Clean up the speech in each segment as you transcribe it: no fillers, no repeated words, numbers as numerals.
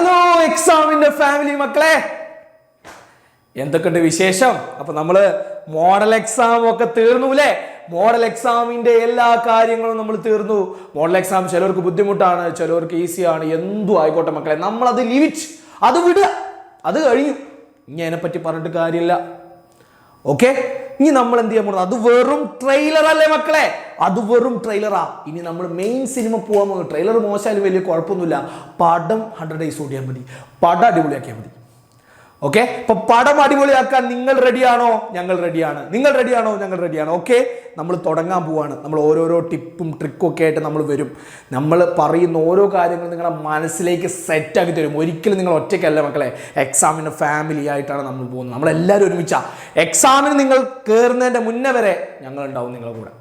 Hello എക്സാമിന്റെ family മക്കളെ, എന്തൊക്കെയുണ്ട് വിശേഷം? അപ്പൊ നമ്മള് മോഡൽ എക്സാം ഒക്കെ തീർന്നു അല്ലേ? മോഡൽ എക്സാമിന്റെ എല്ലാ കാര്യങ്ങളും നമ്മൾ തീർന്നു. മോഡൽ എക്സാം ചിലവർക്ക് ബുദ്ധിമുട്ടാണ്, ചിലവർക്ക് ഈസിയാണ്. എന്തും ആയിക്കോട്ടെ മക്കളെ, നമ്മളത് ലിമിറ്റ്, അത് വിടുക, അത് കഴിഞ്ഞു. ഇനി അതിനെപ്പറ്റി പറഞ്ഞിട്ട് കാര്യമില്ല. ഓക്കെ, ഇനി നമ്മൾ എന്ത് ചെയ്യാൻ പോകുന്നത്? അത് വെറും ട്രെയിലർ അല്ലേ മക്കളെ? അത് വെറും ട്രെയിലറാ. ഇനി നമ്മൾ മെയിൻ സിനിമ പോകാൻ പോകുന്നത്. ട്രെയിലർ മോശമായാലും വലിയ കുഴപ്പമൊന്നുമില്ല. പടം 100 days ഓടിയാൽ മതി, പടം അടിപൊളിയാക്കിയാൽ മതി. ഓക്കെ, അപ്പൊ പടം അടിപൊളിയാക്കാൻ നിങ്ങൾ റെഡിയാണോ? ഞങ്ങൾ റെഡിയാണ്. നിങ്ങൾ റെഡിയാണോ? ഞങ്ങൾ റെഡിയാണ്. ഓക്കെ, നമ്മൾ തുടങ്ങാൻ പോവാണ്. നമ്മൾ ഓരോരോ ടിപ്പും ട്രിക്കും ഒക്കെ ആയിട്ട് നമ്മൾ വരും. നമ്മൾ പറയുന്ന ഓരോ കാര്യങ്ങളും നിങ്ങളുടെ മനസ്സിലേക്ക് സെറ്റാക്കി തരും. ഒരിക്കലും നിങ്ങൾ ഒറ്റയ്ക്കല്ല മക്കളെ. എക്സാമിന് ഫാമിലി ആയിട്ടാണ് നമ്മൾ പോകുന്നത്. നമ്മളെല്ലാവരും ഒരുമിച്ചാ. എക്സാമിന് നിങ്ങൾ കയറുന്നതിൻ്റെ മുന്നേ വരെ ഞങ്ങൾ ഉണ്ടാവും നിങ്ങളുടെ കൂടെ.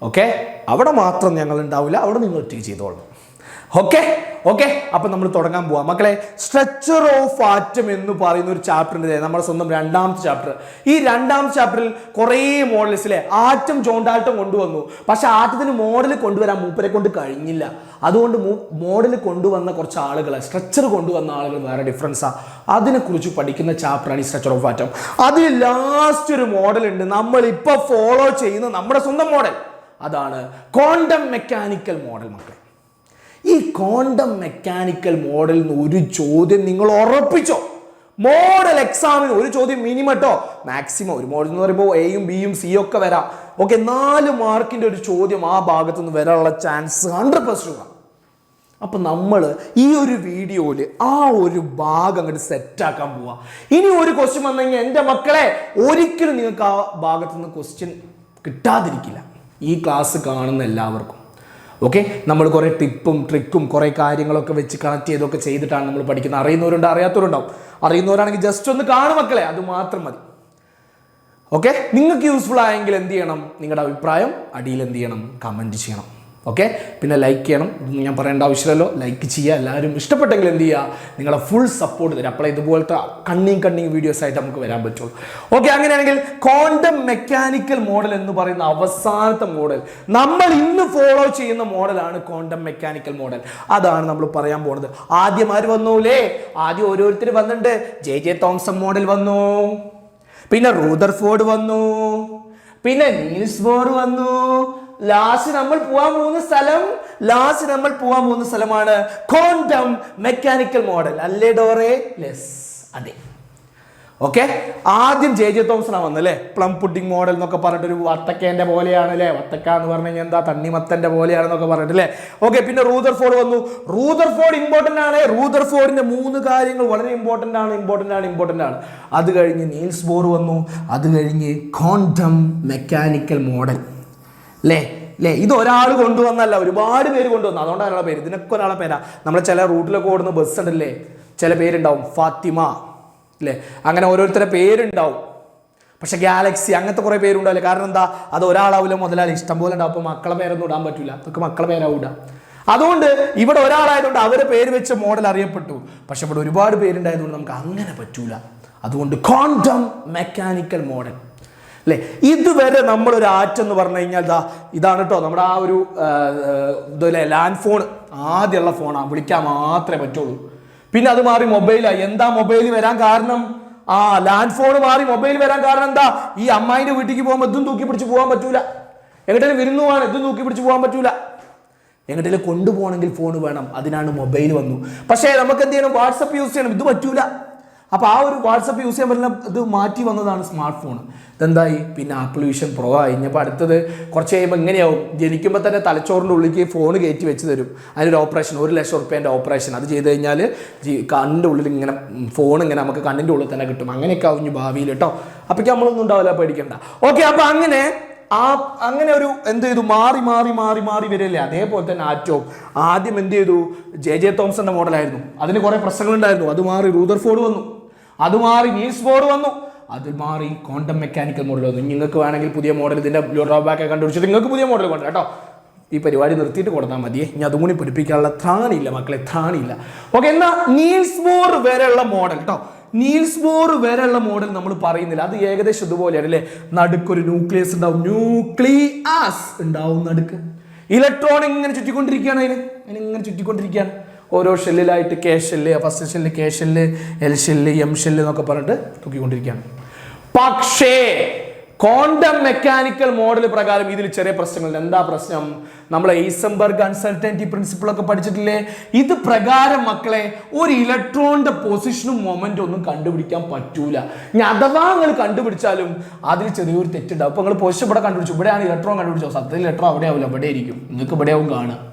ഓക്കെ, അവിടെ മാത്രം ഞങ്ങൾ ഉണ്ടാവില്ല, അവിടെ നിങ്ങൾ ഒറ്റയ്ക്ക് ചെയ്തോളണം. ഓക്കെ ഓക്കെ, അപ്പൊ നമ്മൾ തുടങ്ങാൻ പോവാം മക്കളെ. സ്ട്രക്ചർ ഓഫ് ആറ്റം എന്ന് പറയുന്ന ഒരു ചാപ്റ്റർ ഉണ്ട്, നമ്മുടെ സ്വന്തം 2ാമത്തെ ചാപ്റ്റർ. ഈ 2ാമത്തെ ചാപ്റ്ററിൽ കുറേ മോഡൽസിലെ ആറ്റം ജോണ്ടാൾട്ടം കൊണ്ടുവന്നു. പക്ഷെ ആറ്റത്തിന് മോഡൽ കൊണ്ടുവരാൻ മൂപ്പരെ കൊണ്ട് കഴിഞ്ഞില്ല. അതുകൊണ്ട് മോഡൽ കൊണ്ടുവന്ന കുറച്ച് ആളുകൾ, സ്ട്രക്ചർ കൊണ്ടുവന്ന ആളുകൾ വേറെ ഡിഫറൻസാ. അതിനെക്കുറിച്ച് പഠിക്കുന്ന ചാപ്റ്ററാണ് ഈ സ്ട്രക്ചർ ഓഫ് ആറ്റം. അതിൽ ലാസ്റ്റ് ഒരു മോഡൽ ഉണ്ട്, നമ്മൾ ഇപ്പൊ ഫോളോ ചെയ്യുന്ന നമ്മുടെ സ്വന്തം മോഡൽ. അതാണ് ക്വാണ്ടം മെക്കാനിക്കൽ മോഡൽ മക്കളെ. ഈ ക്വാണ്ടം മെക്കാനിക്കൽ മോഡലിൽ നിന്ന് ഒരു ചോദ്യം നിങ്ങൾ ഉറപ്പിച്ചോ. മോഡൽ എക്സാമിന് ഒരു ചോദ്യം മിനിമം കേട്ടോ, മാക്സിമം. ഒരു മോഡൽ എന്ന് പറയുമ്പോൾ എയും ബിയും സിയും ഒക്കെ വരാം. ഓക്കെ, 4 മാർക്കിന്റെ ഒരു ചോദ്യം ആ ഭാഗത്തു നിന്ന് വരാനുള്ള ചാൻസ് 100%. അപ്പൊ നമ്മൾ ഈ ഒരു വീഡിയോയിൽ ആ ഒരു ഭാഗം അങ്ങോട്ട് സെറ്റാക്കാൻ പോവാ. ഇനി ഒരു ക്വസ്റ്റ്യൻ വന്നു കഴിഞ്ഞാൽ എൻ്റെ മക്കളെ ഒരിക്കലും നിങ്ങൾക്ക് ആ ഭാഗത്തു നിന്ന് ക്വസ്റ്റ്യൻ കിട്ടാതിരിക്കില്ല, ഈ ക്ലാസ് കാണുന്ന എല്ലാവർക്കും. ഓക്കെ, നമ്മൾ കുറേ ടിപ്പും ട്രിക്കും കുറേ കാര്യങ്ങളൊക്കെ വെച്ച് കണക്ട് ചെയ്തൊക്കെ ചെയ്തിട്ടാണ് നമ്മൾ പഠിക്കുന്നത്. അറിയുന്നവരുണ്ട്, അറിയാത്തവരുണ്ടാവും. അറിയുന്നവരാണെങ്കിൽ ജസ്റ്റ് ഒന്ന് കാണും മക്കളെ, അത് മാത്രം മതി. ഓക്കെ, നിങ്ങൾക്ക് യൂസ്ഫുൾ ആയെങ്കിൽ എന്ത് ചെയ്യണം? നിങ്ങളുടെ അഭിപ്രായം അടിയിൽ എന്ത് ചെയ്യണം? കമൻറ്റ് ചെയ്യണം. ഓക്കെ, പിന്നെ ലൈക്ക് ചെയ്യണം. ഇതൊന്നും ഞാൻ പറയേണ്ട ആവശ്യമില്ലല്ലോ, ലൈക്ക് ചെയ്യുക. എല്ലാവരും ഇഷ്ടപ്പെട്ടെങ്കിൽ എന്ത് ചെയ്യുക? നിങ്ങളെ ഫുൾ സപ്പോർട്ട് തരാം. അപ്പോൾ ഇതുപോലത്തെ കണ്ണിങ് വീഡിയോസ് ആയിട്ട് നമുക്ക് വരാൻ പറ്റുള്ളൂ. ഓക്കെ, അങ്ങനെയാണെങ്കിൽ ക്വാണ്ടം മെക്കാനിക്കൽ മോഡൽ എന്ന് പറയുന്ന അവസാനത്തെ മോഡൽ, നമ്മൾ ഇന്ന് ഫോളോ ചെയ്യുന്ന മോഡലാണ് ക്വാണ്ടം മെക്കാനിക്കൽ മോഡൽ. അതാണ് നമ്മൾ പറയാൻ പോകുന്നത്. ആദ്യം ആര് വന്നൂലേ? ആദ്യം ഓരോരുത്തർ വന്നിട്ടുണ്ട്. ജെ തോംസൺ മോഡൽ വന്നു, പിന്നെ റൂദർഫോർഡ് വന്നു, പിന്നെ നീൽസ് ബോർ വന്നു. ലാസ്റ്റ് നമ്മൾ പോകാൻ പോകുന്ന സ്ഥലമാണ് ക്വാണ്ടം മെക്കാനിക്കൽ മോഡൽ. അല്ലേ ഡോറേ? യെസ്, അതെ. ഓക്കെ, ആദ്യം ജെ തോംസണാണ് വന്നല്ലേ. പ്ലം പുഡിംഗ് മോഡൽ എന്നൊക്കെ പറഞ്ഞിട്ടൊരു വത്തക്കേന്റെ പോലെയാണ് അല്ലേ. വത്തക്ക എന്ന് പറഞ്ഞു കഴിഞ്ഞാൽ എന്താ? തണ്ണിമത്തന്റെ പോലെയാണെന്നൊക്കെ പറഞ്ഞിട്ടല്ലേ. ഓക്കെ, പിന്നെ റൂദർഫോർഡ് വന്നു. റൂദർഫോർഡ് ഇമ്പോർട്ടന്റ് ആണ്. റൂദർഫോർഡിന്റെ 3 കാര്യങ്ങൾ വളരെ ഇമ്പോർട്ടന്റ് ആണ്. അത് കഴിഞ്ഞ് നീൽസ് ബോർ വന്നു. അത് കഴിഞ്ഞ് ക്വാണ്ടം മെക്കാനിക്കൽ മോഡൽ അല്ലേ. ഇത് ഒരാൾ കൊണ്ടുവന്നല്ല, ഒരുപാട് പേര് കൊണ്ടുവന്നു. അതുകൊണ്ടാണ് ഒരാളെ പേര്. ഇതിനൊക്കെ ഒരാളെ പേരാ. നമ്മൾ ചില റൂട്ടിലൊക്കെ ഓടുന്ന ബസ് ഉണ്ടല്ലേ, ചില പേരുണ്ടാവും. ഫാത്തിമ അല്ലേ, അങ്ങനെ ഓരോരുത്തരുടെ പേരുണ്ടാവും. പക്ഷെ ഗാലക്സി അങ്ങനത്തെ കുറേ പേരുണ്ടാവില്ലേ. കാരണം എന്താ? അത് ഒരാളാവില്ല, മുതലാളി ഇഷ്ടം പോലെ ഉണ്ടാവും. അപ്പോൾ മക്കളെ പേരൊന്നും ഇടാൻ പറ്റില്ല, അതൊക്കെ മക്കളെ പേരാവും ഇടാം. അതുകൊണ്ട് ഇവിടെ ഒരാളായതുകൊണ്ട് അവരെ പേര് വെച്ച മോഡൽ അറിയപ്പെട്ടു. പക്ഷെ ഇവിടെ ഒരുപാട് പേരുണ്ടായതുകൊണ്ട് നമുക്ക് അങ്ങനെ പറ്റൂല. അതുകൊണ്ട് ക്വാണ്ടം മെക്കാനിക്കൽ മോഡൽ അല്ലേ. ഇതുവരെ നമ്മളൊരു ആറ്റം എന്ന് പറഞ്ഞു കഴിഞ്ഞാൽ ഇതാണ് കേട്ടോ. നമ്മുടെ ആ ഒരു ഇതല്ലേ, ലാൻഡ് ഫോൺ ആദ്യമുള്ള ഫോണാണ്, വിളിക്കാൻ മാത്രമേ പറ്റുള്ളൂ. പിന്നെ അത് മാറി മൊബൈലായി. എന്താ മൊബൈൽ വരാൻ കാരണം? ലാൻഡ് ഫോൺ മാറി മൊബൈൽ വരാൻ കാരണം എന്താ? ഈ അമ്മായിന്റെ വീട്ടിലേക്ക് പോകുമ്പോൾ ഇതും തൂക്കി പിടിച്ച് പോകാൻ പറ്റൂല. എങ്ങോട്ടേലും വിരുന്നു പോവാണ്, ഇതും തൂക്കി പിടിച്ച് പോകാൻ പറ്റൂല. എങ്ങോട്ടേലും കൊണ്ടുപോകണമെങ്കിൽ ഫോൺ വേണം, അതിനാണ് മൊബൈൽ വന്നു. പക്ഷേ നമുക്ക് എന്ത് ചെയ്യണം? വാട്സപ്പ് യൂസ് ചെയ്യണം, ഇത് പറ്റൂല. അപ്പോൾ ആ ഒരു വാട്സപ്പ് യൂസ് ചെയ്യാൻ പറ്റുന്ന ഇത് മാറ്റി വന്നതാണ് സ്മാർട്ട് ഫോൺ. ഇതെന്തായി? പിന്നെ ആപ്പിൾ വിഷൻ പ്രോ ആയി. ഇനിയിപ്പോൾ അടുത്തത് കുറച്ച് കഴിയുമ്പോൾ ഇങ്ങനെയാവും. ജനിക്കുമ്പോൾ തന്നെ തലച്ചോറിൻ്റെ ഉള്ളിലേക്ക് ഫോൺ കയറ്റി വെച്ച് തരും. അതിനൊരു ഓപ്പറേഷൻ, 1 ലക്ഷം റുപ്യേൻ്റെ ഓപ്പറേഷൻ. അത് ചെയ്ത് കഴിഞ്ഞാൽ കണ്ണിൻ്റെ ഉള്ളിൽ ഇങ്ങനെ ഫോൺ ഇങ്ങനെ നമുക്ക് കണ്ണിൻ്റെ ഉള്ളിൽ തന്നെ കിട്ടും. അങ്ങനെയൊക്കെ ആവും ഭാവിയിൽ കേട്ടോ. അപ്പോഴേക്കും നമ്മളൊന്നും ഉണ്ടാവില്ല, പേടിക്കണ്ട. ഓക്കെ, അപ്പോൾ അങ്ങനെ ഒരു എന്ത് ചെയ്തു? മാറി വരില്ലേ. അതേപോലെ തന്നെ ആറ്റവും ആദ്യം എന്ത് ചെയ്തു? ജെ തോംസന്റെ മോഡലായിരുന്നു. അതിന് കുറേ പ്രശ്നങ്ങളുണ്ടായിരുന്നു. അത് മാറി റൂദർഫോർഡ് വന്നു, അത് മാറി നീൽസ് ബോർ വന്നു, അത് മാറി ക്വാണ്ടം മെക്കാനിക്കൽ മോഡൽ വന്നു. നിങ്ങൾക്ക് വേണമെങ്കിൽ പുതിയ മോഡൽ, ഇതിന്റെ ഡ്രോബാക്ക് കണ്ടുപിടിച്ചിട്ട് നിങ്ങൾക്ക് പുതിയ മോഡൽ കൊണ്ടു കേട്ടോ. ഈ പരിപാടി നിർത്തിയിട്ട് കൊടുത്താൽ മതിയേ. ഇനി അതും കൂടി പഠിപ്പിക്കാനുള്ള ത്രാണിയില്ല മക്കളെ, ത്രാണിയില്ല. ഓക്കെ, എന്നാൽ നീൽസ് ബോർ വരെയുള്ള മോഡൽ കേട്ടോ. നീൽസ് ബോർ വരെയുള്ള മോഡൽ നമ്മൾ പറയുന്നില്ല. അത് ഏകദേശം ഇതുപോലെയാണ് അല്ലേ. നടുക്കൊരു ന്യൂക്ലിയസ് ഉണ്ടാവും, ന്യൂക്ലിയസ് ഉണ്ടാവും നടുക്ക്. ഇലക്ട്രോൺ ഇങ്ങനെ ചുറ്റിക്കൊണ്ടിരിക്കുകയാണ്, അതിന് ഇങ്ങനെ ചുറ്റിക്കൊണ്ടിരിക്കുകയാണ്. ഓരോ ഷെല്ലിലായിട്ട് K shell, first shell, K shell, L shell, M shell എന്നൊക്കെ പറഞ്ഞിട്ട് തൂക്കിക്കൊണ്ടിരിക്കുകയാണ്. പക്ഷേ ക്വാണ്ടം മെക്കാനിക്കൽ മോഡൽ പ്രകാരം ഇതിൽ ചെറിയ പ്രശ്നങ്ങളുണ്ട്. എന്താ പ്രശ്നം? നമ്മൾ ഹൈസൻബർഗ് അൺസർട്ടനിറ്റി പ്രിൻസിപ്പിൾ ഒക്കെ പഠിച്ചിട്ടില്ലേ? ഇത് പ്രകാരം മക്കളെ ഒരു ഇലക്ട്രോണിന്റെ പൊസിഷനും മൊമെന്റും ഒന്നും കണ്ടുപിടിക്കാൻ പറ്റൂല. ഇനി അഥവാ നിങ്ങൾ കണ്ടുപിടിച്ചാലും അതിൽ ചെറിയൊരു തെറ്റുണ്ടാവും. അപ്പൊ നിങ്ങൾ പൊസിഷൻ ഇവിടെ കണ്ടുപിടിച്ചു, ഇവിടെയാണ് ഇലക്ട്രോൺ കണ്ടുപിടിച്ചോ, സത്യത്തിൽ ഇലക്ട്രോൺ അവിടെ ആവില്ല, ഇവിടെ ആയിരിക്കും. നിങ്ങൾക്ക് ഇവിടെ ആവും കാണുക.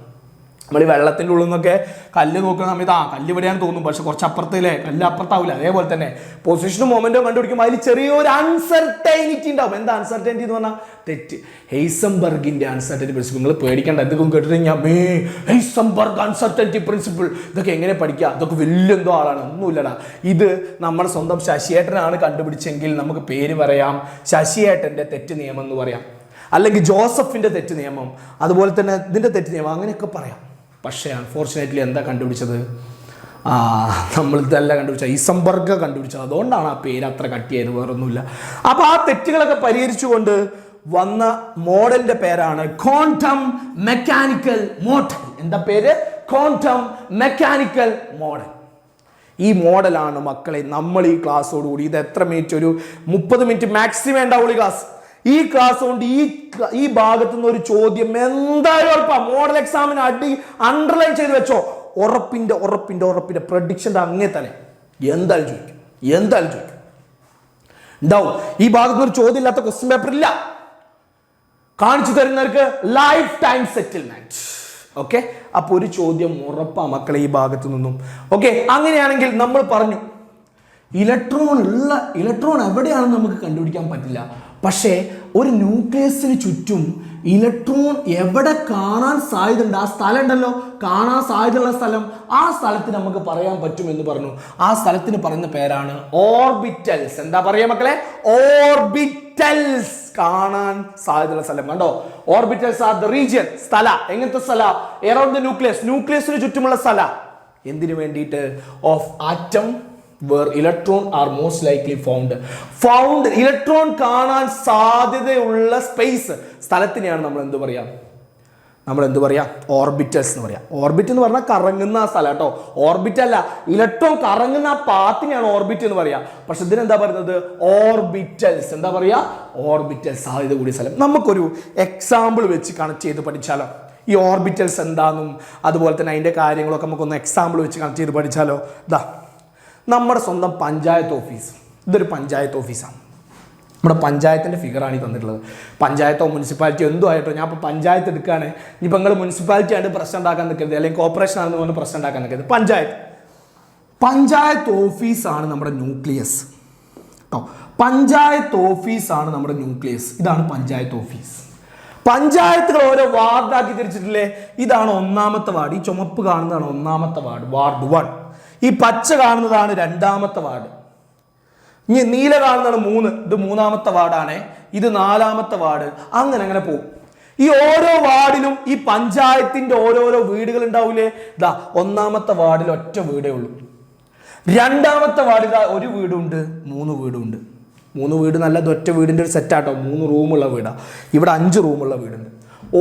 നമ്മൾ ഈ വെള്ളത്തിൻ്റെ ഉള്ളിൽ നിന്നൊക്കെ കല്ല് നോക്കുന്ന സമയത്ത് കല്ല് ഇവിടെയാണ് തോന്നും, പക്ഷെ കുറച്ച് അപ്പുറത്തില്ലേ, കല്ല് അപ്പുറത്താവില്ല. അതേപോലെ തന്നെ പൊസിഷനും മൊമെന്റും കണ്ടുപിടിക്കുമ്പോൾ അതിൽ ചെറിയൊരു അൺസർട്ടൈനിറ്റി ഉണ്ടാവും. എന്താ അൺസർട്ടൈനിറ്റി എന്ന് പറഞ്ഞാൽ? തെറ്റ്. ഹൈസൻബർഗിന്റെ അൺസർട്ടനിറ്റി പ്രിൻസിപ്പിൾ നിങ്ങൾ പേടിക്കേണ്ട. എന്തൊക്കെ കേട്ടിട്ടുണ്ടെങ്കിൽ ഹൈസൻബർഗ് അൺസർട്ടനിറ്റി പ്രിൻസിപ്പിൾ ഇതൊക്കെ എങ്ങനെ പഠിക്കുക, ഇതൊക്കെ വലിയ എന്തോ ആളാണ്. ഒന്നുമില്ലടാ, ഇത് നമ്മുടെ സ്വന്തം ശശിയേട്ടനാണ് കണ്ടുപിടിച്ചെങ്കിൽ നമുക്ക് പേര് പറയാം ശശിയേട്ടന്റെ തെറ്റ് നിയമം എന്ന് പറയാം, അല്ലെങ്കിൽ ജോസഫിന്റെ തെറ്റ് നിയമം, അതുപോലെ തന്നെ ഇതിന്റെ തെറ്റ് നിയമം, അങ്ങനെയൊക്കെ പറയാം. പക്ഷേ അൺഫോർച്ചുനേറ്റ്ലി എന്താ കണ്ടുപിടിച്ചത്? നമ്മൾ ഇതല്ല കണ്ടുപിടിച്ചത്, ഹൈസൻബർഗ് കണ്ടുപിടിച്ചത്. അതുകൊണ്ടാണ് ആ പേര് അത്ര കട്ടിയായത്, വേറൊന്നുമില്ല. അപ്പൊ ആ തെറ്റുകളൊക്കെ പരിഹരിച്ചുകൊണ്ട് വന്ന മോഡലിന്റെ പേരാണ് ക്വാണ്ടം മെക്കാനിക്കൽ മോഡൽ. എന്താ പേര്? Quantum mechanical model. ഈ മോഡലാണ് മക്കളെ നമ്മൾ ഈ ക്ലാസ്സോടുകൂടി, ഇത് എത്ര മിനിറ്റ്? ഒരു 30 മിനിറ്റ് മാക്സിമം ഉണ്ടാവുള്ളൂ ഈ ക്ലാസ്. ഈ ക്ലാസ് കൊണ്ട് ഈ ഭാഗത്തു നിന്ന് ഒരു ചോദ്യം എന്തായാലും ഉറപ്പാ. മോഡൽ എക്സാമിന് അണ്ടർലൈൻ ചെയ്ത് വെച്ചോ. ഉറപ്പിന്റെ പ്രഡിക്ഷന്റെ അങ്ങേ തന്നെ എന്തായാലും ചോദിക്കും ഉണ്ടാവും. ഈ ഭാഗത്ത് ഒരു ചോദ്യം ഇല്ലാത്ത ക്വസ്റ്റ്യൻ പേപ്പർ ഇല്ല. കാണിച്ചു തരുന്നവർക്ക് ലൈഫ് ടൈം സെറ്റിൽമെന്റ്. ഓക്കെ, അപ്പൊ ഒരു ചോദ്യം ഉറപ്പാ മക്കളെ ഈ ഭാഗത്തു നിന്നും. ഓക്കെ, അങ്ങനെയാണെങ്കിൽ നമ്മൾ പറഞ്ഞു ഇലക്ട്രോൺ എവിടെയാണെന്ന് നമുക്ക് കണ്ടുപിടിക്കാൻ പറ്റില്ല. പക്ഷേ ഒരു ന്യൂക്ലിയസിന് ചുറ്റും ഇലക്ട്രോൺ എവിടെ കാണാൻ സാധ്യതയുണ്ട്, ആ സ്ഥലം ഉണ്ടല്ലോ, കാണാൻ സാധ്യതയുള്ള സ്ഥലം, ആ സ്ഥലത്തിന് നമുക്ക് പറയാൻ പറ്റും എന്ന് പറഞ്ഞു. ആ സ്ഥലത്തിന് പറയുന്ന പേരാണ് ഓർബിറ്റൽസ്. എന്താ പറയാ മക്കളെ? ഓർബിറ്റൽസ്. കാണാൻ സാധ്യതയുള്ള സ്ഥലം കണ്ടോ? ഓർബിറ്റൽസ് ആർ ദ റീജിയൻ, സ്ഥല. എങ്ങനത്തെ സ്ഥല? എറൗണ്ട് ദ ന്യൂക്ലിയസിന് ചുറ്റുമുള്ള സ്ഥല. എന്തിനു വേണ്ടിയിട്ട്? Of atom where electron are most likely found. Electron കാണാൻ സാധ്യതയുള്ള സ്പേസ്, സ്ഥലത്തിനെയാണ് നമ്മൾ എന്ത് പറയാ? ഓർബിറ്റൽസ് എന്ന് പറയാം. ഓർബിറ്റ് എന്ന് പറഞ്ഞാൽ കറങ്ങുന്ന ആ സ്ഥലം കേട്ടോ, ഓർബിറ്റ് അല്ല. ഇലക്ട്രോൺ കറങ്ങുന്ന ആ പാത്തിനെയാണ് ഓർബിറ്റ് എന്ന് പറയാ. പക്ഷെ ഇതിനെന്താ പറയുന്നത്? ഓർബിറ്റൽസ്. എന്താ പറയാ? ഓർബിറ്റൽസ്, സാധ്യത കൂടിയ സ്ഥലം. നമുക്കൊരു എക്സാമ്പിൾ വെച്ച് കണക്ട് ചെയ്ത് പഠിച്ചാലോ? ഈ ഓർബിറ്റൽസ് എന്താണെന്നും അതുപോലെ തന്നെ അതിന്റെ കാര്യങ്ങളൊക്കെ നമുക്കൊന്ന് എക്സാമ്പിൾ വെച്ച് കണക്ട് ചെയ്ത് പഠിച്ചാലോ? നമ്മുടെ സ്വന്തം പഞ്ചായത്ത് ഓഫീസ്. ഇതൊരു പഞ്ചായത്ത് ഓഫീസാണ്. നമ്മുടെ പഞ്ചായത്തിൻ്റെ ഫിഗറാണ് ഈ തന്നിട്ടുള്ളത്. പഞ്ചായത്തോ മുനിസിപ്പാലിറ്റിയോ എന്തോ ആയിട്ടോ, ഞാൻ ഇപ്പോൾ പഞ്ചായത്ത് എടുക്കുകയാണ്. ഇനിയിപ്പോൾ നിങ്ങൾ മുനിസിപ്പാലിറ്റി ആയിട്ട് പ്രശ്നം ഉണ്ടാക്കാൻ നിൽക്കരുത്, അല്ലെങ്കിൽ കോർപ്പറേഷൻ ആണെന്ന് പറഞ്ഞ് പ്രശ്നം ഉണ്ടാക്കാൻ നിൽക്കരുത്. പഞ്ചായത്ത് ഓഫീസാണ് നമ്മുടെ ന്യൂക്ലിയസ് കേട്ടോ. പഞ്ചായത്ത് ഓഫീസാണ് നമ്മുടെ ന്യൂക്ലിയസ്. ഇതാണ് പഞ്ചായത്ത് ഓഫീസ്. പഞ്ചായത്തുകൾ ഓരോ വാർഡാക്കി തിരിച്ചിട്ടില്ലേ? ഇതാണ് ഒന്നാമത്തെ വാർഡ്. ഈ ചുമപ്പ് കാണുന്നതാണ് ഒന്നാമത്തെ വാർഡ്, വാർഡ് 1. ഈ പച്ച കാണുന്നതാണ് രണ്ടാമത്തെ വാർഡ്. ഇനി നീല കാണുന്നതാണ് 3, ഇത് മൂന്നാമത്തെ വാർഡാണ്. ഇത് 4ാമത്തെ വാർഡ്. അങ്ങനെ പോകും. ഈ ഓരോ വാർഡിലും ഈ പഞ്ചായത്തിന്റെ ഓരോരോ വീടുകൾ ഉണ്ടാവില്ലേ? ഒന്നാമത്തെ വാർഡിൽ ഒറ്റ വീടേ ഉള്ളൂ. രണ്ടാമത്തെ വാർഡിൽ ഒരു വീടുണ്ട്, 3 വീടുണ്ട്. 3 വീട് നല്ലത് ഒറ്റ വീടിന്റെ ഒരു സെറ്റാട്ടോ. 3 റൂമുള്ള വീടാ. ഇവിടെ 5 റൂമുള്ള വീടുണ്ട്.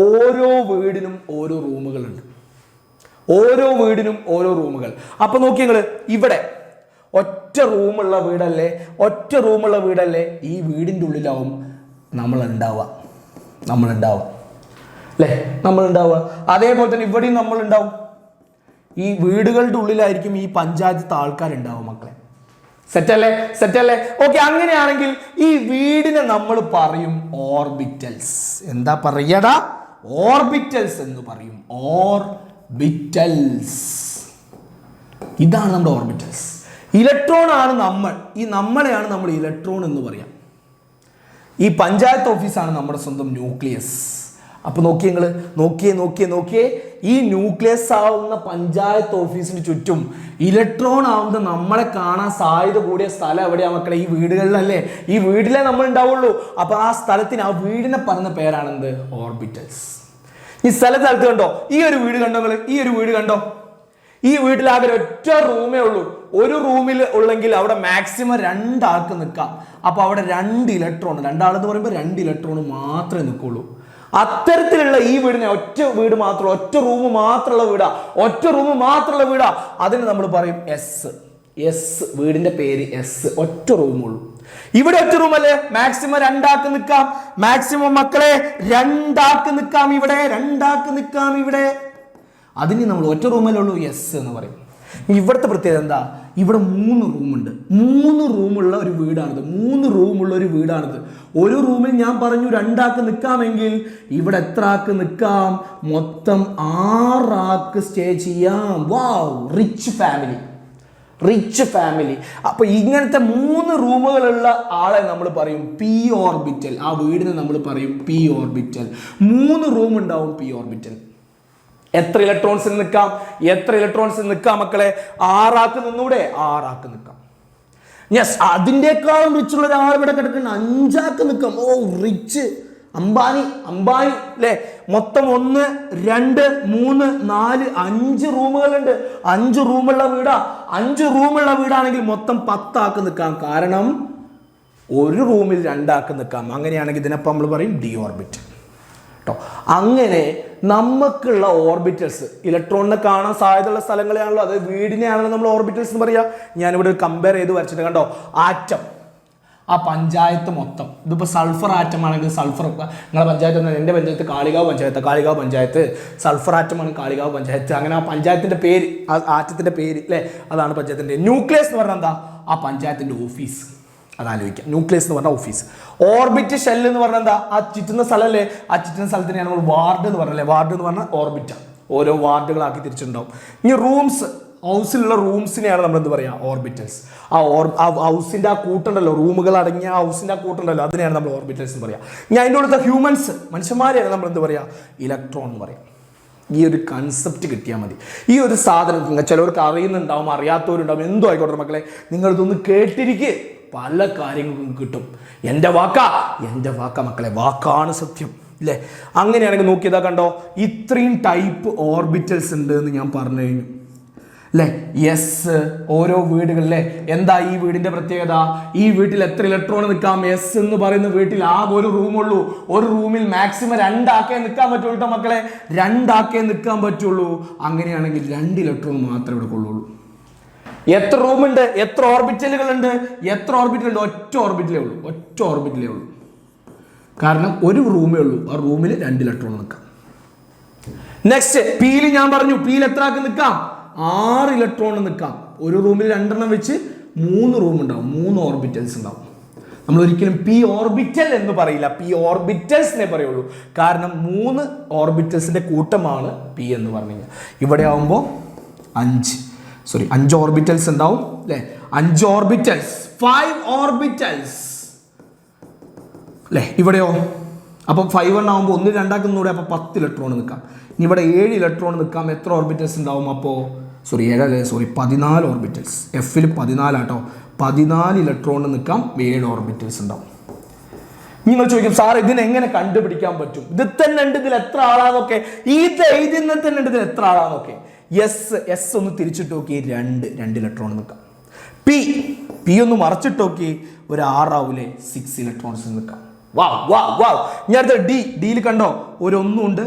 ഓരോ വീടിനും ഓരോ റൂമുകളുണ്ട്. ഓരോ വീടിനും ഓരോ റൂമുകൾ. അപ്പൊ നോക്കി നിങ്ങള്, ഇവിടെ ഒറ്റ റൂമുള്ള വീടല്ലേ? ഈ വീടിൻ്റെ ഉള്ളിലാവും നമ്മൾ ഉണ്ടാവുക അല്ലേ? അതേപോലെ തന്നെ ഇവിടെയും നമ്മൾ ഉണ്ടാവും. ഈ വീടുകളുടെ ഉള്ളിലായിരിക്കും ഈ പഞ്ചായത്ത് ആൾക്കാരുണ്ടാവും മക്കളെ. സെറ്റല്ലേ? ഓക്കെ, അങ്ങനെയാണെങ്കിൽ ഈ വീടിനെ നമ്മൾ പറയും ഓർബിറ്റൽസ്. എന്താ പറയടാ? ഓർബിറ്റൽസ് എന്ന് പറയും. ഓർബിറ്റൽസ്. ഇതാണ് നമ്മുടെ ഓർബിറ്റൽസ്. ഇലക്ട്രോൺ ആണ് നമ്മൾ. ഈ നമ്മളെയാണ് നമ്മൾ ഇലക്ട്രോൺ എന്ന് പറയാം. ഈ പഞ്ചായത്ത് ഓഫീസാണ് നമ്മുടെ സ്വന്തം ന്യൂക്ലിയസ്. അപ്പൊ നോക്കിയേ ഈ ന്യൂക്ലിയസ് ആവുന്ന പഞ്ചായത്ത് ഓഫീസിന് ചുറ്റും ഇലക്ട്രോൺ ആവുന്ന നമ്മളെ കാണാൻ സാധ്യത കൂടിയ സ്ഥലം എവിടെയാ മക്കളെ? ഈ വീടുകളിലല്ലേ? ഈ വീട്ടിലേ നമ്മൾ ഉണ്ടാവുള്ളൂ. അപ്പൊ ആ സ്ഥലത്തിന്, ആ വീടിനെ പറഞ്ഞ പേരാണെന്ത്? ഓർബിറ്റൽസ്. ഈ സ്ഥലത്ത് കണ്ടോ? ഈ ഒരു വീട് കണ്ടോ നിങ്ങൾ? ഈ ഒരു വീട് കണ്ടോ? ഈ വീട്ടിലാകെ ഒറ്റ റൂമേ ഉള്ളൂ. ഒരു റൂമിൽ ഉള്ളെങ്കിൽ അവിടെ മാക്സിമം 2 ആൾക്ക് നിൽക്കാം. അപ്പൊ അവിടെ 2 ഇലക്ട്രോൺ, 2 ആളെന്ന് പറയുമ്പോൾ 2 ഇലക്ട്രോൺ മാത്രമേ നിൽക്കുള്ളൂ. അത്തരത്തിലുള്ള ഈ വീടിനെ ഒറ്റ വീട് മാത്രം, ഒറ്റ റൂം മാത്രമുള്ള വീടാ, അതിന് നമ്മൾ പറയും എസ്. വീടിന്റെ പേര് എസ്, ഒറ്റ റൂമുള്ളൂ. ഇവിടെ ഒറ്റ റൂം അല്ലേ, മാക്സിമം രണ്ടാക്ക് നിൽക്കാം. മാക്സിമം മക്കളെ രണ്ടാക്ക് നിൽക്കാം ഇവിടെ. അതിന് നമ്മൾ ഒറ്റ റൂമല്ലേ ഉള്ളൂ, എസ് എന്ന് പറയും. ഇവിടുത്തെ പ്രത്യേകത എന്താ? ഇവിടെ 3 റൂമുണ്ട്. 3 റൂമുള്ള ഒരു വീടാണിത്. ഒരു റൂമിൽ ഞാൻ പറഞ്ഞു രണ്ടാക്ക് നിൽക്കാമെങ്കിൽ ഇവിടെ എത്ര ആക്ക് നിൽക്കാം? മൊത്തം 6 ആക്ക് സ്റ്റേ ചെയ്യാം. വാവ്, റിച്ച് ഫാമിലി. അപ്പൊ ഇങ്ങനത്തെ 3 റൂമുകളുള്ള ആളെ നമ്മൾ പറയും പി ഓർബിറ്റൽ. ആ വീടിനെ നമ്മൾ പറയും പി ഓർബിറ്റൽ. 3 റൂം ഉണ്ടാവും പി ഓർബിറ്റൽ. എത്ര ഇലക്ട്രോൺസിന് നിൽക്കാം മക്കളെ? 6 ആക്ക് നിന്നൂടെ? 6 ആക്ക് നിൽക്കാം. യെസ്, അതിൻ്റെക്കാളും റിച്ചുള്ള ഒരാൾ ഇവിടെ കിടക്കുന്ന 5 ആക്ക് നിൽക്കാം. ഓ, റിച്ച് അംബാനി അല്ലേ. മൊത്തം 1 2 3 4 5 റൂമുകളുണ്ട്. 5 റൂമുള്ള വീടാണെങ്കിൽ മൊത്തം 10 ആക്ക് നിൽക്കാം. കാരണം ഒരു റൂമിൽ 2 ആക്ക് നിൽക്കാം. അങ്ങനെയാണെങ്കിൽ ഇതിനപ്പം നമ്മൾ പറയും ഡി ഓർബിറ്റൽ കേട്ടോ. അങ്ങനെ നമുക്കുള്ള ഓർബിറ്റൽസ് ഇലക്ട്രോണിനെ കാണാൻ സാധ്യതയുള്ള സ്ഥലങ്ങളെയാണല്ലോ, അത് വീടിനെയാണല്ലോ നമ്മൾ ഓർബിറ്റൽസ് എന്ന് പറയുക. ഞാനിവിടെ ഒരു കമ്പയർ ചെയ്ത് വരച്ചിട്ട് കണ്ടോ, ആറ്റം, ആ പഞ്ചായത്ത് മൊത്തം. ഇതിപ്പോൾ സൾഫർ ആറ്റം ആണെങ്കിൽ സൾഫർ, നിങ്ങളുടെ പഞ്ചായത്ത്, എൻ്റെ പഞ്ചായത്ത് കാളികാവ് പഞ്ചായത്ത്, സൾഫർ ആറ്റമാണ് കാളികാവ് പഞ്ചായത്ത്. അങ്ങനെ ആ പഞ്ചായത്തിൻ്റെ പേര്, ആ ആറ്റത്തിൻ്റെ പേര് അല്ലേ, അതാണ് പഞ്ചായത്തിൻ്റെ. ന്യൂക്ലിയസ് എന്ന് പറഞ്ഞാൽ എന്താ? ആ പഞ്ചായത്തിൻ്റെ ഓഫീസ്. അതാലോചിക്കാം, ന്യൂക്ലിയസ് എന്ന് പറഞ്ഞാൽ ഓഫീസ്. ഓർബിറ്റ് ഷെൽ എന്ന് പറഞ്ഞാൽ എന്താ? ആ ചുറ്റുന്ന സ്ഥലമല്ലേ, ആ ചുറ്റുന്ന സ്ഥലത്തിനെയാണ് നമ്മൾ വാർഡ് എന്ന് പറഞ്ഞല്ലേ. വാർഡ് എന്ന് പറഞ്ഞാൽ ഓർബിറ്റാണ്. ഓരോ വാർഡുകളാക്കി തിരിച്ചിട്ടുണ്ടാവും. ഇനി റൂംസ്, ഹൗസിലുള്ള റൂംസിനെയാണ് നമ്മൾ എന്ത് പറയുക? ഓർബിറ്റൽസ്. ആ ഹൗസിൻ്റെ ആ കൂട്ടുണ്ടല്ലോ, റൂമുകൾ അടങ്ങിയ ആ ഹൗസിൻ്റെ ആ കൂട്ടുണ്ടല്ലോ, അതിനെയാണ് നമ്മൾ ഓർബിറ്റൽസ് എന്ന് പറയുക. ഇനി അതിൻ്റെ ഉള്ള ഹ്യൂമൻസ്, മനുഷ്യന്മാരെയാണ് നമ്മൾ എന്ത് പറയുക? ഇലക്ട്രോൺ എന്ന് പറയാം. ഈ ഒരു കൺസെപ്റ്റ് കിട്ടിയാൽ മതി. ഈ ഒരു സാധനം ചിലവർക്ക് അറിയുന്നുണ്ടാവും, അറിയാത്തവരുണ്ടാവും, എന്തോ ആയിക്കോട്ടെ മക്കളെ, നിങ്ങളിതൊന്ന് കേട്ടിരിക്കുക, പല കാര്യങ്ങൾക്കും കിട്ടും. എൻ്റെ വാക്ക മക്കളെ, വാക്കാണ് സത്യം അല്ലേ. അങ്ങനെയാണെങ്കിൽ നോക്കിയതാ കണ്ടോ, ഇത്രയും ടൈപ്പ് ഓർബിറ്റൽസ് ഉണ്ട് എന്ന് ഞാൻ പറഞ്ഞു കഴിഞ്ഞു അല്ലേ. യെസ്, ഓരോ വീടുകളിലെ എന്താ ഈ വീടിന്റെ പ്രത്യേകത? ഈ വീട്ടിൽ എത്ര ഇലക്ട്രോൺ നിൽക്കാം? എസ് എന്ന് പറയുന്ന വീട്ടിൽ ആകെ ഒരു റൂമുള്ളൂ. ഒരു റൂമിൽ മാക്സിമം 2 ആക്കേ നിൽക്കാൻ പറ്റുള്ളൂ കേട്ടോ മക്കളെ, 2 ആക്കേ നിൽക്കാൻ പറ്റുള്ളൂ. അങ്ങനെയാണെങ്കിൽ 2 ഇലക്ട്രോൺ മാത്രമേ ഇവിടെ കൊള്ളുള്ളൂ. എത്ര റൂമുണ്ട്? എത്ര ഓർബിറ്റലുകളുണ്ട്? ഒറ്റ ഓർബിറ്റലേ ഉള്ളൂ. കാരണം ഒരു റൂമേ ഉള്ളൂ, ആ റൂമിൽ 2 ഇലക്ട്രോൺ നിൽക്കാം. നെക്സ്റ്റ്, പിയിൽ ഞാൻ പറഞ്ഞു, പിയിൽ എത്ര ആക്കി നിൽക്കാം? 6 ഇലക്ട്രോൺ നിൽക്കാം. ഒരു റൂമിൽ 2 എണ്ണം വെച്ച് 3 റൂം ഉണ്ടാവും, 3 ഓർബിറ്റൽസ് ഉണ്ടാവും. നമ്മൾ ഒരിക്കലും പി ഓർബിറ്റൽ എന്ന് പറയില്ല, പി ഓർബിറ്റൽസിനെ പറയുള്ളൂ. കാരണം 3 ഓർബിറ്റൽസിന്റെ കൂട്ടമാണ് പി എന്ന് പറഞ്ഞു കഴിഞ്ഞാൽ. ഇവിടെ ആവുമ്പോൾ 5 ഓർബിറ്റൽസ് ഉണ്ടാവും അല്ലേ. 5 ഓർബിറ്റൽസ്, 5 ഓർബിറ്റൽസ് അല്ലേ. ഇവിടെയോ അപ്പം 5 ആകുമ്പോൾ 1 2 ആക്കുന്നൂടെ, അപ്പോൾ 10 ഇലക്ട്രോൺ നിൽക്കാം. ഇനി ഇവിടെ 7 ഇലക്ട്രോൺ നിൽക്കാം. എത്ര ഓർബിറ്റൽസ് ഉണ്ടാവും? അപ്പോൾ 14 ഓർബിറ്റൽസ്. എഫിൽ 14 ആട്ടോ, 14 ഇലക്ട്രോൺ നിൽക്കാം, 7 ഓർബിറ്റൽസ് ഉണ്ടാവും. നിങ്ങൾ ചോദിക്കും, സാർ ഇതിനെ എങ്ങനെ കണ്ടുപിടിക്കാൻ പറ്റും? ഇത് തന്നെ ഉണ്ട്, ഇതിൽ എത്ര ആളാന്നൊക്കെ, ഇത് എഴുതുന്നത് തന്നെ ഉണ്ട്, ഇതിൽ എത്ര ആളാന്നൊക്കെ. എസ് ഒന്ന് തിരിച്ചിട്ട് നോക്കി, 2 ഇലക്ട്രോൺ നിൽക്കാം. പി ഒന്ന് മറച്ചിട്ട് നോക്കി, ഒരു 6 ആവൂലേ, 6 ഇലക്ട്രോൺസ് നിൽക്കാം. വാവ്. ഞാൻ അടുത്ത ഡിയിൽ കണ്ടോ, ഒരു 1 ഉണ്ട്.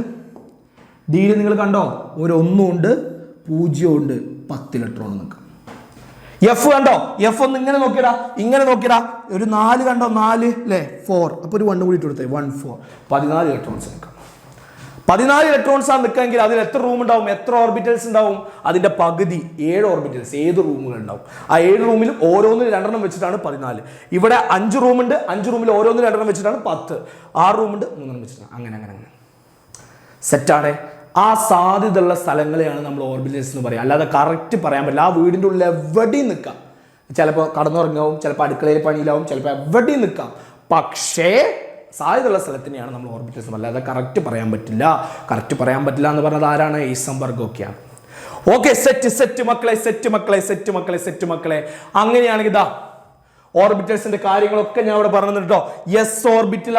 ഡിയിൽ നിങ്ങൾ കണ്ടോ, ഒരു 1 ഉണ്ട്, 0 ഉണ്ട്, 10 ഇലക്ട്രോൺ നിൽക്കാം. എഫ് കണ്ടോ, എഫ് ഒന്ന് ഇങ്ങനെ നോക്കിയടാ, ഒരു 4 കണ്ടോ, 4 അല്ലേ, 4. അപ്പോൾ ഒരു 1 കൂടി ഇട്ട് കൊടുത്തേ, 1 4, 14 ഇലക്ട്രോൺസ് നിൽക്കാം. 14 ഇലക്ട്രോൺസ് ആണ് നിൽക്കാമെങ്കിൽ അതിൽ എത്ര റൂം ഉണ്ടാവും? എത്ര ഓർബിറ്റൽസ് ഉണ്ടാവും? അതിന്റെ പകുതി 7 ഓർബിറ്റൽസ്, 7 റൂമുകൾ ഉണ്ടാവും. ആ 7 റൂമിൽ ഓരോന്നിൽ 2 എണ്ണം വെച്ചിട്ടാണ് 14. ഇവിടെ 5 റൂമുണ്ട്, 5 റൂമിൽ ഓരോന്നിൽ 2 എണ്ണം വെച്ചിട്ടാണ് 10. 6 റൂമുണ്ട്, 3 എണ്ണം വെച്ചിട്ടാണ്. അങ്ങനെ സെറ്റാണ്. ആ സാധ്യതയുള്ള സ്ഥലങ്ങളെയാണ് നമ്മൾ ഓർബിറ്റൽസ് എന്ന് പറയുക. അല്ലാതെ കറക്റ്റ് പറയാൻ പറ്റില്ല. ആ വീടിൻ്റെ ഉള്ളിൽ എവിടെയും നിൽക്കാം. ചിലപ്പോൾ കടന്നുറങ്ങാവും, ചിലപ്പോൾ അടുക്കളയിൽ പണിയിലാവും, ചിലപ്പോൾ എവിടെയും നിൽക്കാം. പക്ഷേ സാധ്യതയുള്ള സ്ഥലത്തിനെയാണ് നമ്മൾ ഓർബിറ്റൽസ്. അല്ലാതെ കറക്റ്റ് പറയാൻ പറ്റില്ല എന്ന് പറഞ്ഞത് ആരാണ്? ഹൈസൻബർഗ് ഒക്കെയാണ്. ഓക്കെ, സെറ്റ് മക്കളെ. അങ്ങനെയാണെങ്കിൽ ഇതാ ഓർബിറ്റൽസിന്റെ കാര്യങ്ങളൊക്കെ ഞാൻ ഇവിടെ പറഞ്ഞു കേട്ടോ. എസ് ഓർബിറ്റൽ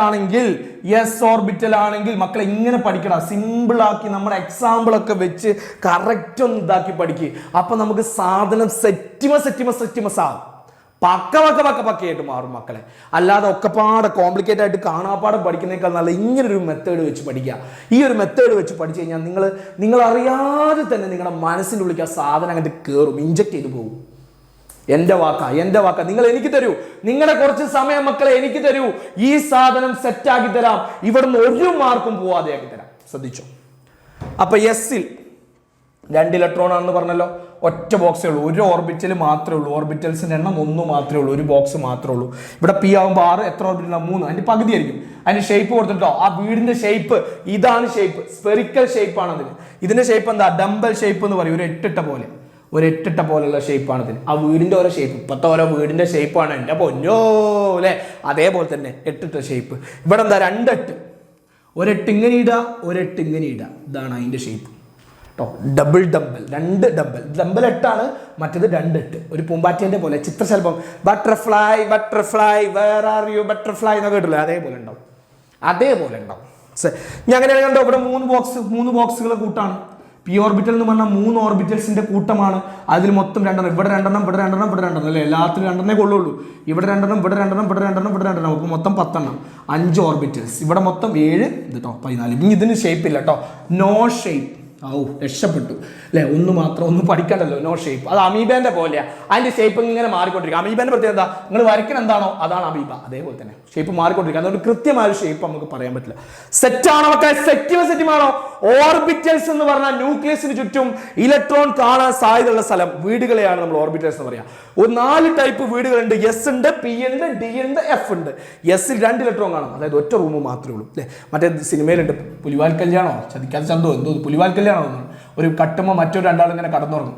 ആണെങ്കിൽ മക്കളെ ഇങ്ങനെ പഠിക്കണം. സിമ്പിൾ ആക്കി നമ്മുടെ എക്സാമ്പിൾ ഒക്കെ വെച്ച് കറക്റ്റ് ഒന്ന് ഇതാക്കി പഠിക്കുക. അപ്പൊ നമുക്ക് സാധനം സെറ്റിമസ് ആവും. പക്കയായിട്ട് മാറും മക്കളെ. അല്ലാതെ ഒക്കെപ്പാടെ കോംപ്ലിക്കേറ്റ് ആയിട്ട് കാണാപ്പാടം പഠിക്കുന്നേക്കാൾ നല്ല ഇങ്ങനൊരു മെത്തേഡ് വെച്ച് പഠിക്കുക. ഈ ഒരു മെത്തേഡ് വെച്ച് പഠിച്ചു കഴിഞ്ഞാൽ നിങ്ങൾ അറിയാതെ തന്നെ നിങ്ങളുടെ മനസ്സിൻ്റെ ഉള്ളിൽ ആ സാധനം അങ്ങോട്ട് കയറും, ഇഞ്ചക്ട് ചെയ്ത് പോകും. എൻ്റെ വാക്ക നിങ്ങൾ എനിക്ക് തരൂ, നിങ്ങളുടെ കുറച്ച് സമയം മക്കളെ എനിക്ക് തരൂ, ഈ സാധനം സെറ്റാക്കി തരാം, ഇവിടുന്ന് ഒരു മാർക്കും പോവാതെ ആക്കി തരാം. ശ്രദ്ധിച്ചോ. അപ്പൊ എസ്സിൽ 2 ഇലക്ട്രോൺ ആണെന്ന് പറഞ്ഞല്ലോ, ഒറ്റ ബോക്സേ ഉള്ളൂ, ഒരു ഓർബിറ്റൽ മാത്രമേ ഉള്ളൂ, ഓർബിറ്റൽസിന്റെ എണ്ണം 1 മാത്രമേ ഉള്ളൂ, ഒരു ബോക്സ് മാത്രമേ ഉള്ളൂ. ഇവിടെ പി ആകുമ്പോൾ 6, എത്ര ഓർബിറ്റൽ? 3, അതിന്റെ പകുതി ആയിരിക്കും. അതിന് ഷേപ്പ് കൊടുത്തിട്ടോ, ആ വീടിന്റെ ഷേപ്പ് ഇതാണ്, ഷേപ്പ് സ്പെറിക്കൽ ഷേപ്പ് ആണ് അതിന്. ഇതിന്റെ ഷേപ്പ് എന്താ? ഡംബൽ ഷേപ്പ് എന്ന് പറയും, ഒരു എട്ടിട്ട പോലെയുള്ള ഷേപ്പാണ് ഇതിന്. ആ വീടിന്റെ ഓരോ ഷേപ്പ്, ഇപ്പോഴത്തെ ഓരോ വീടിന്റെ ഷേപ്പാണ്, എൻ്റെ പൊന്നോ അല്ലേ. അതേപോലെ തന്നെ 8 ഷേപ്പ്. ഇവിടെ എന്താ? 2 8, ഒരു 8 ഇങ്ങനെ ഇടുക, ഒരു 8 ഇങ്ങനെ ഇടുക, ഇതാണ് അതിന്റെ ഷേപ്പ് കേട്ടോ. ഡബിൾ ഡംബൽ, 2 ഡംബൽ 8 ആണ്, മറ്റേത് 2 8. ഒരു പൂമ്പാറ്റേന്റെ പോലെ ചിത്രശലഭം, butterfly where are you butterfly എന്നൊക്കെ കേട്ടില്ലേ, അതേപോലെ ഉണ്ടാവും. ഞാൻ അങ്ങനെയാണ് കണ്ടോ. ഇവിടെ 3 ബോക്സുകൾ കൂട്ടാണ്. പി ഓർബിറ്റൽ എന്ന് പറഞ്ഞാൽ 3 ഓർബിറ്റൽസിന്റെ കൂട്ടമാണ്. അതിൽ മൊത്തം 2 ഇവിടെ 2 അല്ലേ, എല്ലാത്തിലും 2 കൊള്ളുള്ളൂ. ഇവിടെ 2 അപ്പോൾ മൊത്തം 10 5 ഓർബിറ്റൽസ്. ഇവിടെ മൊത്തം 7, ഇത് കേട്ടോ 14. ഇനി ഇതിന് ഷേപ്പ് ഇല്ല കേട്ടോ, നോ ഷേപ്പ്. രക്ഷപ്പെട്ടു അല്ലേ, ഒന്ന് മാത്രം, ഒന്നും പഠിക്കണ്ടല്ലോ. നോ ഷേപ്പ്, അത് അമീബേന്റെ പോലെയാ, അതിന്റെ ഷേപ്പ് ഇങ്ങനെ മാറിക്കൊണ്ടിരിക്കും. അമീബേന്റെ പ്രത്യേകത എന്താ? നിങ്ങൾ വരയ്ക്കണ എന്താണോ അതാണ് അമീബ, അതേപോലെ തന്നെ ഷേപ്പ് മാറിക്കൊണ്ടിരിക്കും. അതുകൊണ്ട് കൃത്യമായ ഒരു ഷേപ്പ് നമുക്ക് പറയാൻ പറ്റില്ല. സെറ്റാണോ മക്കളെ? സെറ്റിമാണോ? ഓർബിറ്റൽസ് എന്ന് പറഞ്ഞാൽ ന്യൂക്ലിയസിന് ചുറ്റും ഇലക്ട്രോൺ കാണാൻ സാധ്യതയുള്ള സ്ഥലം, വീടുകളെയാണ് നമ്മൾ ഓർബിറ്റൽസ് എന്ന് പറയാം. ഒരു 4 ടൈപ്പ് വീടുകളുണ്ട്. എസ് ഉണ്ട്, പി ഉണ്ട്, ഡി ഉണ്ട്, എഫ് ഉണ്ട്. എസ്സിൽ 2 ഇലക്ട്രോൺ കാണും, അതായത് ഒറ്റ റൂം മാത്രമേ ഉള്ളൂ അല്ലേ. മറ്റേ സിനിമയിലുണ്ട് പുലിവാൽ കല്യാണോ, ചതിക്കാതെ ചന്തോ എന്തോ പുലിവാൽ കല്യാണോ, ഒരു കട്ടുമ്പോൾ മറ്റൊരു 2 ആൾ ഇങ്ങനെ കടന്നുറങ്ങും.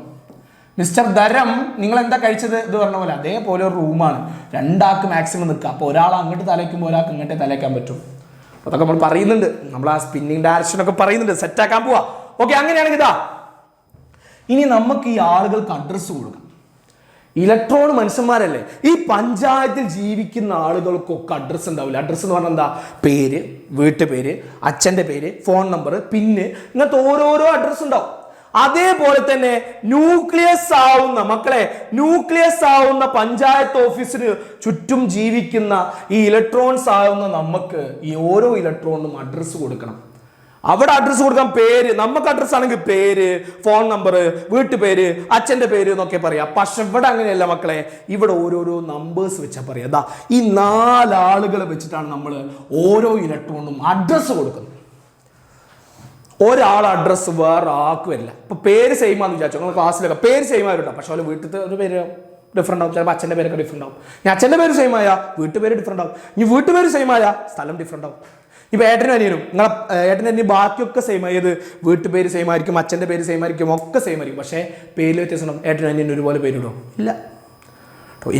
മിസ്റ്റർ ധരം നിങ്ങൾ എന്താ കഴിച്ചത് ഇത് പറഞ്ഞ പോലെ അതേപോലെ ഒരു റൂമാണ്. 2 ആൾക്ക് മാക്സിമം നിൽക്കുക. അപ്പോൾ ഒരാൾ അങ്ങോട്ട് തലയ്ക്കുമ്പോൾ ഒരാൾക്ക് ഇങ്ങോട്ടേ തലയ്ക്കാൻ പറ്റും. അതൊക്കെ നമ്മൾ പറയുന്നുണ്ട്, നമ്മൾ ആ സ്പിന്നിങ് ഡയറക്ഷൻ ഒക്കെ പറയുന്നുണ്ട്, സെറ്റാക്കാൻ പോവാ. ഓക്കെ, അങ്ങനെയാണെങ്കിൽ ഇതാ ഇനി നമുക്ക് ഈ ആളുകൾക്ക് അഡ്രസ്സ് കൊടുക്കാം. ഇലക്ട്രോൺ മനുഷ്യന്മാരല്ലേ, ഈ പഞ്ചായത്തിൽ ജീവിക്കുന്ന ആളുകൾക്കൊക്കെ അഡ്രസ്സ് ഉണ്ടാവില്ല. അഡ്രസ്സ് എന്ന് പറഞ്ഞാൽ എന്താ? പേര്, വീട്ടുപേര്, അച്ഛൻ്റെ പേര്, ഫോൺ നമ്പർ, പിന്ന്, ഇങ്ങനത്തെ ഓരോരോ അഡ്രസ്സ് ഉണ്ടാവും. അതേപോലെ തന്നെ ന്യൂക്ലിയസ് ആവുന്ന പഞ്ചായത്ത് ഓഫീസിന് ചുറ്റും ജീവിക്കുന്ന ഈ ഇലക്ട്രോൺസ് ആവുന്ന നമുക്ക് ഈ ഓരോ ഇലക്ട്രോണിനും അഡ്രസ്സ് കൊടുക്കണം. അവിടെ അഡ്രസ്സ് കൊടുക്കാൻ പേര്, നമുക്ക് അഡ്രസ്സ് ആണെങ്കിൽ പേര്, ഫോൺ നമ്പർ, വീട്ടുപേര്, അച്ഛൻ്റെ പേര് എന്നൊക്കെ പറയാം. പക്ഷെ ഇവിടെ അങ്ങനെയല്ല മക്കളെ, ഇവിടെ ഓരോരോ നമ്പേഴ്സ് വെച്ചാൽ പറയാം. അതാ ഈ 4 ആളുകളെ വെച്ചിട്ടാണ് നമ്മൾ ഓരോ ഇലക്ട്രോണിനും അഡ്രസ്സ് കൊടുക്കുന്നത്. ഒരാൾ അഡ്രസ്സ് വേറെ ആക്കുമല്ല. ഇപ്പൊ പേര് സെയിം ആണെന്ന് വിചാരിച്ചു, നിങ്ങൾ ക്ലാസ്സിലൊക്കെ പേര് സെയിം ആയിട്ടുണ്ടാവും, പക്ഷെ അവരെ വീട്ടിലത്തെ ഒരു പേര് ഡിഫറെൻ്റ് ആവും. ചിലപ്പോൾ അച്ഛൻ്റെ പേരൊക്കെ ഡിഫറെൻ്റ് ആവും. ഇനി അച്ഛൻ്റെ പേര് സെയിം ആയാൽ വീട്ടുപേര് ഡിഫറെൻ്റ് ആവും. ഇനി വീട്ടുപേര് സെയിം ആയാൽ സ്ഥലം ഡിഫറെൻ്റ് ആവും. ഇപ്പൊ ഏട്ടനും അനിയനും, നിങ്ങളെ ഏട്ടനും അനിയനും ബാക്കിയൊക്കെ സെയിം ആയത്, വീട്ടുപേര് സെയിം ആയിരിക്കും, അച്ഛൻ്റെ പേര് സെയിം ആയിരിക്കും, ഒക്കെ സെയിം ആയിരിക്കും. പക്ഷേ പേരിൽ വ്യത്യാസം ഉണ്ടാവും. ഏട്ടനും അനിയനും ഒരുപോലെ പേരിടുമോ? ഇല്ല.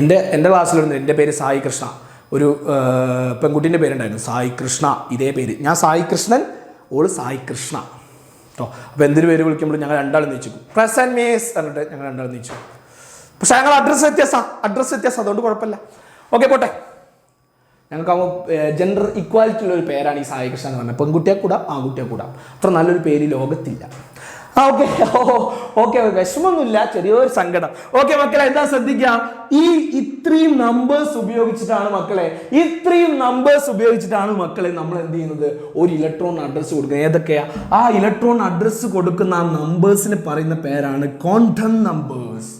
എൻ്റെ ക്ലാസ്സിലുണ്ട്, എൻ്റെ പേര് സായി കൃഷ്ണ, ഒരു പെൺകുട്ടീൻ്റെ പേരുണ്ടായിരുന്നു സായി കൃഷ്ണ, ഇതേ പേര്. ഞാൻ സായി കൃഷ്ണൻ, ഓള് സായി കൃഷ്ണ കേട്ടോ. അപ്പോൾ എന്തൊരു പേര് വിളിക്കുമ്പോഴും ഞങ്ങൾ 2 ആൾ നീച്ചു, പ്രസന്റ് മീസ് എന്നിട്ട് ഞങ്ങൾ 2 ആൾ നീച്ചു. പക്ഷെ ഞങ്ങൾ അഡ്രസ്സ് വ്യത്യാസം, അതുകൊണ്ട് കുഴപ്പമില്ല. ഓക്കെ, പോട്ടെ. ഞങ്ങൾക്ക് ജെൻഡർ ഇക്വാലിറ്റി ഉള്ള ഒരു പേരാണ് ഈ സായി കൃഷ്ണ എന്ന് പറഞ്ഞത്. പെൺകുട്ടിയെ കൂടാം, ആൺകുട്ടിയെ കൂടാം. അത്ര നല്ലൊരു പേര് ലോകത്തില്ല. ഓക്കെ, വിഷമമൊന്നുമില്ല, ചെറിയൊരു സങ്കടം. ഓക്കെ മക്കളെ, എന്താ ശ്രദ്ധിക്കാം, ഇത്രയും നമ്പേഴ്സ് ഉപയോഗിച്ചിട്ടാണ് മക്കളെ നമ്മൾ എന്ത് ചെയ്യുന്നത്? ഒരു ഇലക്ട്രോൺ അഡ്രസ്സ് കൊടുക്കുന്നത്. ഏതൊക്കെയാ ആ ഇലക്ട്രോൺ അഡ്രസ്സ് കൊടുക്കുന്ന ആ നമ്പേഴ്സിന് പറയുന്ന പേരാണ് ക്വാണ്ടം നമ്പേഴ്സ്.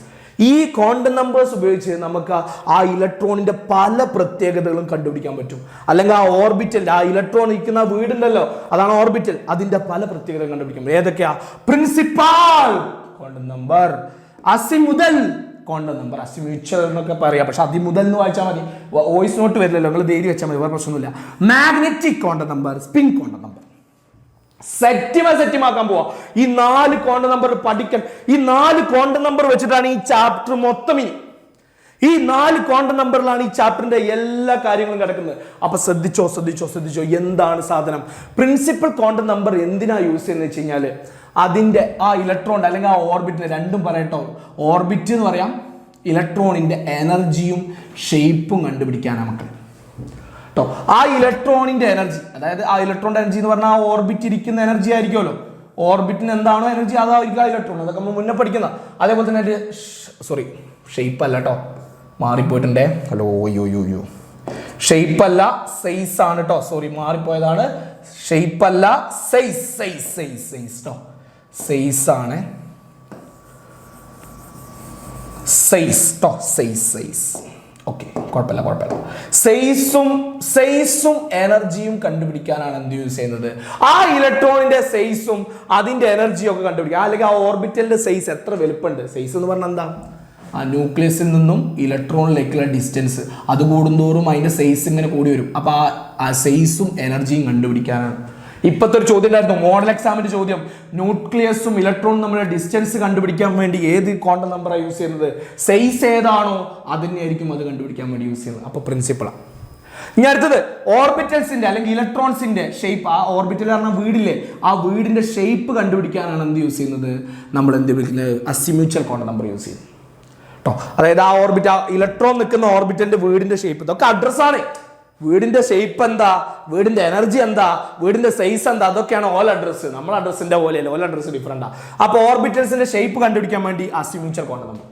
ഈ ക്വാണ്ടം നമ്പേഴ്സ് ഉപയോഗിച്ച് നമുക്ക് ആ ഇലക്ട്രോണിന്റെ പല പ്രത്യേകതകളും കണ്ടുപിടിക്കാൻ പറ്റും. അല്ലെങ്കിൽ ആ ഓർബിറ്റൽ, ആ ഇലക്ട്രോൺ ഇരിക്കുന്ന വീടുണ്ടല്ലോ, അതാണ് ഓർബിറ്റൽ, അതിന്റെ പല പ്രത്യേകതകൾ കണ്ടുപിടിക്കും. ഏതൊക്കെയാ? Principal quantum number, azimuthal quantum number, azimuthal എന്നൊക്കെ പറയാം, പക്ഷെ അതിമുതൽ എന്ന് വായിച്ചാൽ മതി, വോയിസ് നോട്ട് വരില്ലല്ലോ, നിങ്ങൾ ധൈര്യം വെച്ചാൽ മതി, വേറെ പ്രശ്നമൊന്നുമില്ല. Magnetic quantum number, spin quantum number. സെറ്റിമാക്കാൻ പോവാ. ഈ 4 ക്വാണ്ടം നമ്പർ പഠിക്കണം. ഈ 4 ക്വാണ്ടം നമ്പർ വെച്ചിട്ടാണ് ഈ ചാപ്റ്റർ മൊത്തം. ഈ 4 ക്വാണ്ടം നമ്പറിലാണ് ഈ ചാപ്റ്ററിന്റെ എല്ലാ കാര്യങ്ങളും കിടക്കുന്നത്. അപ്പൊ ശ്രദ്ധിച്ചോ, എന്താണ് സാധനം? പ്രിൻസിപ്പൽ ക്വാണ്ടം നമ്പർ എന്തിനാ യൂസ് ചെയ്യുന്നത് വെച്ച് കഴിഞ്ഞാൽ അതിന്റെ ആ ഇലക്ട്രോൺ അല്ലെങ്കിൽ ആ ഓർബിറ്റിന്, രണ്ടും പറയട്ടോ, ഓർബിറ്റ് എന്ന് പറയാം, ഇലക്ട്രോണിന്റെ എനർജിയും ഷേപ്പും കണ്ടുപിടിക്കാനാണ് മക്കൾ കേട്ടോ. ആ ഇലക്ട്രോണിന്റെ എനർജി, അതായത് ആ ഇലക്ട്രോണിന്റെ എനർജി എന്ന് പറഞ്ഞാൽ ആ ഓർബിറ്റ് ഇരിക്കുന്ന എനർജി ആയിരിക്കുമല്ലോ. ഓർബിറ്റിന് എന്താണോ എനർജി അതായിരിക്കും ആ ഇലക്ട്രോൺ, അതൊക്കെ നമ്മൾ മുന്നേ പഠിക്കുന്ന. അതേപോലെ തന്നെ ഷേപ്പ് അല്ല കേട്ടോ, മാറിപ്പോയിട്ടുണ്ടേ. ഹലോ യോ ഷേപ്പ് അല്ല സൈസ് ആണ് കേട്ടോ. സോറി മാറിപ്പോയതാണ്. ഷേപ്പ് അല്ല സൈസ് സൈസ് ആണ്. സൈസ് ഓക്കെ, കുഴപ്പമില്ല. സൈസും എനർജിയും കണ്ടുപിടിക്കാനാണ് എന്ത് യൂസ് ചെയ്യുന്നത്? ആ ഇലക്ട്രോണിന്റെ സൈസും അതിന്റെ എനർജിയും ഒക്കെ കണ്ടുപിടിക്കുക. അല്ലെങ്കിൽ ആ ഓർബിറ്റലിന്റെ സൈസ് എത്ര വലുപ്പമുണ്ട്. സൈസ് എന്ന് പറഞ്ഞാൽ എന്താ? ആ ന്യൂക്ലിയസിൽ നിന്നും ഇലക്ട്രോണിലേക്കുള്ള ഡിസ്റ്റൻസ് അത് കൂടുന്തോറും അതിന്റെ സൈസ് ഇങ്ങനെ കൂടി വരും. അപ്പൊ ആ സൈസും എനർജിയും കണ്ടുപിടിക്കാനാണ്. ഇപ്പോഴത്തെ ഒരു ചോദ്യം ഉണ്ടായിരുന്നു, മോഡൽ എക്സാമിന്റെ ചോദ്യം. ന്യൂക്ലിയസും ഇലക്ട്രോണും തമ്മിലുള്ള ഡിസ്റ്റൻസ് കണ്ടുപിടിക്കാൻ വേണ്ടി ഏത് ക്വാണ്ടം നമ്പറാണ് യൂസ് ചെയ്യുന്നത്? സൈസ് ഏതാണോ അതിനെയായിരിക്കും അത് കണ്ടുപിടിക്കാൻ വേണ്ടി യൂസ് ചെയ്യുന്നത്. അപ്പൊ പ്രിൻസിപ്പിളാണ്. ഇനി അടുത്തത് ഓർബിറ്റൽസിന്റെ അല്ലെങ്കിൽ ഇലക്ട്രോൺസിന്റെ ഷേപ്പ്. ആ ഓർബിറ്റൽ പറഞ്ഞാൽ വീടില്ലേ, ആ വീടിന്റെ ഷേപ്പ് കണ്ടുപിടിക്കാനാണ് എന്ത് യൂസ് ചെയ്യുന്നത്? നമ്മൾ എന്ത് വിളിക്കുന്നത്? അസിമ്യൂച്വൽ ക്വാണ്ടം നമ്പർ യൂസ് ചെയ്യുന്നത് കേട്ടോ. അതായത് ആ ഇലക്ട്രോൺ നിൽക്കുന്ന ഓർബിറ്റലിന്റെ വീടിന്റെ ഷേപ്പ്, ഇതൊക്കെ അഡ്രസ്സാണ്. വീടിന്റെ ഷേപ്പ് എന്താ, വീടിന്റെ എനർജി എന്താ, വീടിന്റെ സൈസ് എന്താ, അതൊക്കെയാണ് ഓൾ അഡ്രസ്. നമ്മുടെ അഡ്രസ്സിന്റെ പോലെയല്ല, ഓൾ അഡ്രസ് ഡിഫറെന്റാ. അപ്പൊ ഓർബിറ്റൽസിന്റെ ഷേപ്പ് കണ്ടുപിടിക്കാൻ വേണ്ടി അസിമ്യൂച്വൽ ക്വാണ്ടം നമ്പർ.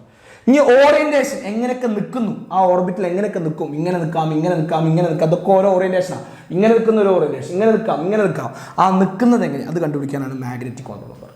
ഇനി ഓറിയന്റേഷൻ എങ്ങനെയൊക്കെ നിൽക്കുന്നു, ആ ഓർബിറ്റിൽ എങ്ങനെയൊക്കെ നിൽക്കും, ഇങ്ങനെ നിൽക്കാം, അതൊക്കെ ഓരോ ഓറിയന്റേഷനാണ്. ഇങ്ങനെ നിൽക്കുന്ന ഒരു ഓറിയന്റേഷൻ, ഇങ്ങനെ നിൽക്കാം. ആ നിൽക്കുന്നത് എങ്ങനെ അത് കണ്ടുപിടിക്കാനാണ് മാഗ്നറ്റിക് ക്വാണ്ടം നമ്പർ.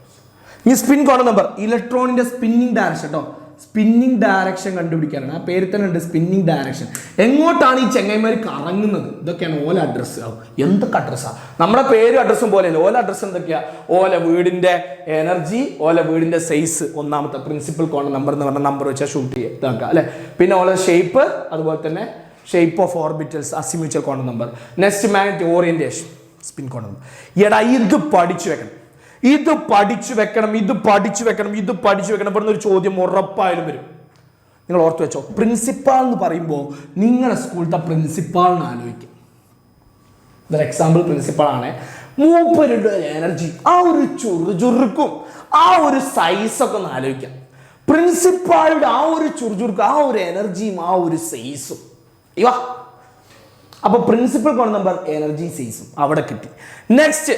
ഇനി സ്പിൻ ക്വാണ്ടം നമ്പർ. ഇലക്ട്രോണിന്റെ സ്പിന്നിങ് ഡയറക്ഷൻ കേട്ടോ. സ്പിന്നിങ് ഡയറക്ഷൻ കണ്ടുപിടിക്കാനാണ്. ആ പേര് തന്നെ ഉണ്ട്, സ്പിന്നിങ് ഡയറക്ഷൻ. എങ്ങോട്ടാണ് ഈ ചെങ്ങൈമാർ കറങ്ങുന്നത്, ഇതൊക്കെയാണ് ഓല അഡ്രസ്സ്. എന്തൊക്കെ അഡ്രസ്സാണ് നമ്മുടെ പേരും അഡ്രസ്സും പോലെയല്ല. ഓല അഡ്രസ്സ് എന്തൊക്കെയാ? ഓല വീടിന്റെ എനർജി, ഓല വീടിന്റെ സൈസ്, ഒന്നാമത്തെ പ്രിൻസിപ്പൽ ക്വാണ്ടം നമ്പർ എന്ന് പറഞ്ഞ നമ്പർ വെച്ചാൽ ഷൂട്ട് ചെയ്യുക അല്ലെ. പിന്നെ ഓല ഷേപ്പ്, അതുപോലെ തന്നെ shape of orbitals, azimuthal quantum number. Next magnetic orientation, spin quantum number. എടാ ഇത് പഠിച്ചു വെക്കണം. ഇത് പഠിച്ചു വെക്കണം. ഇവിടുന്ന് ഒരു ചോദ്യം ഉറപ്പായാലും വരും. നിങ്ങൾ ഓർത്ത് വെച്ചോ. പ്രിൻസിപ്പാൾ എന്ന് പറയുമ്പോൾ നിങ്ങളുടെ സ്കൂളിലത്തെ പ്രിൻസിപ്പാളിന് ആലോചിക്കും. ഇതൊരു എക്സാമ്പിൾ പ്രിൻസിപ്പാളാണ്. മൂപ്പരുടെ എനർജി, ആ ഒരു ചുറുചുറുക്കും ആ ഒരു സൈസൊക്കെ ഒന്ന് ആലോചിക്കാം. പ്രിൻസിപ്പാളുടെ ആ ഒരു ചുറുചുറുക്കും ആ ഒരു എനർജിയും ആ ഒരു സൈസും അപ്പൊ പ്രിൻസിപ്പൽ ക്വാണ്ടം നമ്പർ, എനർജി, സൈസും അവിടെ കിട്ടി. Next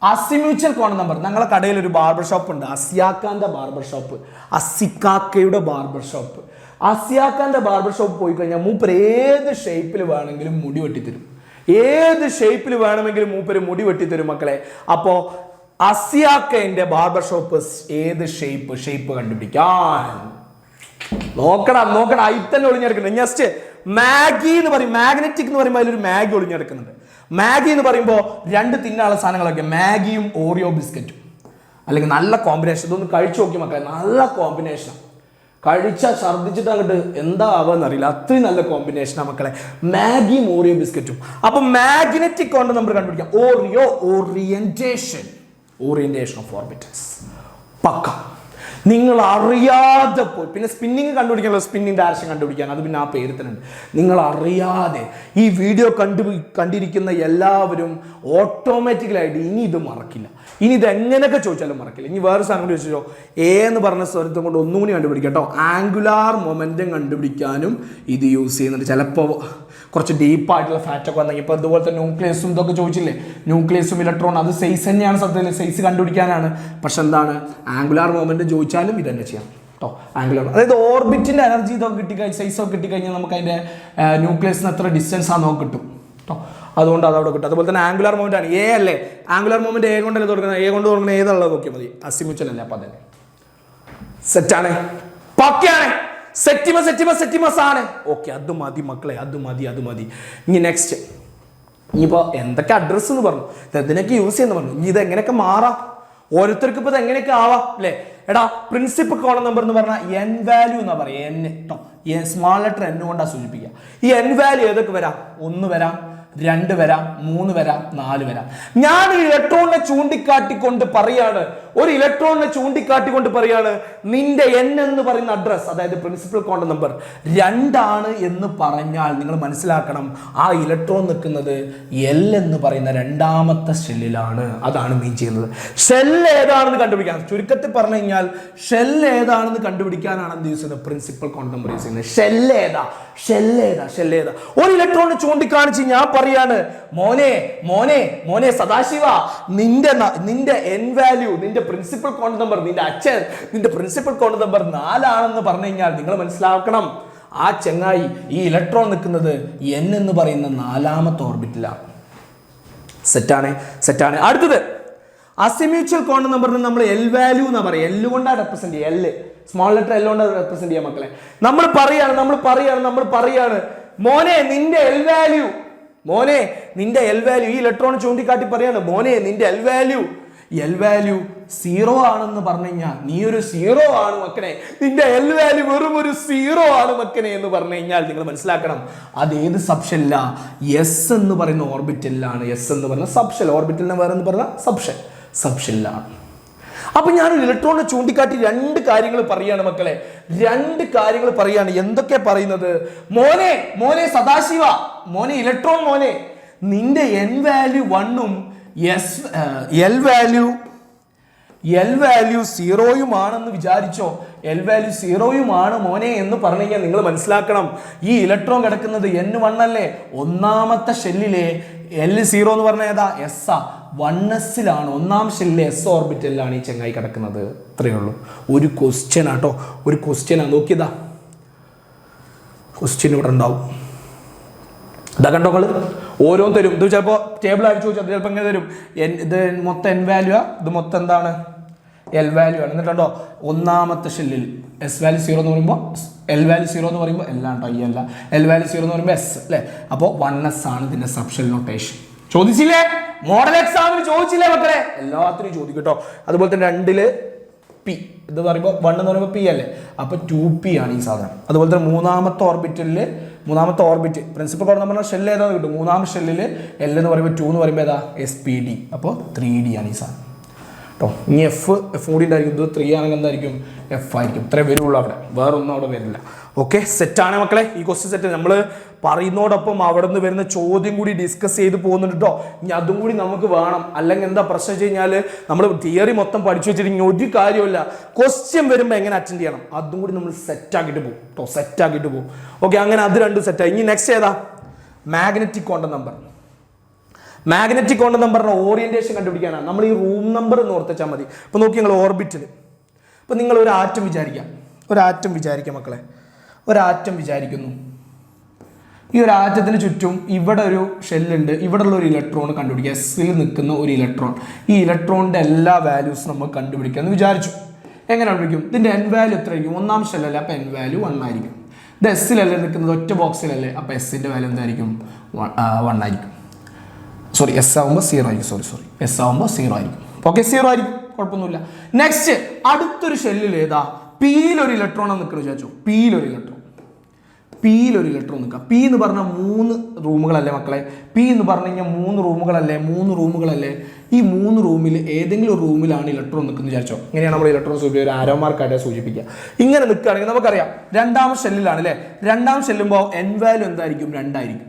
azimuthal quantum number. ഞങ്ങളുടെ കടയിൽ ഒരു ബാർബർ ഷോപ്പ് ഉണ്ട്, അസിയാക്കാന്റെ ബാർബർ ഷോപ്പ്, അസിക്കാക്കയുടെ ബാർബർ ഷോപ്പ്. അസിയാക്കാന്റെ ബാർബർ ഷോപ്പ് പോയി കഴിഞ്ഞാൽ മൂപ്പർ ഏത് ഷേപ്പിൽ വേണമെങ്കിലും മുടി വെട്ടിത്തരും. ഏത് ഷേപ്പിൽ വേണമെങ്കിലും മൂപ്പര് മുടി വെട്ടിത്തരും മക്കളെ. അപ്പോ അസിയാക്കന്റെ ബാർബർ ഷോപ്പ് ഏത് ഷേപ്പ് കണ്ടുപിടിക്കാൻ നോക്കണം. അതിൽ തന്നെ ഒളിഞ്ഞെടുക്കുന്നുണ്ട്. നെക്സ്റ്റ് മാഗി എന്ന് പറയും. മാഗ്നറ്റിക് എന്ന് പറയുമ്പോൾ അതിലൊരു മാഗി ഒളിഞ്ഞെടുക്കുന്നുണ്ട്. മാഗി എന്ന് പറയുമ്പോൾ രണ്ട് തിന്നാനുള്ള സാധനങ്ങളൊക്കെ, മാഗിയും ഓറിയോ ബിസ്ക്കറ്റും. അല്ലെങ്കിൽ നല്ല കോമ്പിനേഷൻ. ഇതൊന്ന് കഴിച്ചു നോക്കി മക്കളെ, നല്ല കോമ്പിനേഷനാണ്. കഴിച്ചാൽ ഛർദ്ദിച്ചിട്ട് അങ്ങോട്ട് എന്താ ആവാന്ന് അറിയില്ല, അത്രയും നല്ല കോമ്പിനേഷനാണ് മക്കളെ, മാഗിയും ഓറിയോ ബിസ്ക്കറ്റും. അപ്പൊ മാഗ്നറ്റിക് ക്വാണ്ടം നമ്പർ കണ്ടുപിടിക്കാം. ഓറിയന്റേഷൻ ഓഫ് ഓർബിറ്റൽസ് പക്ക. നിങ്ങൾ അറിയാതെ പോയി. പിന്നെ സ്പിന്നിങ് കണ്ടുപിടിക്കാനല്ലോ, സ്പിന്നിങ് ഡയറക്ഷൻ കണ്ടുപിടിക്കാൻ, അത് പിന്നെ ആ പേര് തന്നെ ഉണ്ട്. നിങ്ങൾ അറിയാതെ ഈ വീഡിയോ കണ്ടിരിക്കുന്ന എല്ലാവരും ഓട്ടോമാറ്റിക്കലായിട്ട് ഇനി ഇത് മറക്കില്ല. ഇനി ഇത് എങ്ങനെയൊക്കെ ചോദിച്ചാലും മറക്കില്ല. ഇനി വേറെ സാധനം കൂടി ചോദിച്ചോ, എന്ന് പറഞ്ഞ സ്വരത്തും കൊണ്ട് ഒന്നും കൂടി കണ്ടുപിടിക്കാം കേട്ടോ. ആംഗുലാർ മൊമെന്റം കണ്ടുപിടിക്കാനും ഇത് യൂസ് ചെയ്യുന്നുണ്ട്. ചിലപ്പോൾ കുറച്ച് ഡീപ്പായിട്ടുള്ള ഫാറ്റൊക്കെ വന്നെങ്കിൽ ഇപ്പോൾ അതുപോലത്തെ ന്യൂക്ലിയസും ഇതൊക്കെ ചോദിച്ചില്ലേ, ന്യൂക്ലിയസും ഇലക്ട്രോൺ, അത് സൈസ് തന്നെയാണ് സത്യത്തിൽ, സൈസ് കണ്ടുപിടിക്കാനാണ്. പക്ഷെ എന്താണ്, ആംഗുലാർ മൊമെന്റ് ചോദിച്ചാലും ഇത് തന്നെ ചെയ്യാം കേട്ടോ. ആംഗുലാർ അതായത് ഓർബിറ്റിന്റെ എനർജി ഇതൊക്കെ കിട്ടിക്കഴിഞ്ഞാൽ, സൈസ് ഒക്കെ കിട്ടിക്കഴിഞ്ഞാൽ നമുക്ക് അതിന്റെ ന്യൂക്ലിയസിന് എത്ര ഡിസ്റ്റൻസ് ആണെന്ന് കിട്ടും കേട്ടോ. അതുകൊണ്ട് അതവിടെ കിട്ടും. അതുപോലെ തന്നെ ആംഗുലാർ മൊമെന്റ് ആണ് എ അല്ലേ. ആംഗുലാർ മൊമെന്റ് എ കൊണ്ടല്ലേ തുടങ്ങുന്നത്. എ കൊണ്ട് തുടങ്ങുന്നത് ഏതുള്ളത് നോക്കിയാൽ മതി, അസിമ്യൂച്വൽ അല്ലേ. അപ്പൊ അതന്നെ സെറ്റാണ്, പക്കയാണ്. സെറ്റിമസ് ആണ്. ഓക്കെ, അത് മതി മക്കളെ, അത് മതി. ഇനി നെക്സ്റ്റ്, ഇനിയിപ്പോ എന്തൊക്കെ അഡ്രസ്സ് എന്ന് പറഞ്ഞു, ഇതിനൊക്കെ യൂസ് ചെയ്യുന്ന പറഞ്ഞു. ഇനി ഇത് എങ്ങനെയൊക്കെ മാറാം, ഓരോരുത്തർക്ക് ഇപ്പൊ ഇത് എങ്ങനെയൊക്കെ ആവാം അല്ലെ. എടാ പ്രിൻസിപ്പൽ ക്വാണ്ടം നമ്പർ എന്ന് പറഞ്ഞാൽ എൻ വാല്യൂ എന്നാ പറയാ. എൻ കേട്ടോ, സ്മാൾ ലെറ്റർ എൻ കൊണ്ടാ സൂചിപ്പിക്കുക. ഈ എൻ വാല്യൂ ഏതൊക്കെ വരാം? 1 വരാം, 2 വരാം, 3 വരാം, 4 വരാം. ഞാൻ ഇലക്ട്രോണിനെ ചൂണ്ടിക്കാട്ടിക്കൊണ്ട് പറയാണ്, ഒരു ഇലക്ട്രോണിനെ ചൂണ്ടിക്കാട്ടിക്കൊണ്ട് പറയാണ്, നിന്റെ എൻ എന്ന് പറയുന്ന അഡ്രസ്, അതായത് പ്രിൻസിപ്പൽ ക്വാണ്ടം നമ്പർ 2 ആണ് എന്ന് പറഞ്ഞാൽ നിങ്ങൾ മനസ്സിലാക്കണം, ആ ഇലക്ട്രോൺ നിൽക്കുന്നത് എൽ എന്ന് പറയുന്ന രണ്ടാമത്തെ ഷെല്ലിലാണ്. അതാണ് മീൻ ചെയ്യുന്നത്. ഷെൽ ഏതാണെന്ന് കണ്ടുപിടിക്കാൻ, ചുരുക്കത്തിൽ പറഞ്ഞു കഴിഞ്ഞാൽ ഷെൽ ഏതാണെന്ന് കണ്ടുപിടിക്കാനാണ് എന്ത് യൂസ് ചെയ്യുന്നത്? പ്രിൻസിപ്പൽ ക്വാണ്ടം നമ്പർ യൂസ് ചെയ്യുന്നത്. ഷെൽ ഏതാ. ഒരു ഇലക്ട്രോണിനെ ചൂണ്ടിക്കാണിച്ച് ഞാൻ പറയാണ്, മോനെ സദാശിവ, നിന്റെ എൻ വാല്യൂ, നിന്റെ പ്രിൻസിപ്പൽ ക്വാണ്ടം നമ്പർ, നിന്റെ പ്രിൻസിപ്പൽ ക്വാണ്ടം നമ്പർ 4 ആണെന്ന് പറഞ്ഞു കഴിഞ്ഞാൽ നിങ്ങൾ മനസ്സിലാക്കണം, ആ ചങ്ങായി ഈ ഇലക്ട്രോൺ നിൽക്കുന്നത് n എന്ന് പറയുന്ന 4ാമത്തെ ഓർബിറ്റിലാണ്. സെറ്റാണ്. അടുത്തത് അസിമ്യൂച്വൽ ക്വാണ്ടം നമ്പറിന് നമ്മൾ എൽ വാല്യൂ എന്നാ പറയുക. എൽ കൊണ്ടാണ് റെപ്രസെന്റ് ചെയ്യുക. എൽ സ്മോൾ ലെറ്റർ എൽ കൊണ്ടാണ് റെപ്രസെന്റ് ചെയ്യാം മക്കളെ. നമ്മൾ പറയാണ് മോനെ നിന്റെ എൽ വാല്യൂ, ഈ ഇലക്ട്രോൺ ചൂണ്ടിക്കാട്ടി പറയാണ് മോനെ നിന്റെ എൽ വാല്യൂ 0 ആണെന്ന് പറഞ്ഞു കഴിഞ്ഞാൽ നീ ഒരു 0 ആണ് മക്കനെ, നിന്റെ എൽ വാല്യൂ വെറും ഒരു 0 ആണ് മക്കനെ എന്ന് പറഞ്ഞു കഴിഞ്ഞാൽ നിങ്ങൾ മനസ്സിലാക്കണം അത് ഏത് സബ്ഷെല്ല, എസ് എന്ന് പറയുന്ന ഓർബിറ്റലിലാണ്. എസ് എന്ന് പറയുന്ന സബ്ഷെൽ, ഓർബിറ്റലിനെ വേറെ എന്ന് പറഞ്ഞ സബ്ഷെല്ലാണ്. അപ്പൊ ഞാനൊരു ഇലക്ട്രോണിനെ ചൂണ്ടിക്കാട്ടി 2 കാര്യങ്ങൾ പറയാണ് മക്കളെ. 2 കാര്യങ്ങൾ പറയാണ്. എന്തൊക്കെ പറയുന്നത്? മോനെ സദാശിവ, മോനെ ഇലക്ട്രോൺ, മോനെ നിന്റെ എൻ വാല്യൂ 1ഉം എൽ വാല്യൂ 0യുമാണെന്ന് വിചാരിച്ചോ. എൽ വാല്യൂ 0യുമാണ് മോനെ എന്ന് പറഞ്ഞു കഴിഞ്ഞാൽ നിങ്ങൾ മനസ്സിലാക്കണം ഈ ഇലക്ട്രോൺ കിടക്കുന്നത് N1 അല്ലേ, 1ാമത്തെ ഷെല്ലിലെ L0 എന്ന് പറഞ്ഞ ഏതാ, എസ് ആ, 1s-ലാണ്, 1ാം ഷെല്ലിലെ എസ് ഓർബിറ്റലിലാണ് ഈ ചെങ്ങായി കിടക്കുന്നത്. ഇത്രയേ ഉള്ളൂ. ഒരു ക്വസ്റ്റ്യൻ ആട്ടോ, ഒരു ക്വസ്റ്റ്യനാ. നോക്കിയതാ ക്വസ്റ്റ്യൻ ഇവിടെ ഉണ്ടാവും. ഇതാ കണ്ടോ നിങ്ങൾ, ഓരോന്ന് തരും. ഇത് ചിലപ്പോൾ ടേബിൾ അടിച്ചു ചോദിച്ചാൽ ചിലപ്പോൾ ഇങ്ങനെ തരും. ഇത് മൊത്തം എൻ വാല്യൂ, ഇത് മൊത്തം എന്താണ്, എൽ വാല്യൂ ആണ്. എന്നിട്ടുണ്ടോ 1ാമത്തെ ഷെല്ലിൽ എസ് വാല്യൂ 0 എന്ന് പറയുമ്പോൾ എൽ വാല്യൂ 0 എന്ന് പറയുമ്പോൾ എല്ലാം ഐ അല്ല, എൽ വാല്യൂ 0 എന്ന് പറയുമ്പോൾ എസ് അല്ലേ. അപ്പോൾ 1s ആണ് ഇതിന്റെ സബ്ഷെൽ നൊട്ടേഷൻ. ചോദിച്ചില്ലേ, മോഡൽ എക്സാമിന് ചോദിച്ചില്ലേ മക്കളെ, എല്ലാത്തിനും ചോദിക്കും കേട്ടോ. അതുപോലെ തന്നെ 2 പി ഇത് പറയുമ്പോൾ 1 എന്ന് പറയുമ്പോൾ പി അല്ലേ, അപ്പോൾ 2p ആണ് ഈ സാധനം. അതുപോലെ തന്നെ 3ാമത്തെ ഓർബിറ്റ് പ്രിൻസിപ്പൽ കോഡ് നമ്മൾ ഷെല്ല് ഏതാന്ന് കിട്ടും. 3ാം ഷെല്ലിൽ എൽ എന്ന് പറയുമ്പോൾ 2 എന്ന് പറയുമ്പോൾ ഏതാ, SPD. അപ്പോൾ 3D ആണ് ഈ സാധനം കേട്ടോ. ഇനി എഫ് കൂടി ഉണ്ടായിരിക്കും. ഇത് 3 ആണെങ്കിൽ എന്തായിരിക്കും, എഫ് ആയിരിക്കും. ഇത്രേ വരുള്ളൂ, അവിടെ വേറെ ഒന്നും അവിടെ വരില്ല. ഓക്കെ, സെറ്റാണ് മക്കളെ. ഈ ക്വസ്റ്റ്യൻ സെറ്റ് നമ്മൾ പറയുന്നതോടൊപ്പം അവിടെ നിന്ന് വരുന്ന ചോദ്യം കൂടി ഡിസ്കസ് ചെയ്ത് പോകുന്നുണ്ട് കേട്ടോ. ഇനി അതും കൂടി നമുക്ക് വേണം. അല്ലെങ്കിൽ എന്താ പ്രശ്നം വെച്ച് കഴിഞ്ഞാൽ നമ്മൾ തിയറി മൊത്തം പഠിച്ചു വെച്ചിട്ട് ഇനി ഒരു കാര്യമില്ല. ക്വസ്റ്റ്യൻ വരുമ്പോൾ എങ്ങനെ അറ്റൻഡ് ചെയ്യണം അതും കൂടി നമ്മൾ സെറ്റാക്കിയിട്ട് പോകും കേട്ടോ, സെറ്റാക്കിയിട്ട് പോകും. ഓക്കെ, അങ്ങനെ അത് 2 സെറ്റായി. ഇനി നെക്സ്റ്റ് ഏതാ, magnetic quantum number. Magnetic quantum നമ്പറിന്റെ ഓറിയന്റേഷൻ കണ്ടുപിടിക്കാനാണ്. നമ്മൾ ഈ റൂം നമ്പർ എന്ന് ഓർത്തിച്ചാൽ മതി. ഇപ്പൊ നോക്കി നിങ്ങൾ ഓർബിറ്റിൽ, ഇപ്പൊ നിങ്ങൾ ഒരു ആറ്റം വിചാരിക്കാം മക്കളെ, ഒരാറ്റം വിചാരിക്കുന്നു. ഈ ഒരു ആറ്റത്തിന് ചുറ്റും ഇവിടെ ഒരു ഷെല്ലുണ്ട്, ഇവിടെ ഉള്ള ഒരു ഇലക്ട്രോൺ കണ്ടുപിടിക്കുക. എസ്സിൽ നിൽക്കുന്ന ഒരു ഇലക്ട്രോൺ, ഈ ഇലക്ട്രോണിന്റെ എല്ലാ വാല്യൂസും നമ്മൾ കണ്ടുപിടിക്കാമെന്ന് വിചാരിച്ചു. എങ്ങനെ കണ്ടുപിടിക്കും? ഇതിന്റെ എൻ വാല്യൂ എത്രയായിരിക്കും? 1ാം ഷെല്ലല്ലേ, അപ്പോൾ എൻ വാല്യൂ 1 ആയിരിക്കും. ഇത് എസ്സിലല്ലേ നിൽക്കുന്നത്, ഒറ്റ ബോക്സിലല്ലേ, അപ്പോൾ എസ്സിന്റെ വാല്യൂ എന്തായിരിക്കും, 1 ആയിരിക്കും. സോറി, എസ് ആവുമ്പോൾ 0 ആയിരിക്കും. എസ് ആവുമ്പോൾ 0 ആയിരിക്കും. ഓക്കെ, 0 ആയിരിക്കും, കുഴപ്പമൊന്നുമില്ല. നെക്സ്റ്റ് അടുത്തൊരു ഷെല്ലിൽ ഏതാ, പിയിലൊരു ഇലക്ട്രോൺ നിൽക്കണം വിചാരിച്ചു. പിയിലൊരു ഇലക്ട്രോൺ നിൽക്കുക. പി എന്ന് പറഞ്ഞാൽ 3 റൂമുകളല്ലേ മക്കളെ, പി എന്ന് പറഞ്ഞു കഴിഞ്ഞാൽ 3 റൂമുകളല്ലേ. ഈ 3 റൂമിൽ ഏതെങ്കിലും ഒരു റൂമിലാണ് ഇലക്ട്രോൺ നിൽക്കുന്നത് വിചാരിച്ചോ. ഇങ്ങനെയാണ് നമ്മൾ ഇലക്ട്രോൺ സൂചിപ്പിക്കുക, ഒരു ആരോ മാർക്കായിട്ട് സൂചിപ്പിക്കുക. ഇങ്ങനെ നിൽക്കുകയാണെങ്കിൽ നമുക്കറിയാം 2ാം ഷെല്ലിലാണ് അല്ലേ. 2ാം ഷെല്ലുമ്പോൾ എൻ വാല്യൂ എന്തായിരിക്കും, 2 ആയിരിക്കും.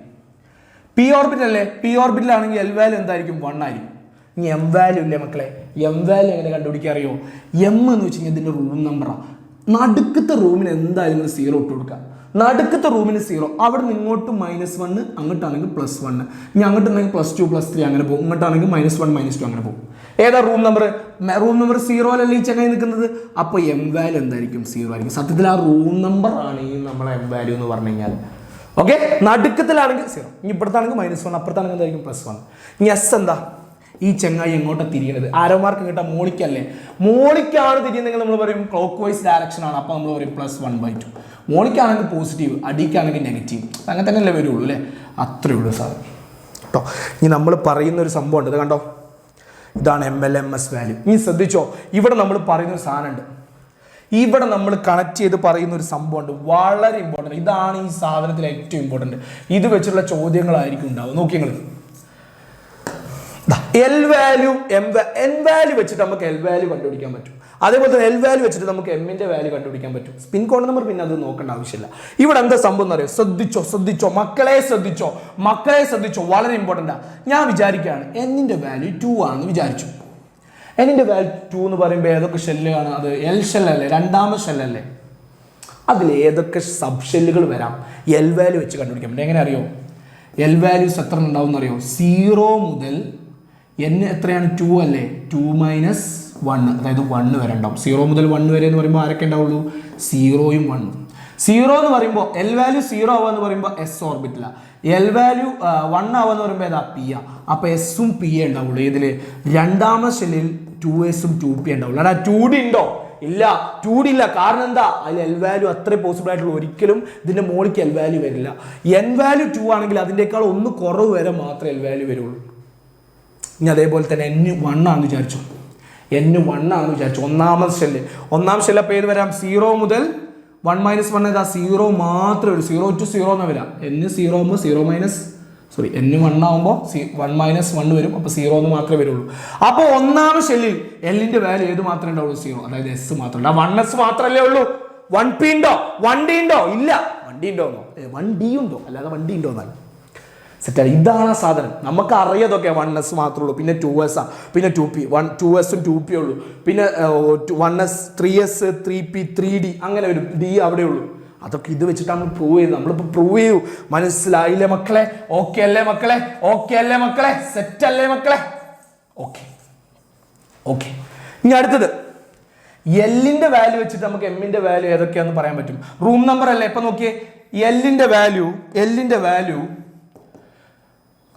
പി ഓർബിറ്റ് അല്ലേ, പി ഓർബിറ്റിലാണെങ്കിൽ എൽ വാല്യൂ എന്തായിരിക്കും, 1 ആയിരിക്കും. ഇനി എം വാല്യൂ ഇല്ലേ മക്കളെ, എം വാല്യൂ എങ്ങനെ കണ്ടുപിടിക്കാൻ അറിയോ? എം എന്ന് വെച്ച് കഴിഞ്ഞാൽ ഇതിന്റെ റൂം നമ്പറാണ്. നടുക്കത്തെ റൂമിന് എന്തായാലും 0 ഇട്ട് കൊടുക്കുക. നടുക്കത്തെ റൂമിന് 0, അവിടെ നിന്ന് ഇങ്ങോട്ട് -1, അങ്ങോട്ടാണെങ്കിൽ +1, ഇനി അങ്ങോട്ടുണ്ടെങ്കിൽ +2 +3 അങ്ങനെ പോകും, ഇങ്ങോട്ടാണെങ്കിൽ -1 -2 അങ്ങനെ പോകും. ഏതാ റൂം നമ്പർ? റൂം നമ്പർ 0 ഈ ചങ്ങായി നിൽക്കുന്നത്. അപ്പോൾ എം വാല്യൂ എന്തായിരിക്കും, 0 ആയിരിക്കും. സത്യത്തിൽ ആ റൂം നമ്പർ ആണ് ഈ നമ്മളെ എം വാല്യൂ എന്ന് പറഞ്ഞു കഴിഞ്ഞാൽ. ഓക്കെ, നടുക്കത്തിലാണെങ്കിൽ 0, ഇനി ഇപ്പുറത്താണെങ്കിൽ -1, അപ്പുറത്താണെങ്കിൽ എന്തായിരിക്കും +1. ഇനി എസ് എന്താ, ഈ ചെങ്ങായി എങ്ങോട്ടാണ് തിരിയുന്നത്, ആരോ മാർക്ക് ഇങ്ങോട്ടാ, മോളിക്കല്ലേ, മോളിക്കാണ് തിരിയുന്നെങ്കിൽ നമ്മൾ പറയും ക്ലോക്ക് വൈസ് ഡയറക്ഷൻ ആണ്. അപ്പോൾ നമ്മൾ പറയും +1/2. മോളിക്കാണെങ്കിൽ പോസിറ്റീവ്, അടിക്കാണെങ്കിൽ നെഗറ്റീവ്, അങ്ങനെ തന്നെ അല്ലേ വരുള്ളൂ അല്ലേ. അത്രയേ ഉള്ളൂ സാധനം കേട്ടോ. ഇനി നമ്മൾ പറയുന്ന ഒരു സംഭവം ഉണ്ട്, ഇത് കണ്ടോ, ഇതാണ് MLMS വാല്യൂ. ഇനി ശ്രദ്ധിച്ചോ, ഇവിടെ നമ്മൾ പറയുന്ന ഒരു സാധനം ഉണ്ട്, ഇവിടെ നമ്മൾ കണക്ട് ചെയ്ത് പറയുന്ന ഒരു സംഭവമുണ്ട്, വളരെ ഇമ്പോർട്ടൻറ്റ്. ഇതാണ് ഈ സാധനത്തിൽ ഏറ്റവും ഇമ്പോർട്ടൻറ്റ്. ഇത് വെച്ചുള്ള ചോദ്യങ്ങളായിരിക്കും ഉണ്ടാവും. നോക്കി നിങ്ങൾ, എൽ വാല്യൂ എൻ വാല്യൂ വെച്ചിട്ട് നമുക്ക് എൽ വാല്യൂ കണ്ടുപിടിക്കാൻ പറ്റും. അതേപോലെ തന്നെ എൽ വാല്യൂ വെച്ചിട്ട് നമുക്ക് എമ്മിന്റെ വാല്യൂ കണ്ടുപിടിക്കാൻ പറ്റും. സ്പിൻ കോഡ് നമ്പർ പിന്നെ അത് നോക്കേണ്ട ആവശ്യമില്ല. ഇവിടെ എന്താ സംഭവം എന്ന് അറിയോ? ശ്രദ്ധിച്ചോ മക്കളെ, ശ്രദ്ധിച്ചോ, വളരെ ഇമ്പോർട്ടൻ്റാ. ഞാൻ വിചാരിക്കുകയാണ് എന്നിന്റെ വാല്യൂ 2 ആണെന്ന് വിചാരിച്ചു. എന്നിന്റെ വാല്യൂ 2 എന്ന് പറയുമ്പോൾ ഏതൊക്കെ ഷെല്ലാണ് അത്? എൽ ഷെല്ലല്ലേ, 2ാമത്തെ ഷെല്ലല്ലേ. അതിൽ ഏതൊക്കെ സബ് ഷെല്ലുകൾ വരാം എൽ വാല്യൂ വെച്ച് കണ്ടുപിടിക്കാൻ പറ്റും. എങ്ങനെ അറിയോ? എൽ വാല്യൂസ് എത്ര ഉണ്ടാവും എന്നറിയോ? 0 മുതൽ n എത്രയാണ്? 2 അല്ലേ, 2 - 1, അതായത് 1 വരെ ഉണ്ടാവും. 0 മുതൽ 1 വരെ എന്ന് പറയുമ്പോൾ ആരൊക്കെ ഉണ്ടാവുള്ളൂ? 0യും 1. സീറോ എന്ന് പറയുമ്പോൾ എൽ വാല്യൂ 0 ആവാന്ന് പറയുമ്പോൾ എസ് ഓർബിറ്റിലാണ്, എൽ വാല്യൂ 1 ആവാന്ന് പറയുമ്പോൾ ഏതാ പി ആ. അപ്പോൾ എസും പി എ ഉണ്ടാവുള്ളൂ. ഇതിൽ രണ്ടാമത്തെ ഷെല്ലിൽ 2s 2p ഉണ്ടാവുള്ളൂ. അല്ല 2d ഉണ്ടോ? ഇല്ല, 2d ഇല്ല. കാരണം എന്താ? അതിൽ എൽ വാല്യൂ അത്രേ പോസിബിൾ ആയിട്ടുള്ളൂ. ഒരിക്കലും ഇതിന്റെ മോളിക്ക് എൽ വാല്യൂ വരില്ല. എൻ വാല്യൂ 2 ആണെങ്കിൽ അതിനേക്കാൾ ഒന്ന് കുറവ് വരെ മാത്രമേ എൽ വാല്യൂ വരുള്ളൂ. ഇനി അതേപോലെ തന്നെ n1 ആണെന്ന് വിചാരിച്ചു, n1 ആണെന്ന് വിചാരിച്ചു. ഒന്നാം ഷെല്ല് അപ്പോൾ ഏത് വരാം? 0 മുതൽ 1 - 1 ഏതാ? 0 മാത്രമേ ഉള്ളൂ. 0 to 0 എന്ന് വരാം. n0 ആകുമ്പോൾ n1 ആകുമ്പോൾ 1 - 1 വരും. അപ്പോൾ 0 എന്ന് മാത്രമേ വരുള്ളൂ. അപ്പോൾ ഒന്നാം ഷെല്ലിൽ എല്ലിന്റെ വാല്യൂ ഏത് മാത്രമേ ഉണ്ടാവുള്ളൂ? 0. അതായത് എസ് മാത്രമല്ല, 1s മാത്രമല്ലേ ഉള്ളൂ. 1p ഉണ്ടോ? 1d ഉണ്ടോ? ഇല്ല. 1d ഉണ്ടോന്നോ? 1d ഉണ്ടോ? അല്ലാതെ 1d ഉണ്ടോന്നല്ല. സെറ്റാണ്. ഇതാണ് ആ സാധനം. നമുക്ക് അറിയാതൊക്കെ 1s മാത്രമേ ഉള്ളൂ, പിന്നെ 2s ആ, പിന്നെ 2p, 2s 2p ഉള്ളൂ, പിന്നെ 1s 3s 3p 3d അങ്ങനെ വരും. d അവിടെ ഉള്ളൂ. അതൊക്കെ ഇത് വെച്ചിട്ട് നമ്മൾ പ്രൂവ് ചെയ്തു. നമ്മളിപ്പോൾ പ്രൂവ് ചെയ്യൂ. മനസ്സിലായില്ലേ മക്കളെ? ഓക്കെ അല്ലേ മക്കളെ? ഓക്കെ അല്ലേ മക്കളെ? സെറ്റ് അല്ലേ മക്കളെ? Okay okay. ഇനി അടുത്തത് എല്ലിന്റെ വാല്യൂ വെച്ചിട്ട് നമുക്ക് എമ്മിന്റെ വാല്യൂ ഏതൊക്കെയാണെന്ന് പറയാൻ പറ്റും. റൂം നമ്പർ അല്ലേ? ഇപ്പൊ നോക്കിയേ, എല്ലിന്റെ വാല്യൂ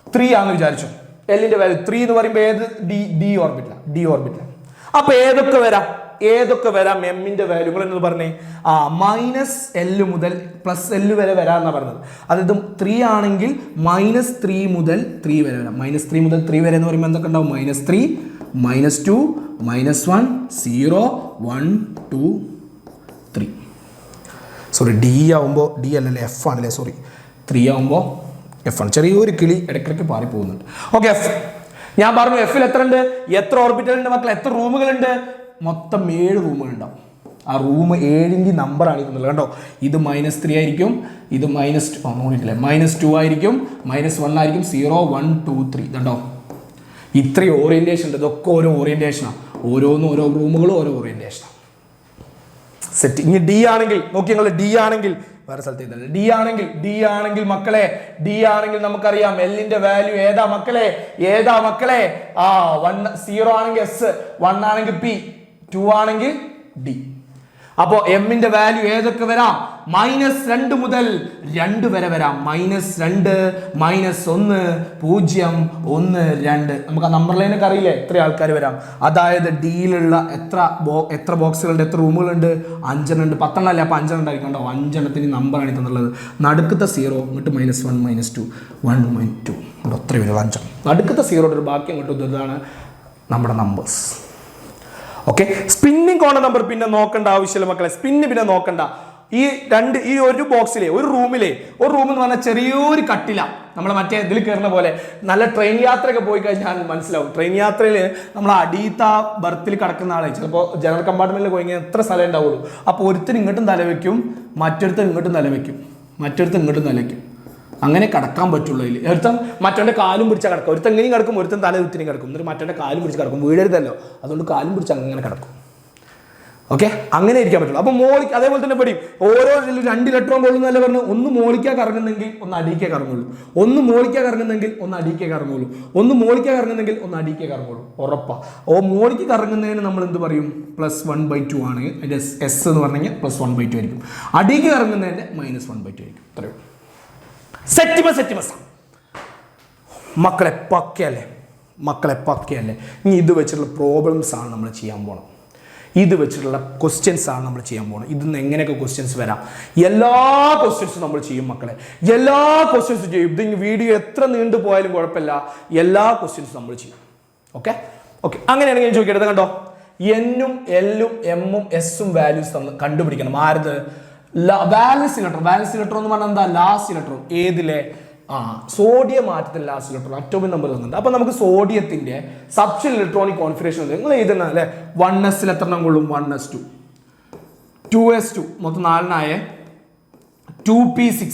3 ആണെന്ന് വിചാരിച്ചു. എല്ലിന്റെ വാല്യൂ 3 എന്ന് പറയുമ്പോൾ ഏത്? ഡി ഓർബിറ്റില. അപ്പൊ ഏതൊക്കെ വരാം എമ്മിന്റെ വാല്യൂകൾ എന്ന് പറഞ്ഞേ? -L മുതൽ +L വരെ വരാന്നാ പറഞ്ഞത്. അതായത് 3 ആണെങ്കിൽ -3 മുതൽ 3 വരെ വരാം. -3 മുതൽ 3 വരെ എന്ന് പറയുമ്പോൾ എന്തൊക്കെ ഉണ്ടാവും? -3, -2, -1, 0, 1, 2, 3. സോറി, ഡി ആവുമ്പോൾ ഡി അല്ലല്ലേ, എഫ് ആണല്ലേ, സോറി. 3 ആവുമ്പോൾ എഫ് ആണ്. ചെറിയൊരു കിളി ഇടയ്ക്കിടയ്ക്ക് പാറി പോകുന്നുണ്ട്. ഓക്കെ, എഫ് ഞാൻ പറഞ്ഞു. എഫിൽ എത്ര ഉണ്ട്? എത്ര ഓർബിറ്റൽ ഉണ്ട് മക്കൾ? എത്ര റൂമുകളുണ്ട്? മൊത്തം 7 റൂമുകൾ ഉണ്ടാവും. ആ റൂം 7ന്റെ നമ്പറാണ് ഇതെന്നുള്ളത് കണ്ടോ. ഇത് -3 ആയിരിക്കും, ഇത് -2 ആയിരിക്കും, -1 ആയിരിക്കും, 0, 1, 2, 3 കണ്ടോ. ഇത്രയും ഓറിയന്റേഷൻ ഉണ്ട്. ഇതൊക്കെ ഓരോ ഓറിയന്റേഷനാണ്. ഓരോന്നും ഓരോ റൂമുകളും ഓരോ ഓറിയന്റേഷനാണ്. സെറ്റ്. ഇനി ഡി ആണെങ്കിൽ നോക്കി നിങ്ങൾ, ഡി ആണെങ്കിൽ വേറെ സ്ഥലത്ത് ചെയ്തല്ലേ. ഡി ആണെങ്കിൽ മക്കളെ, ഡി ആണെങ്കിൽ നമുക്കറിയാം എല്ലിന്റെ വാല്യൂ ഏതാ മക്കളെ? 0 ആണെങ്കിൽ എസ്, 1 ആണെങ്കിൽ പി, 2 ആണെങ്കിൽ ഡി. അപ്പോ എമ്മിന്റെ വാല്യൂ ഏതൊക്കെ വരാം? -2 മുതൽ 2 വരെ വരാം. -2, -1, 0, 1, 2. നമുക്ക് ആ നമ്പർ ലൈനൊക്കെ അറിയില്ലേ എത്ര ആൾക്കാർ വരാം. അതായത് ഡിയിലുള്ള എത്ര ബോക്സുകളുണ്ട്, എത്ര റൂമുകളുണ്ട്? 5 ഉണ്ട്. 10 അല്ലേ? അപ്പോൾ 5 ഉണ്ടായിരിക്കും. 5 എണ്ണത്തിന് നമ്പറാണ് തന്നുള്ളത്. നടുക്കത്തെ 0 ഇങ്ങോട്ട് -1, -2, 1, -2 അത്ര വരും. 5 നടുക്കത്തെ 0 ഒരു ബാക്കി അങ്ങോട്ട് ഇതാണ് നമ്മുടെ നമ്പേഴ്സ്. ഓക്കെ, സ്പിന്നിങ് കോണ നമ്പർ പിന്നെ നോക്കേണ്ട ആവശ്യമില്ല മക്കളെ. സ്പിന്ന് പിന്നെ നോക്കണ്ട. ഈ ഒരു ബോക്സിലെ ഒരു റൂം എന്ന് പറഞ്ഞാൽ ചെറിയൊരു കട്ടില. നമ്മൾ മറ്റേ ഇതിൽ കയറുന്ന പോലെ നല്ല ട്രെയിൻ യാത്രയൊക്കെ പോയി കഴിഞ്ഞാൽ മനസ്സിലാവും. ട്രെയിൻ യാത്രയിൽ നമ്മൾ അടിയത്ത ബർത്തിൽ കിടക്കുന്ന ആളെ ചിലപ്പോൾ ജനറൽ കമ്പാർട്ട്മെന്റിൽ പോയി കഴിഞ്ഞാൽ എത്ര സ്ഥലം ഉണ്ടാവുള്ളൂ. അപ്പോൾ ഒരുത്തൻ ഇങ്ങോട്ടും തലവെക്കും, മറ്റൊരുത്തൻ ഇങ്ങോട്ടും തലവെക്കും, മറ്റൊരുത്തൻ ഇങ്ങോട്ടും തലവെക്കും. അങ്ങനെ കിടക്കാൻ പറ്റുള്ളൂ. അതിൽ ഒരുത്തൻ മറ്റവൻ്റെ കാലും പിടിച്ചാൽ കിടക്കും. ഒരുത്തൻ എങ്ങനെയും കിടക്കും, ഒരുത്തൻ തല കുത്തിനും കിടക്കും. എന്നിട്ട് മറ്റവൻ്റെ കാലും പിടിച്ച് കിടക്കും. വീഴരുതല്ലോ, അതുകൊണ്ട് കാലും പിടിച്ച് അങ്ങനെ കിടക്കും. ഓക്കെ, അങ്ങനെ ഇരിക്കാൻ പറ്റുള്ളൂ. അപ്പോൾ മോളിക്ക് അതേപോലെ തന്നെ പഠിക്കും. ഓരോ 2 ഇലക്ട്രോൺ കൊള്ളുന്നതല്ലേ പറഞ്ഞു. ഒന്ന് മോളിക്കാ കറങ്ങുന്നെങ്കിൽ ഒന്ന് അടിക്കേ കറങ്ങുള്ളൂ, ഒന്ന് മോളിക്കാ കറങ്ങുന്നെങ്കിൽ ഒന്ന് അടിക്കേ കറങ്ങുള്ളൂ, ഒന്ന് മോളിക്കാ കറങ്ങുന്നെങ്കിൽ ഒന്ന് അടിക്കേ കറങ്ങുള്ളൂ. ഉറപ്പാ. മോളിക്ക് കറങ്ങുന്നതിന് നമ്മൾ എന്ത് പറയും? +1/2 ആണ്. അതിൻ്റെ എസ് എന്ന് പറഞ്ഞെങ്കിൽ +1/2 ആയിരിക്കും. അടിക്ക് കറങ്ങുന്നതിൻ്റെ -1/2 ആയിരിക്കും. അത്രയും സെറ്റിമസ് മക്കളെ പക്കയല്ലേ? ഇനി ഇത് വെച്ചിട്ടുള്ള പ്രോബ്ലംസ് ആണ് നമ്മൾ ചെയ്യാൻ പോകണം. ഇത് വെച്ചിട്ടുള്ള ക്വസ്റ്റ്യൻസ് ആണ് നമ്മൾ ചെയ്യാൻ പോകുന്നത്. ഇതിന്ന് എങ്ങനെയൊക്കെ ക്വസ്റ്റ്യൻസ് വരാം? എല്ലാ ക്വസ്റ്റ്യൻസും നമ്മൾ ചെയ്യും മക്കളെ. എല്ലാ ക്വസ്റ്റ്യൻസും ചെയ്യും. ഇത് വീഡിയോ എത്ര നീണ്ടു പോയാലും കുഴപ്പമില്ല, എല്ലാ ക്വസ്റ്റ്യൻസും നമ്മൾ ചെയ്യും. ഓക്കെ, അങ്ങനെയാണെങ്കിൽ ഞാൻ ചോദിക്കരുത് കണ്ടോ. എന്നും എല്ലും എമ്മും എസും വാല്യൂസ് കണ്ടുപിടിക്കണം. ആരത്? വാലൻസ് ഇലക്ട്രോൺ എന്ന് പറഞ്ഞാൽ എന്താ? Last electron. ഏതിലെ? സോഡിയം ആറ്റത്തിൽ ലാസ്റ്റ് ഇലക്ട്രോൺ, അറ്റോമിക് നമ്പർ തന്നിട്ടുണ്ട്. അപ്പൊ നമുക്ക് സോഡിയത്തിന്റെ സബ്ഷെൽ ഇലക്ട്രോണിക് കോൺഫിഗറേഷൻ നിങ്ങൾ എഴുതുന്ന അല്ലെ. 1s എത്ര കൊള്ളും? 1s2, 2s2 മൊത്തം 4 2p6,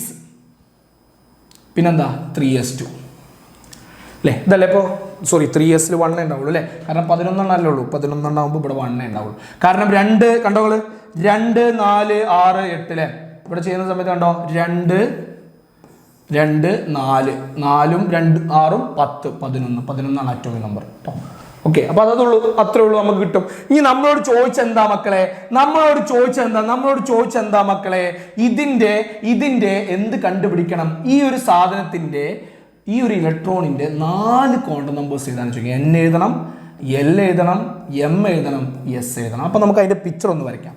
പിന്നെന്താ 3s2 അല്ലേ? ഇതല്ലേ ഇപ്പോൾ സോറി 3s 1 ഉണ്ടാവുള്ളൂ അല്ലേ? കാരണം 11 അല്ലേ ഉള്ളൂ. 11 ഉണ്ടാവുമ്പോൾ ഇവിടെ 1 ഉണ്ടാവുള്ളൂ. കാരണം 2 കണ്ടോള് 2, 4, 6, 8 അല്ലേ? ഇവിടെ ചെയ്യുന്ന സമയത്ത് കണ്ടോ 2, 4, 4, 2, 6, 10, 11 ആണ് അറ്റോമിക് നമ്പർ കേട്ടോ. ഓക്കെ, അപ്പൊ അതുള്ളൂ, അത്രേ ഉള്ളൂ, നമുക്ക് കിട്ടും. ഇനി നമ്മളോട് ചോദിച്ചെന്താ മക്കളെ, നമ്മളോട് ചോദിച്ചെന്താ മക്കളെ, ഇതിന്റെ എന്ത് കണ്ടുപിടിക്കണം? ഈ ഒരു സാധനത്തിന്റെ, ഈ ഒരു ഇലക്ട്രോണിന്റെ 4 ക്വാണ്ടം നമ്പേഴ്സ് എഴുതാൻ ചോദിക്കുക. N എഴുതണം, L എഴുതണം, M എഴുതണം, S എഴുതണം. അപ്പൊ നമുക്ക് അതിന്റെ പിക്ചർ ഒന്ന് വരയ്ക്കാം.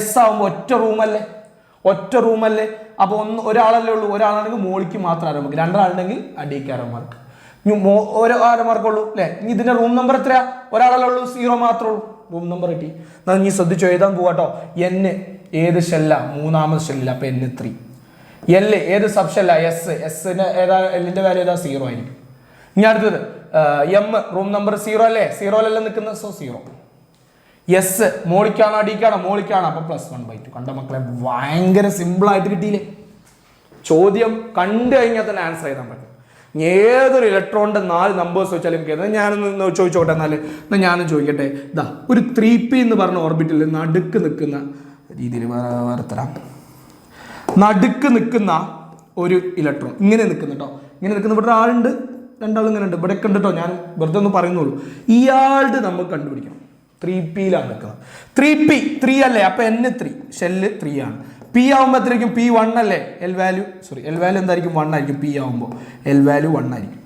S ആവുമ്പോൾ ഒറ്റ റൂമല്ലേ, അപ്പൊ ഒരാളല്ലേ ഉള്ളൂ. ഒരാളാണെങ്കിൽ മോളിക്ക് മാത്രം ആരംഭിക്കും, രണ്ടാളുണ്ടെങ്കിൽ അടിക്ക് അരമാർക്ക്, ഓരോ അരമാർക്കുള്ളൂ അല്ലെ. ഇനി ഇതിന്റെ റൂം നമ്പർ എത്രയാ? ഒരാളല്ലേ ഉള്ളൂ, 0 മാത്രമേ ഉള്ളൂ. റൂം നമ്പർ കിട്ടി. നീ ശ്രദ്ധിച്ചോ, എഴുതാൻ പോവാട്ടോ. N ഏത് ഷെല്ല? 3ാമത് ഷെല്ലില്ല, അപ്പൊ N3. L ഏത് സബ് ഷെല്ല? S ന് ഏതാ? Lന്റെ വാല്യൂ ഏതാ? 0 ആയിരിക്കും. ഇനി അടുത്തത് M റൂം നമ്പർ 0 അല്ലേ, 0 അല്ലേ നിൽക്കുന്നത്, സോ 0. S മോളിക്കാണോ അടിക്കാണോ? മോളിക്കാണോ, അപ്പൊ +1/2. കണ്ട മക്കളെ, ഭയങ്കര സിമ്പിൾ ആയിട്ട് കിട്ടിയില്ലേ? ചോദ്യം കണ്ടു കഴിഞ്ഞാൽ തന്നെ ആൻസർ ചെയ്താൻ പറ്റും. ഏതൊരു ഇലക്ട്രോണിന്റെ 4 നമ്പേഴ്സ് വെച്ചാലും എനിക്ക് ഞാനൊന്ന് ചോദിച്ചോട്ടെ. എന്നാൽ ഞാനും ചോദിക്കട്ടെ. ഇതാ ഒരു 3p എന്ന് പറഞ്ഞ ഓർബിറ്റിൽ നടുക്ക് നിൽക്കുന്ന രീതിയിൽ വരത്തരാം. നടുക്ക് നിൽക്കുന്ന ഒരു ഇലക്ട്രോൺ ഇങ്ങനെ നിൽക്കുന്നു കേട്ടോ. ഇങ്ങനെ നിൽക്കുന്ന ഇവിടെ ആളുണ്ട്, രണ്ടാളും ഇങ്ങനെ ഉണ്ട്. ഇവിടെ ഉണ്ട് കേട്ടോ, ഞാൻ വെറുതെ ഒന്ന് പറയുന്നുള്ളൂ. ഇയാളുടെ നമുക്ക് കണ്ടുപിടിക്കണം. 3pയിലാണ് നിൽക്കുന്നത്. 3p 3 അല്ലേ, അപ്പൊ N3 ഷെല്ല് 3 ആണ്. P ആവുമ്പോൾ എത്രയായിരിക്കും? P1 അല്ലേ. L വാല്യൂ എന്തായിരിക്കും? 1 ആയിരിക്കും. P ആവുമ്പോൾ L വാല്യൂ 1 ആയിരിക്കും.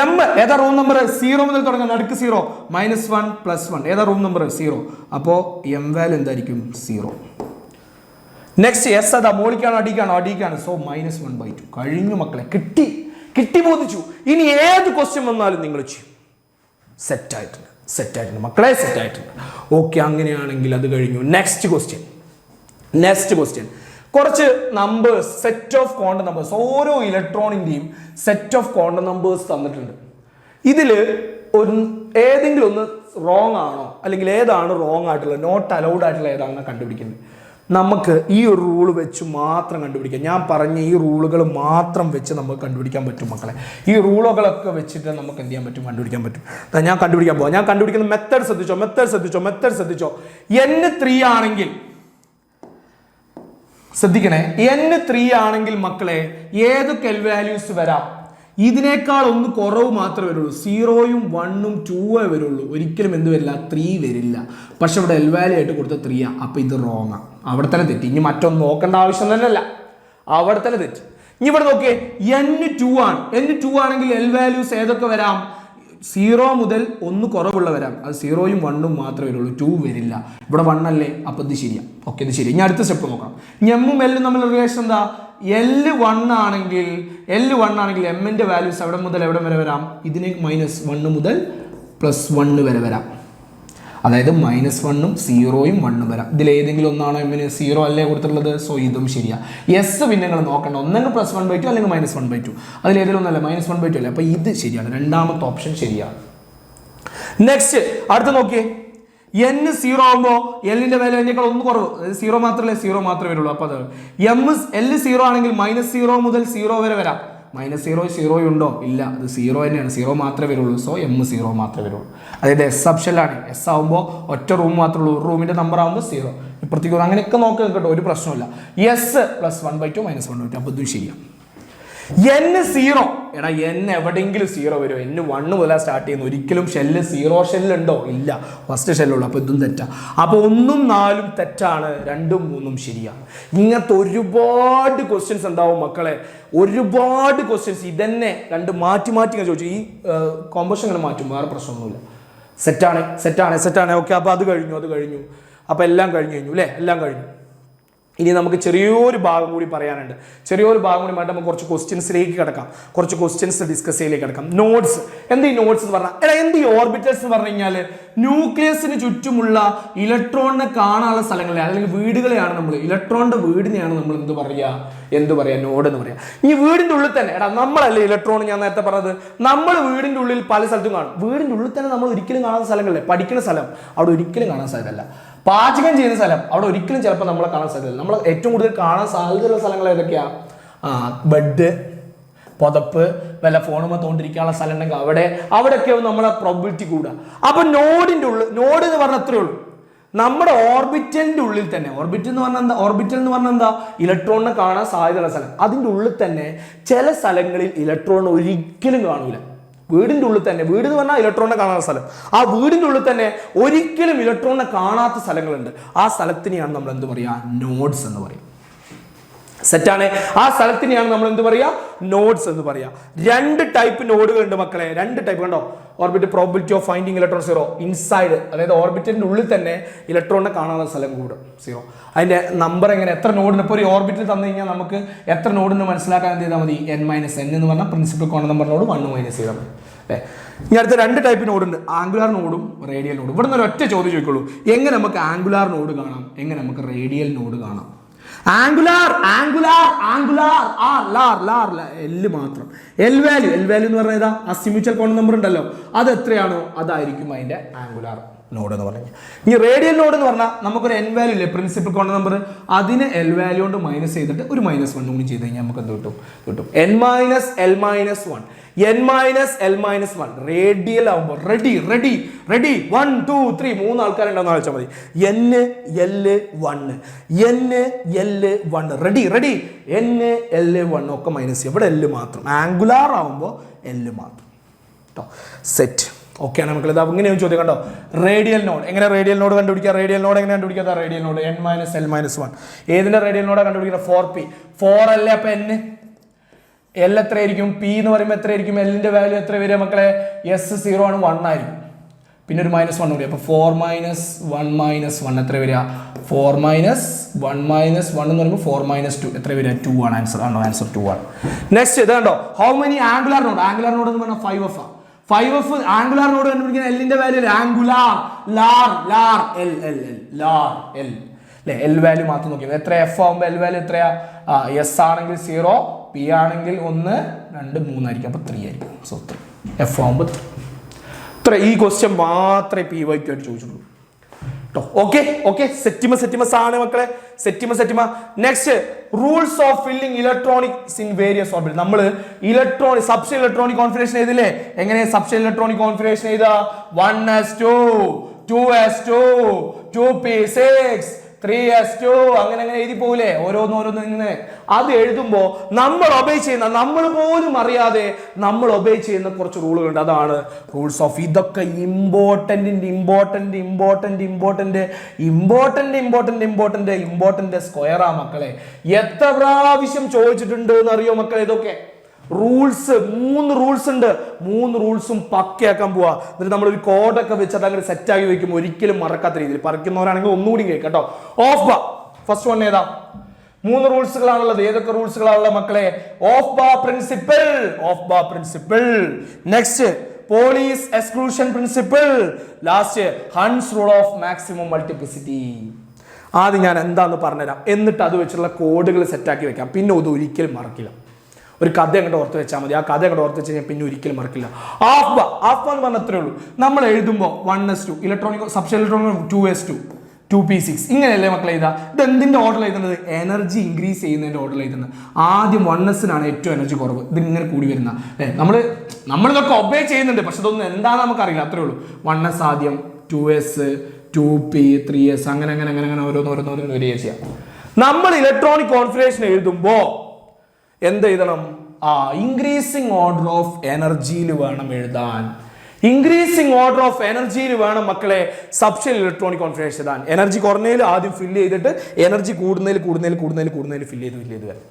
M ഏതാ റൂം നമ്പർ? 0 മുതൽ തുടങ്ങാം, നടുക്ക് 0, -1 +1. ഏതാ റൂം നമ്പർ? 0. അപ്പോ M വാല്യൂ എന്തായിരിക്കും? 0. നെക്സ്റ്റ് S അതാ മോളിക്കാണോ അടിക്കാണോ? അടിക്കാണ്, സോ -1/2. കഴിഞ്ഞു മക്കളെ, കിട്ടി ബോധിച്ചു. ഇനി ഏത് ക്വസ്റ്റ്യൻ വന്നാലും നിങ്ങൾ ചെയ്യും. സെറ്റായിട്ടുണ്ട് മക്കളെ, സെറ്റായിട്ടുണ്ട്. ഓക്കെ, അങ്ങനെയാണെങ്കിൽ അത് കഴിഞ്ഞു. നെക്സ്റ്റ് ക്വസ്റ്റ്യൻ കുറച്ച് numbers, set of quantum numbers, ഓരോ ഇലക്ട്രോണിന്റെയും സെറ്റ് ഓഫ് ക്വാണ്ടം നമ്പേഴ്സ് തന്നിട്ടുണ്ട്. ഇതിൽ ഏതെങ്കിലും ഒന്ന് റോങ് ആണോ, അല്ലെങ്കിൽ ഏതാണ് റോങ് ആയിട്ടുള്ളത്, നോട്ട് അലൗഡ് ആയിട്ടുള്ള ഏതാണെന്ന് കണ്ടുപിടിക്കുന്നത്. നമുക്ക് ഈ ഒരു റൂൾ വെച്ച് മാത്രം കണ്ടുപിടിക്കാം. ഞാൻ പറഞ്ഞ ഈ റൂളുകൾ മാത്രം വെച്ച് നമുക്ക് കണ്ടുപിടിക്കാൻ പറ്റും മക്കളെ. ഈ റൂളുകളൊക്കെ വെച്ചിട്ട് നമുക്ക് എന്ത് ചെയ്യാൻ പറ്റും? കണ്ടുപിടിക്കാൻ പറ്റും. ഞാൻ കണ്ടുപിടിക്കാൻ പോവാം. ഞാൻ കണ്ടുപിടിക്കുന്ന മെത്തേഡ് ശ്രദ്ധിച്ചോ. N3 ആണെങ്കിൽ ശ്രദ്ധിക്കണേ, N3 ആണെങ്കിൽ മക്കളെ ഏതൊക്കെ L വാല്യൂസ് വരാം? ഇതിനേക്കാൾ ഒന്ന് കുറവ് മാത്രമേ വരുള്ളൂ. 0ഉം 1ഉം 2 വരുള്ളൂ. ഒരിക്കലും എന്ത് വരില്ല? 3 വരില്ല. പക്ഷെ ഇവിടെ L വാല്യൂ ആയിട്ട് കൊടുത്ത 3 ആ. അപ്പൊ ഇത് റോങ് ആ. അവിടെ തന്നെ തെറ്റി. ഇനി മറ്റൊന്നും നോക്കേണ്ട ആവശ്യം തന്നെ അല്ല, അവിടെ തന്നെ തെറ്റി. ഇനി ഇവിടെ നോക്കിയേ, N2 ആണ്. N2 ആണെങ്കിൽ L വാല്യൂസ് ഏതൊക്കെ വരാം? 0 മുതൽ 1 കുറവുള്ള വരാം. അത് 0ഉം 1ഉം മാത്രമേ വരുള്ളൂ, 2 വരില്ല. ഇവിടെ 1 അല്ലേ, അപ്പൊ ഇത് ശരിയാ. ഓക്കെ, ഇത് ശരി. ഇനി അടുത്ത സ്റ്റെപ്പ് നോക്കാം. ഇനി M ഉം L ഉം തമ്മിലുള്ള റിലേഷൻ എന്താ? L1 ആണെങ്കിൽ M-ന്റെ വാല്യൂസ് എവിടെ മുതൽ എവിടെ വരെ വരാം? ഇതിന് -1 മുതൽ +1 വരെ വരാം. അതായത് -1ഉം 0ഉം 1ഉം വരാം. ഇതിൽ ഏതെങ്കിലും ഒന്നാണോ M-ന്? 0 അല്ലേ കൊടുത്തിട്ടുള്ളത്, സോ ഇതും ശരിയാ. S പിന്നെ നിങ്ങൾ നോക്കണ്ട, ഒന്നെങ്കിൽ +1/2 അല്ലെങ്കിൽ -1/2. അതിലേതെങ്കിലും ഒന്നല്ല, -1/2 അല്ലേ. അപ്പൊ ഇത് ശരിയാണ്, രണ്ടാമത്തെ ഓപ്ഷൻ ശരിയാണ്. നെക്സ്റ്റ് അടുത്ത് നോക്കിയേ, N 0 ആകുമ്പോൾ L-ന്റെ വാല്യൂ എന്നേക്കാൾ ഒന്ന് കുറവ്, 0 മാത്രമേ വരുള്ളൂ. അപ്പൊ അത് L 0 ആണെങ്കിൽ -0 മുതൽ 0 വരെ വരാം. -0 ഉണ്ടോ? ഇല്ല, അത് 0 തന്നെയാണ്. 0 മാത്രമേ വരുള്ളൂ, സോ M 0 മാത്രമേ വരുള്ളൂ. അതായത് S സബ്ഷെല്ലാണ്. S ആവുമ്പോൾ ഒറ്റ റൂം മാത്രമേ ഉള്ളൂ. റൂമിന്റെ നമ്പർ ആവുമ്പോൾ 0. ഇപ്പുറത്തേക്ക് അങ്ങനെയൊക്കെ നോക്കുക കേട്ടോ, ഒരു പ്രശ്നമില്ല. S +1/2 -1/2, അപ്പൊ ഇതും ശരിയാണ്. N0, എടാ N എവിടെയെങ്കിലും 0 വരുമോ? N1 മുതലാണ് സ്റ്റാർട്ട് ചെയ്യുന്നത്. ഒരിക്കലും ഷെല്ല് 0 ഷെല്ലുണ്ടോ? ഇല്ല, ഫസ്റ്റ് ഷെല്ലുള്ളൂ. അപ്പൊ ഇതും തെറ്റാ. അപ്പൊ 1ഉം 4ഉം തെറ്റാണ്, 2ഉം 3ഉം ശരിയാണ്. ഇങ്ങനത്തെ ഒരുപാട് ക്വസ്റ്റ്യൻസ് ഉണ്ടാവും മക്കളെ, ഒരുപാട് ക്വസ്റ്റ്യൻസ്. ഇതന്നെ രണ്ട് മാറ്റി ചോദിച്ചു. ഈ കോമ്പഷൻ ഇങ്ങനെ മാറ്റും, വേറെ പ്രശ്നമൊന്നുമില്ല. സെറ്റാണ്. ഓക്കെ, അപ്പൊ അത് കഴിഞ്ഞു. അപ്പൊ എല്ലാം കഴിഞ്ഞു അല്ലേ? എല്ലാം കഴിഞ്ഞു. ഇനി നമുക്ക് ചെറിയൊരു ഭാഗം കൂടി പറയാനുണ്ട്. മാറ്റി നമുക്ക് കുറച്ച് ക്വസ്റ്റ്യൻസിലേക്ക് കിടക്കാം, കുറച്ച് ക്വസ്റ്റ്യൻസ് ഡിസ്കസ് ചെയ്യലേക്ക് കിടക്കാം. നോട്ട്സ്. എന്ത് ഈ നോട്ട്സ് എന്ന് പറഞ്ഞാൽ? എന്ത് ഈ ഓർബിറ്റൽസ് എന്ന് പറഞ്ഞു കഴിഞ്ഞാൽ ന്യൂക്ലിയസിന് ചുറ്റുമുള്ള ഇലക്ട്രോണിനെ കാണാനുള്ള സ്ഥലങ്ങളെ അല്ലെങ്കിൽ വീടുകളെയാണ് നമ്മൾ, ഇലക്ട്രോണിന്റെ വീടിനെയാണ് നമ്മൾ എന്ത് പറയാ? നോഡ് എന്ന് പറയാം. ഈ വീടിന്റെ ഉള്ളിൽ തന്നെ, നമ്മളല്ലേ ഇലക്ട്രോൺ, ഞാൻ നേരത്തെ പറഞ്ഞത്, നമ്മൾ വീടിന്റെ ഉള്ളിൽ പല സ്ഥലത്തും കാണും. വീടിന്റെ ഉള്ളിൽ തന്നെ നമ്മൾ ഒരിക്കലും കാണാത്ത സ്ഥലങ്ങളല്ലേ? പഠിക്കുന്ന സ്ഥലം അവിടെ ഒരിക്കലും കാണാൻ സാധ്യതയല്ല. പാചകം ചെയ്യുന്ന സ്ഥലം അവിടെ ഒരിക്കലും ചിലപ്പോൾ നമ്മളെ കാണാൻ സാധ്യതയില്ല. നമ്മൾ ഏറ്റവും കൂടുതൽ കാണാൻ സാധ്യതയുള്ള സ്ഥലങ്ങൾ ഏതൊക്കെയാ? ബെഡ്, പുതപ്പ്, വല്ല ഫോണുമ്പോൾ തോണ്ടിരിക്കാനുള്ള സ്ഥലം ഉണ്ടെങ്കിൽ അവിടെയൊക്കെ നമ്മളെ പ്രോബിലിറ്റി കൂടുക. അപ്പൊ നോഡ് എന്ന് പറഞ്ഞാൽ അത്രേ ഉള്ളൂ. നമ്മുടെ ഓർബിറ്റലിന്റെ ഉള്ളിൽ തന്നെ, ഓർബിറ്റൽ എന്ന് പറഞ്ഞാൽ എന്താ? ഇലക്ട്രോണിനെ കാണാൻ സാധ്യതയുള്ള സ്ഥലം. അതിൻ്റെ ഉള്ളിൽ തന്നെ ചില സ്ഥലങ്ങളിൽ ഇലക്ട്രോൺ ഒരിക്കലും കാണൂല. വീടിൻ്റെ ഉള്ളിൽ തന്നെ, വീട് എന്ന് പറഞ്ഞാൽ ഇലക്ട്രോണിനെ കാണാത്ത സ്ഥലം, ആ വീടിൻ്റെ ഉള്ളിൽ തന്നെ ഒരിക്കലും ഇലക്ട്രോണിനെ കാണാത്ത സ്ഥലങ്ങളുണ്ട്. ആ സ്ഥലത്തിനെയാണ് നമ്മൾ എന്ത് പറയുക? നോഡ്സ് എന്ന് പറയും. സെറ്റാണ്. ആ സ്ഥലത്തിനെയാണ് നമ്മൾ എന്ത് പറയുക? നോഡ്സ് എന്ന് പറയുക. 2 ടൈപ്പ് നോഡുകൾ ഉണ്ട് മക്കളെ, 2 ടൈപ്പ്. കണ്ടോ, orbit probability of finding electron 0. Inside, അതായത് ഓർബിറ്റിന്റെ ഉള്ളിൽ തന്നെ ഇലക്ട്രോണിനെ കാണാനുള്ള സ്ഥലം കൂടും 0. അതിന്റെ നമ്പർ എങ്ങനെ, എത്ര നോഡിന് ഇപ്പോൾ ഒരു ഓർബിറ്റിൽ തന്നു കഴിഞ്ഞാൽ നമുക്ക് എത്ര നോഡിന് മനസ്സിലാക്കാൻ എന്ത് ചെയ്താൽ മതി? n-n എന്ന് പറഞ്ഞാൽ പ്രിൻസിപ്പൽ കോണ നമ്പർ നോഡ് 1 മൈനസ് ചെയ്താൽ മതി. അല്ലേ? ഇനി അടുത്ത 2 ടൈപ്പ് നോഡ് ഉണ്ട്, ആംഗുലാർ നോഡും റേഡിയൽ നോഡും. ഇവിടെ നിന്ന് ഒറ്റ ചോദ്യം ചോദിക്കുള്ളൂ, എങ്ങനെ നമുക്ക് ആംഗുലാർ നോഡ് കാണാം, എങ്ങനെ നമുക്ക് റേഡിയൽ നോഡ് കാണാം? ആംഗുലാർ ആംഗുലാർ ആംഗുലാർ എല് മാത്രം. എൽ വാല്യൂ എന്ന് പറഞ്ഞാൽ ഏതാ? അസിമ്യൂച്വൽ കോൺ നമ്പർ ഉണ്ടല്ലോ, അത് എത്രയാണോ അതായിരിക്കും അതിന്റെ ആംഗുലാർ നോഡ് എന്ന് പറഞ്ഞാൽ. ഇനി റേഡിയൽ നോഡ് എന്ന് പറഞ്ഞാൽ നമുക്കൊരു എൻ വാല്യൂ ഇല്ലേ, പ്രിൻസിപ്പൽ കോൺ നമ്പർ, അതിനെ എൽ വാല്യൂ കൊണ്ട് മൈനസ് ചെയ്തിട്ട് ഒരു -1 കൂടി ചെയ്ത് കഴിഞ്ഞാൽ നമുക്ക് എന്ത് കിട്ടും? n-l-1 റേഡിയൽ ആവുമ്പോൾ റെഡി 1 2 3 3 ആൾക്കാരുണ്ടെന്ന് വെച്ചാൽ മതി. n-l-1 റെഡി n-l-1 ഒക്കെ മൈനസ് ചെയ്യും. ഇവിടെ എല് മാത്രം. ആംഗുലാർ ആവുമ്പോൾ എല് മാത്രം കേട്ടോ. സെറ്റ്. ഓക്കെ ആണ് മക്കളെ. ഇങ്ങനെ ചോദ്യം കണ്ടോ, റേഡിയൽ നോഡ്. എങ്ങനെ റേഡിയൽ നോഡ് കണ്ടുപിടിക്കുക? റേഡിയൽ നോഡ് എങ്ങനെ കണ്ടുപിടിക്കുക? Radial node n-l-1. ഏതിന്റെ റേഡിയൽ നോഡാണ് കണ്ടുപിടിക്കുക? 4p. 4 അല്ലേ അപ്പൊ n, എൽ എത്രയായിരിക്കും? പി എന്ന് പറയുമ്പോൾ എത്രയായിരിക്കും? എല്ലിന്റെ വാല്യൂ എത്ര വരിക മക്കളെ? s0 ആണ്, 1 ആയിരിക്കും. പിന്നെ ഒരു -1 കൂടി, അപ്പൊ 4 - 1 - 1 എത്ര വരിക? 4 - 1 - 1 എന്ന് പറയുമ്പോൾ 4 - 2 എത്ര വരിക? 2 ആണ് ആൻസർ. ആണോ? ആൻസർ 2 ആണ്. നെക്സ്റ്റ് ഇത് കണ്ടോ, how many angular node? Angular node എന്ന് പറഞ്ഞാൽ 5f ആണ്. 5f ആംഗുലാർ നോഡ് കണ്ടുപിടിക്കുന്ന എല്ലിന്റെ വാല്യൂ ആംഗുലാർ ലാർ എൽ എൽ വാല്യൂ മാത്രം നോക്കിയത്. എത്ര എഫ് ആകുമ്പോൾ എൽ വാല്യൂ എത്രയാ? എസ് ആണെങ്കിൽ 0, പി ആണെങ്കിൽ 1 2 3 ആയിരിക്കും, അപ്പൊ 3 ആയിരിക്കും. സോ 3 എഫ് ആകുമ്പോൾ 3. ഈ ക്വസ്റ്റ്യൻ മാത്രമേ പി വൈക്ക് ആയിട്ട് ചോദിച്ചിട്ടുള്ളൂ. ഓക്കെ സെറ്റിമസ് ആണ് മക്കളെ, സെറ്റിമ. Next, rules of filling electronics in various orbit. നമ്മൾ സബ്ഷെൽ ഇലക്ട്രോണിക് കോൺഫിഗറേഷൻ ചെയ്തില്ലേ? എങ്ങനെ സബ്ഷെൽ ഇലക്ട്രോണിക് കോൺഫിഗറേഷൻ ചെയ്താ? 1s2 2s2 2p6 3s2 അങ്ങനെ എഴുതി പോകില്ലേ? ഓരോന്ന് ഇങ്ങനെ. അത് എഴുതുമ്പോൾ നമ്മൾ പോലും അറിയാതെ നമ്മൾ ഒബേ ചെയ്യുന്ന കുറച്ച് റൂളുകളുണ്ട്. അതാണ് റൂൾസ് ഓഫ്. ഇതൊക്കെ ഇമ്പോർട്ടന്റ് സ്ക്വയറാ മക്കളെ. എത്ര പ്രാവശ്യം ചോദിച്ചിട്ടുണ്ട് എന്നറിയോ മക്കളെ? ഇതൊക്കെ റൂൾസ് 3 റൂൾസ് ഉണ്ട്. 3 റൂൾസും പക്കയാക്കാൻ പോവാ. എന്നിട്ട് നമ്മൾ ഒരു കോഡൊക്കെ വെച്ചിട്ട് അങ്ങനെ സെറ്റ് ആക്കി വെക്കും, ഒരിക്കലും മറക്കാത്ത രീതിയിൽ. പറിക്കുന്നവരാണെങ്കിൽ ഒന്നുകൂടി കേൾക്കാം കേട്ടോ. ഓഫ് ബാ ഫസ്റ്റ് വൺ ഏതാ? 3 റൂൾസുകളാണുള്ളത്. ഏതൊക്കെ റൂൾസുകളാണുള്ളത് മക്കളെ? ഓഫ് ബാ principle. Next, Pauli's exclusion principle. Last, Hund's rule of maximum multiplicity. ആദ്യം ഞാൻ എന്താന്ന് പറഞ്ഞുതരാം, എന്നിട്ട് അത് വെച്ചുള്ള കോഡുകൾ സെറ്റാക്കി വെക്കാം. പിന്നെ അത് ഒരിക്കലും മറക്കില്ല. ഒരു കഥ അങ്ങോട്ട് ഓർത്ത് വെച്ചാൽ മതി. ആ കഥ അങ്ങോട്ട് ഓർത്ത് വെച്ച് കഴിഞ്ഞാൽ പിന്നെ ഒരിക്കലും മറക്കില്ല. ഹാഫ് ബാ എന്ന് പറഞ്ഞാൽ അത്രേ ഉള്ളൂ. നമ്മൾ എഴുതുമ്പോൾ 1s2 electronic subshell electronic 2s2 2p6 ഇങ്ങനെയല്ലേ മക്കളെ എഴുതാ? ഇത് എന്തിന്റെ ഓർഡർ എഴുതുന്നത്? എനർജി ഇൻക്രീസ് ചെയ്യുന്നതിന്റെ ഓർഡർ എഴുതുന്നത്. ആദ്യം 1s-നാണ് ഏറ്റവും എനർജി കുറവ്. ഇത് ഇങ്ങനെ കൂടി വരുന്ന നമ്മളിതൊക്കെ ഒബേ ചെയ്യുന്നുണ്ട്, പക്ഷെ ഇതൊന്നും എന്താണെന്ന് നമുക്കറിയില്ല. അത്രേ ഉള്ളൂ. 1s ആദ്യം, 2s 2p 3s അങ്ങനെ ഓരോന്ന് വരിക ചെയ്യാം. നമ്മൾ ഇലക്ട്രോണിക് കോൺഫിഗറേഷൻ എഴുതുമ്പോൾ എന്ത് എഴുതണം? ഇൻക്രീസിങ് ഓർഡർ ഓഫ് എനർജിയിൽ വേണം എഴുതാൻ. ഇൻക്രീസിങ് ഓർഡർ ഓഫ് എനർജിയിൽ വേണം മക്കളെ സബ്ഷെൽ ഇലക്ട്രോണിക് കോൺഫിഗറേഷൻ എഴുതാൻ. എനർജി കുറഞ്ഞതിൽ ആദ്യം ഫില്ല് ചെയ്തിട്ട് എനർജി കൂടുന്നതിൽ ഫില്ല് ചെയ്ത് വരും.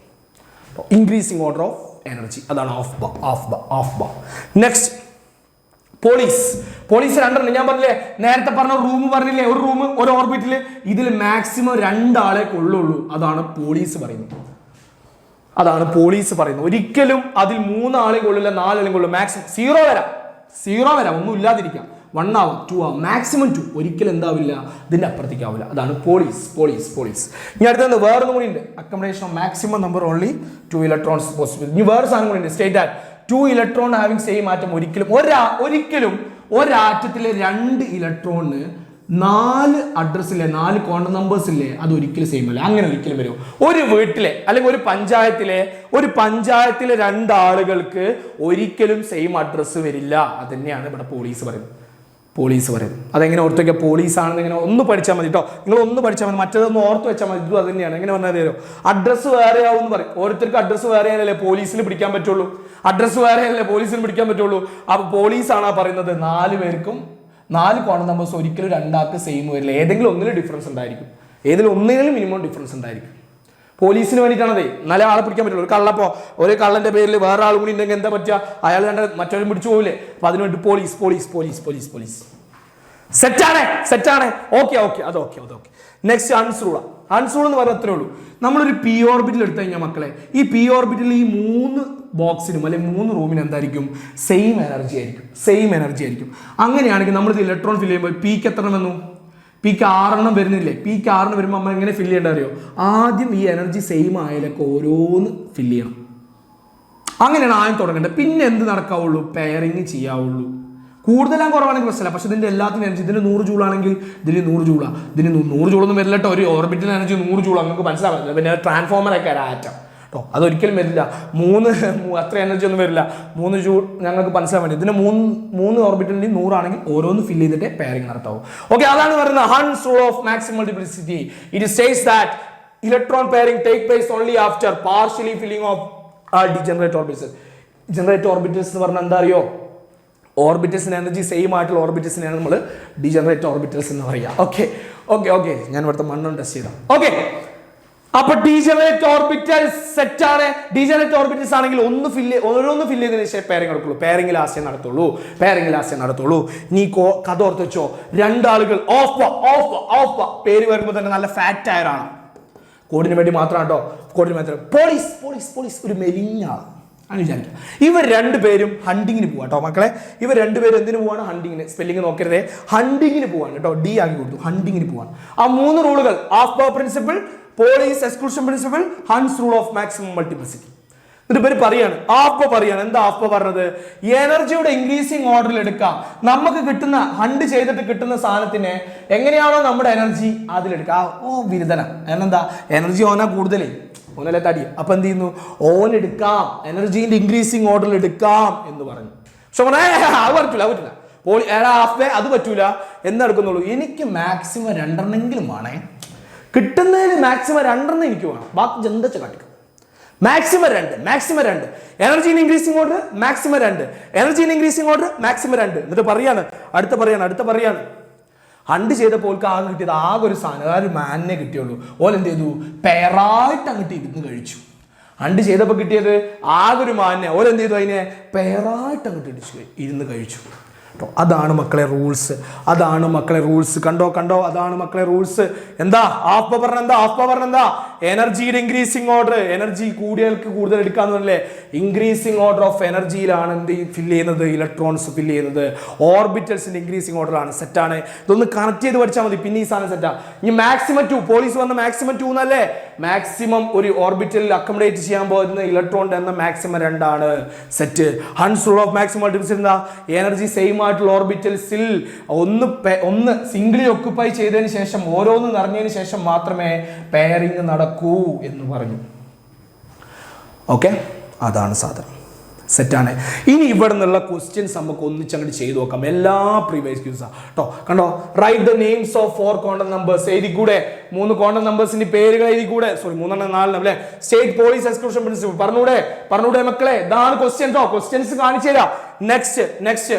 ഇൻക്രീസിങ് ഓർഡർ ഓഫ് എനർജി, അതാണ് ഓഫ് ബാ. നെക്സ്റ്റ്, പോളീസ് 2 ഞാൻ പറഞ്ഞില്ലേ, നേരത്തെ പറഞ്ഞ റൂം പറഞ്ഞില്ലേ, ഒരു റൂം ഒരു ഓർബിറ്റിൽ, ഇതിൽ മാക്സിമം 2 ആളെ കൊള്ളുള്ളൂ. അതാണ് പോളീസ് പറയുന്നത്. ഒരിക്കലും അതിൽ 3 ആളെ കൊള്ളില്ല, 4 ആളെ കൊള്ളും. മാക്സിമം 0 വരാം, ഒന്നും ഇല്ലാതിരിക്കാം. 1 ആവാം, 2 ആവാം, മാക്സിമം 2. ഒരിക്കലും എന്താവില്ല, ഇതിന്റെ അപ്പുറത്തേക്ക് ആവില്ല. അതാണ് പോളീസ്. ഇനി അടുത്തത് വേറൊന്നും കൂടി ഉണ്ട്. Accommodation of maximum number only 2 electrons possible. ഇനി വേറെ സാധനം കൂടി ഉണ്ട്. State that 2 electron having same atom. ഒരിക്കലും ഒരാറ്റത്തിലെ 2 ഇലക്ട്രോണിന് 4 അഡ്രസ് ഇല്ലേ, 4 ക്വാണ്ടം നമ്പേഴ്സ് ഇല്ലേ, അത് ഒരിക്കലും സെയിം അല്ല. അങ്ങനെ ഒരിക്കലും വരും. ഒരു വീട്ടിലെ അല്ലെങ്കിൽ ഒരു പഞ്ചായത്തിലെ 2 ആളുകൾക്ക് ഒരിക്കലും സെയിം അഡ്രസ്സ് വരില്ല. അത് തന്നെയാണ് ഇവിടെ പോലീസ് പറയുന്നത്. പോലീസ് പറയുന്നത്. അതെങ്ങനെ ഓർത്ത് വയ്ക്കുക? പോലീസാണെന്ന് ഇങ്ങനെ ഒന്ന് പഠിച്ചാൽ മതി കേട്ടോ. നിങ്ങൾ ഒന്ന് പഠിച്ചാൽ മതി, മറ്റേതൊന്ന് ഓർത്ത് വെച്ചാൽ മതി. ഇതും അത് തന്നെയാണ്. എങ്ങനെ പറഞ്ഞാൽ തരുമോ? അഡ്രസ്സ് വേറെ ആവും എന്ന് പറയും. ഓരോരുത്തർക്ക് അഡ്രസ്സ് വേറെ ആയാലല്ലേ പോലീസിന് പിടിക്കാൻ പറ്റുള്ളൂ. അഡ്രസ്സ് വേറെ ആയാലല്ലേ പോലീസിന് പിടിക്കാൻ പറ്റുള്ളൂ. അപ്പോൾ പോലീസാണ് പറയുന്നത് 4 പേർക്കും 4 കോണ്ടം നമ്പേഴ്സ് ഒരിക്കലും രണ്ടാൾക്ക് സെയിം വരില്ല. ഏതെങ്കിലും ഒന്നിലും ഡിഫറൻസ് ഉണ്ടായിരിക്കും. ഏതെങ്കിലും ഒന്നിലും മിനിമം ഡിഫറൻസ് ഉണ്ടായിരിക്കും. പോലീസിന് വേണ്ടിയിട്ടാണതേ. നല്ല ആളെ പിടിക്കാൻ പറ്റുള്ളൂ. ഒരു കള്ളപ്പോ ഒരു കള്ളന്റെ പേരിൽ വേറെ ആൾ കൂടി ഉണ്ടെങ്കിൽ എന്താ പറ്റുക? അയാൾ കണ്ട മറ്റൊരു പിടിച്ചു പോകില്ലേ? അപ്പൊ അതിനുവേണ്ടി police police police police police സെറ്റാണ് സെറ്റാണ്. ഓക്കെ ഓക്കെ അത് ഓക്കെ അത് ഓക്കെ. നെക്സ്റ്റ് അൺസ്രൂള. അൺസ്രൂൾ എന്ന് പറഞ്ഞാൽ അത്രേ ഉള്ളൂ. നമ്മളൊരു പി ഓർബിറ്റിൽ എടുത്തു കഴിഞ്ഞാൽ മക്കളെ, ഈ പി ഓർബിറ്റിൽ ഈ 3 ബോക്സിനും അല്ലെങ്കിൽ 3 റൂമിനും എന്തായിരിക്കും? സെയിം എനർജി ആയിരിക്കും. സെയിം എനർജി ആയിരിക്കും. അങ്ങനെയാണെങ്കിൽ നമ്മൾ ഇലക്ട്രോൺ ഫില്ല് ചെയ്യുമ്പോൾ പിക്ക് എത്ര വന്നു? പിക്ക് 6 വരുന്നില്ലേ? പിക്ക് 6 വരുമ്പോൾ നമ്മൾ എങ്ങനെ ഫില്ല് ചെയ്യേണ്ട അറിയോ? ആദ്യം ഈ എനർജി സെയിം ആയാലൊക്കെ ഓരോന്ന് ഫില്ല് ചെയ്യണം. അങ്ങനെയാണ് ആദ്യം തുടങ്ങേണ്ടത്. പിന്നെ എന്ത് നടക്കാവുള്ളൂ? പെയറിങ് ചെയ്യാവുള്ളൂ. കൂടുതലാം കുറവാണെങ്കിൽ പ്രശ്നമില്ല. പക്ഷെ ഇതിന്റെ എല്ലാത്തിനും എനർജി, ഇതിന് 100 ജൂളാണെങ്കിൽ ഇതിന് 100 ജൂളാ. ഇതിന് 100 ജൂളൊന്നും വരില്ല കേട്ടോ. ഒരു ഓർബിറ്റൽ എനർജി 100 ജൂൾ നിങ്ങൾക്ക് മനസ്സിലാവില്ല. പിന്നെ ട്രാൻസ്ഫോമറൊക്കെ ആറ്റം കേട്ടോ, അതൊരിക്കലും വരില്ല. 3 അത്ര എനർജി ഒന്നും വരില്ല. 3 ജൂൾ ഞങ്ങൾക്ക് മനസ്സിലാൻ വേണ്ടി. ഇതിന് 3 ഓർബിറ്റലിന് 100 ആണെങ്കിൽ ഓരോന്ന് ഫില്ല് ചെയ്തിട്ട് പെയറിംഗ് നടത്താവും. ഓക്കെ, അതാണ് പറയുന്നത് Hund's rule of maximum multiplicity. It says that electron pairing take place only after partially filling of degenerate orbitals. Degenerate orbitals എന്ന് പറഞ്ഞാൽ എന്താ അറിയോ? ഓർബിറ്റൽസിന് എനർജി സെയിം ആയിട്ടുള്ള ഓർബിറ്റൽസിനെയാണ് നമ്മൾ ഡീജനറേറ്റ് ഓർബിറ്റൽസ് എന്ന് പറയുക. ഓക്കെ ഓക്കെ ഓക്കെ, ഞാൻ ഇവിടുത്തെ മണ്ണും ടെസ്റ്റ് ചെയ്താം. ഓക്കെ, അപ്പൊ ഡീജനറേറ്റ് ഓർബിറ്റൽസ് സെറ്റ് ആണ്. ഡീജനറേറ്റ് ഓർബിറ്റൽസ് ആണെങ്കിൽ ഓരോന്ന് ഫില്ല് ചെയ്തതിനു ശേഷം പെയറിംഗ് നടക്കുള്ളൂ. പെയറിംഗ് ലാസ്റ്റേ നടത്തുള്ളൂ. നീ കഥ ഓർത്ത് വെച്ചോ. 2 ആളുകൾ ഓഫ് പേര് വരുമ്പോൾ തന്നെ നല്ല ഫാറ്റ് ടയറാണ്. കോഡിന് വേണ്ടി മാത്രം കേട്ടോ, കോഡിന് മാത്രം. പോലീസ് ഒരു മെലിഞ്ഞ ആൾ ആണ് വിചാരിക്കുക. ഇവർ 2 പേരും ഹണ്ടിങ്ങിന് പോവാ കേട്ടോ മക്കളെ. ഇവർ 2 പേരും എന്തിനു പോവാണ്? ഹണ്ടിങ്ങിന്. സ്പെല്ലിംഗ് നോക്കരുതേ, ഹണ്ടിങ്ങിന് പോവാണ് കേട്ടോ. ഡി ആക്കി കൊടുത്തു. ഹണ്ടിങ്ങിന് പോവാണ്. ആ 3 റൂളുകൾ: aufbau principle, Pauli's exclusion principle, Hund's rule of maximum multiplicity. എന്നിട്ട് പേര് പറയാണ്, പറയാണ്. എന്താ ആഫ്പ പറഞ്ഞത്? എനർജിയുടെ ഇൻക്രീസിങ് ഓർഡറിൽ എടുക്കാം. നമുക്ക് കിട്ടുന്ന ഹണ്ട് ചെയ്തിട്ട് കിട്ടുന്ന സാധനത്തിനെ എങ്ങനെയാണോ നമ്മുടെ എനർജി അതിലെടുക്കാം. ബിരുദന എന്താ എനർജി ഓനാ കൂടുതലേ, ഓനല്ലേ തടി. അപ്പൊ എന്ത് ചെയ്യുന്നു? ഓൻ എടുക്കാം, എനർജീന്റെ ഇൻക്രീസിങ് ഓർഡറിൽ എടുക്കാം എന്ന് പറഞ്ഞു. പക്ഷെ പറ്റില്ല അത് പറ്റൂല. എന്തെടുക്കുന്നുള്ളൂ? എനിക്ക് മാക്സിമം 2 വേണേ. കിട്ടുന്നതിന് മാക്സിമം 2 എനിക്ക് വേണം. ബാക്കി ജന്തച്ച കാട്ടിക്കും. Maximum 2. Energy increasing order maximum 2. Energy increasing order maximum 2. എന്നിട്ട് അടുത്ത പറയാണ് ഹണ്ട് ചെയ്തപ്പോൾ ആകെ കിട്ടിയത് ആകെ ഒരു സാധനം, ഒരു മാനിനെ കിട്ടിയുള്ളൂ. ഓൽ എന്ത് ചെയ്തു? പെയറായിട്ട് അങ്ങോട്ട് ഇരുന്ന് കഴിച്ചു. ഹണ്ട് ചെയ്തപ്പോൾ കിട്ടിയത് ആകെ ഒരു മാനിനെ. ഓൽ എന്ത് ചെയ്തു? അതിനെ പെയറായിട്ട് അങ്ങോട്ട് ഇരുന്ന് കഴിച്ചു. അതാണ് മക്കളെ റൂൾസ്. കണ്ടോ അതാണ് മക്കളെ റൂൾസ്. എന്താ ആഫ്പ പറഞ്ഞെന്താ? എനർജിയുടെ ഇൻക്രീസിംഗ് ഓർഡർ. എനർജി കൂടിയവർക്ക് കൂടുതൽ എടുക്കാന്ന് പറഞ്ഞല്ലേ? ഇൻക്രീസിംഗ് ഓർഡർ ഓഫ് എനർജിയിലാണ് എന്ത് ഫില്ല് ചെയ്യുന്നത്? ഇലക്ട്രോൺസ് ഫില്ല് ചെയ്യുന്നത്. ഓർബിറ്റൽസിന്റെ ഇൻക്രീസിംഗ് ഓർഡർ ആണ്. സെറ്റാണ്. ഇതൊന്ന് കണക്ട് ചെയ്ത് പഠിച്ചാൽ മതി. പിന്നെ ഈ സാധനം സെറ്റാ. ഇനി മാക്സിമം 2, പോലീസ് പറഞ്ഞ മാക്സിമം 2 എന്നല്ലേ? മാക്സിമം ഒരു ഓർബിറ്റലിൽ അക്കോമഡേറ്റ് ചെയ്യാൻ പോകുന്ന ഇലക്ട്രോണിന്റെ എണ്ണം മാക്സിമം 2 ആണ്. Set. Hund's rule of maximum multiplicity എന്താ? എനർജി സെയിം ആയിട്ടുള്ള ഓർബിറ്റൽസിൽ ഒന്ന് സിംഗിളി ഒക്യുപ്പൈ ചെയ്തതിന് ശേഷം ഓരോന്ന് നിറഞ്ഞതിന് ശേഷം മാത്രമേ പെയറിംഗ് നടക്കൂ എന്ന് പറഞ്ഞു. ഓക്കെ, അതാണ് സാധനം. സെറ്റാണ്. ഇനി ഇവിടെ നിന്നുള്ള ക്വസ്റ്റ്യൻസ് നമുക്ക് ഒന്നിച്ചങ്ങോട്ട് ചെയ്തു നോക്കാം. എല്ലാ പ്രീവിയസ് ക്യൂസാ കേട്ടോ. കണ്ടോ? Write the names of 4 quantum numbers. എഴുതിക്കൂടെ? 3 കോണ്ടം നമ്പേഴ്സിന്റെ പേരുകൾ എഴുതിക്കൂടെ? 3 4 അല്ലേ? സ്റ്റേറ്റ് പോലീസ് എക്സ്ക്ലൂഷൻ പ്രിൻസിപ്പിൾ പറഞ്ഞൂടെ മക്കളെ? ഇതാണ് ക്വസ്റ്റ്യൻ കേട്ടോ. ക്വസ്റ്റ്യൻസ് കാണിച്ചു തരാം. നെക്സ്റ്റ്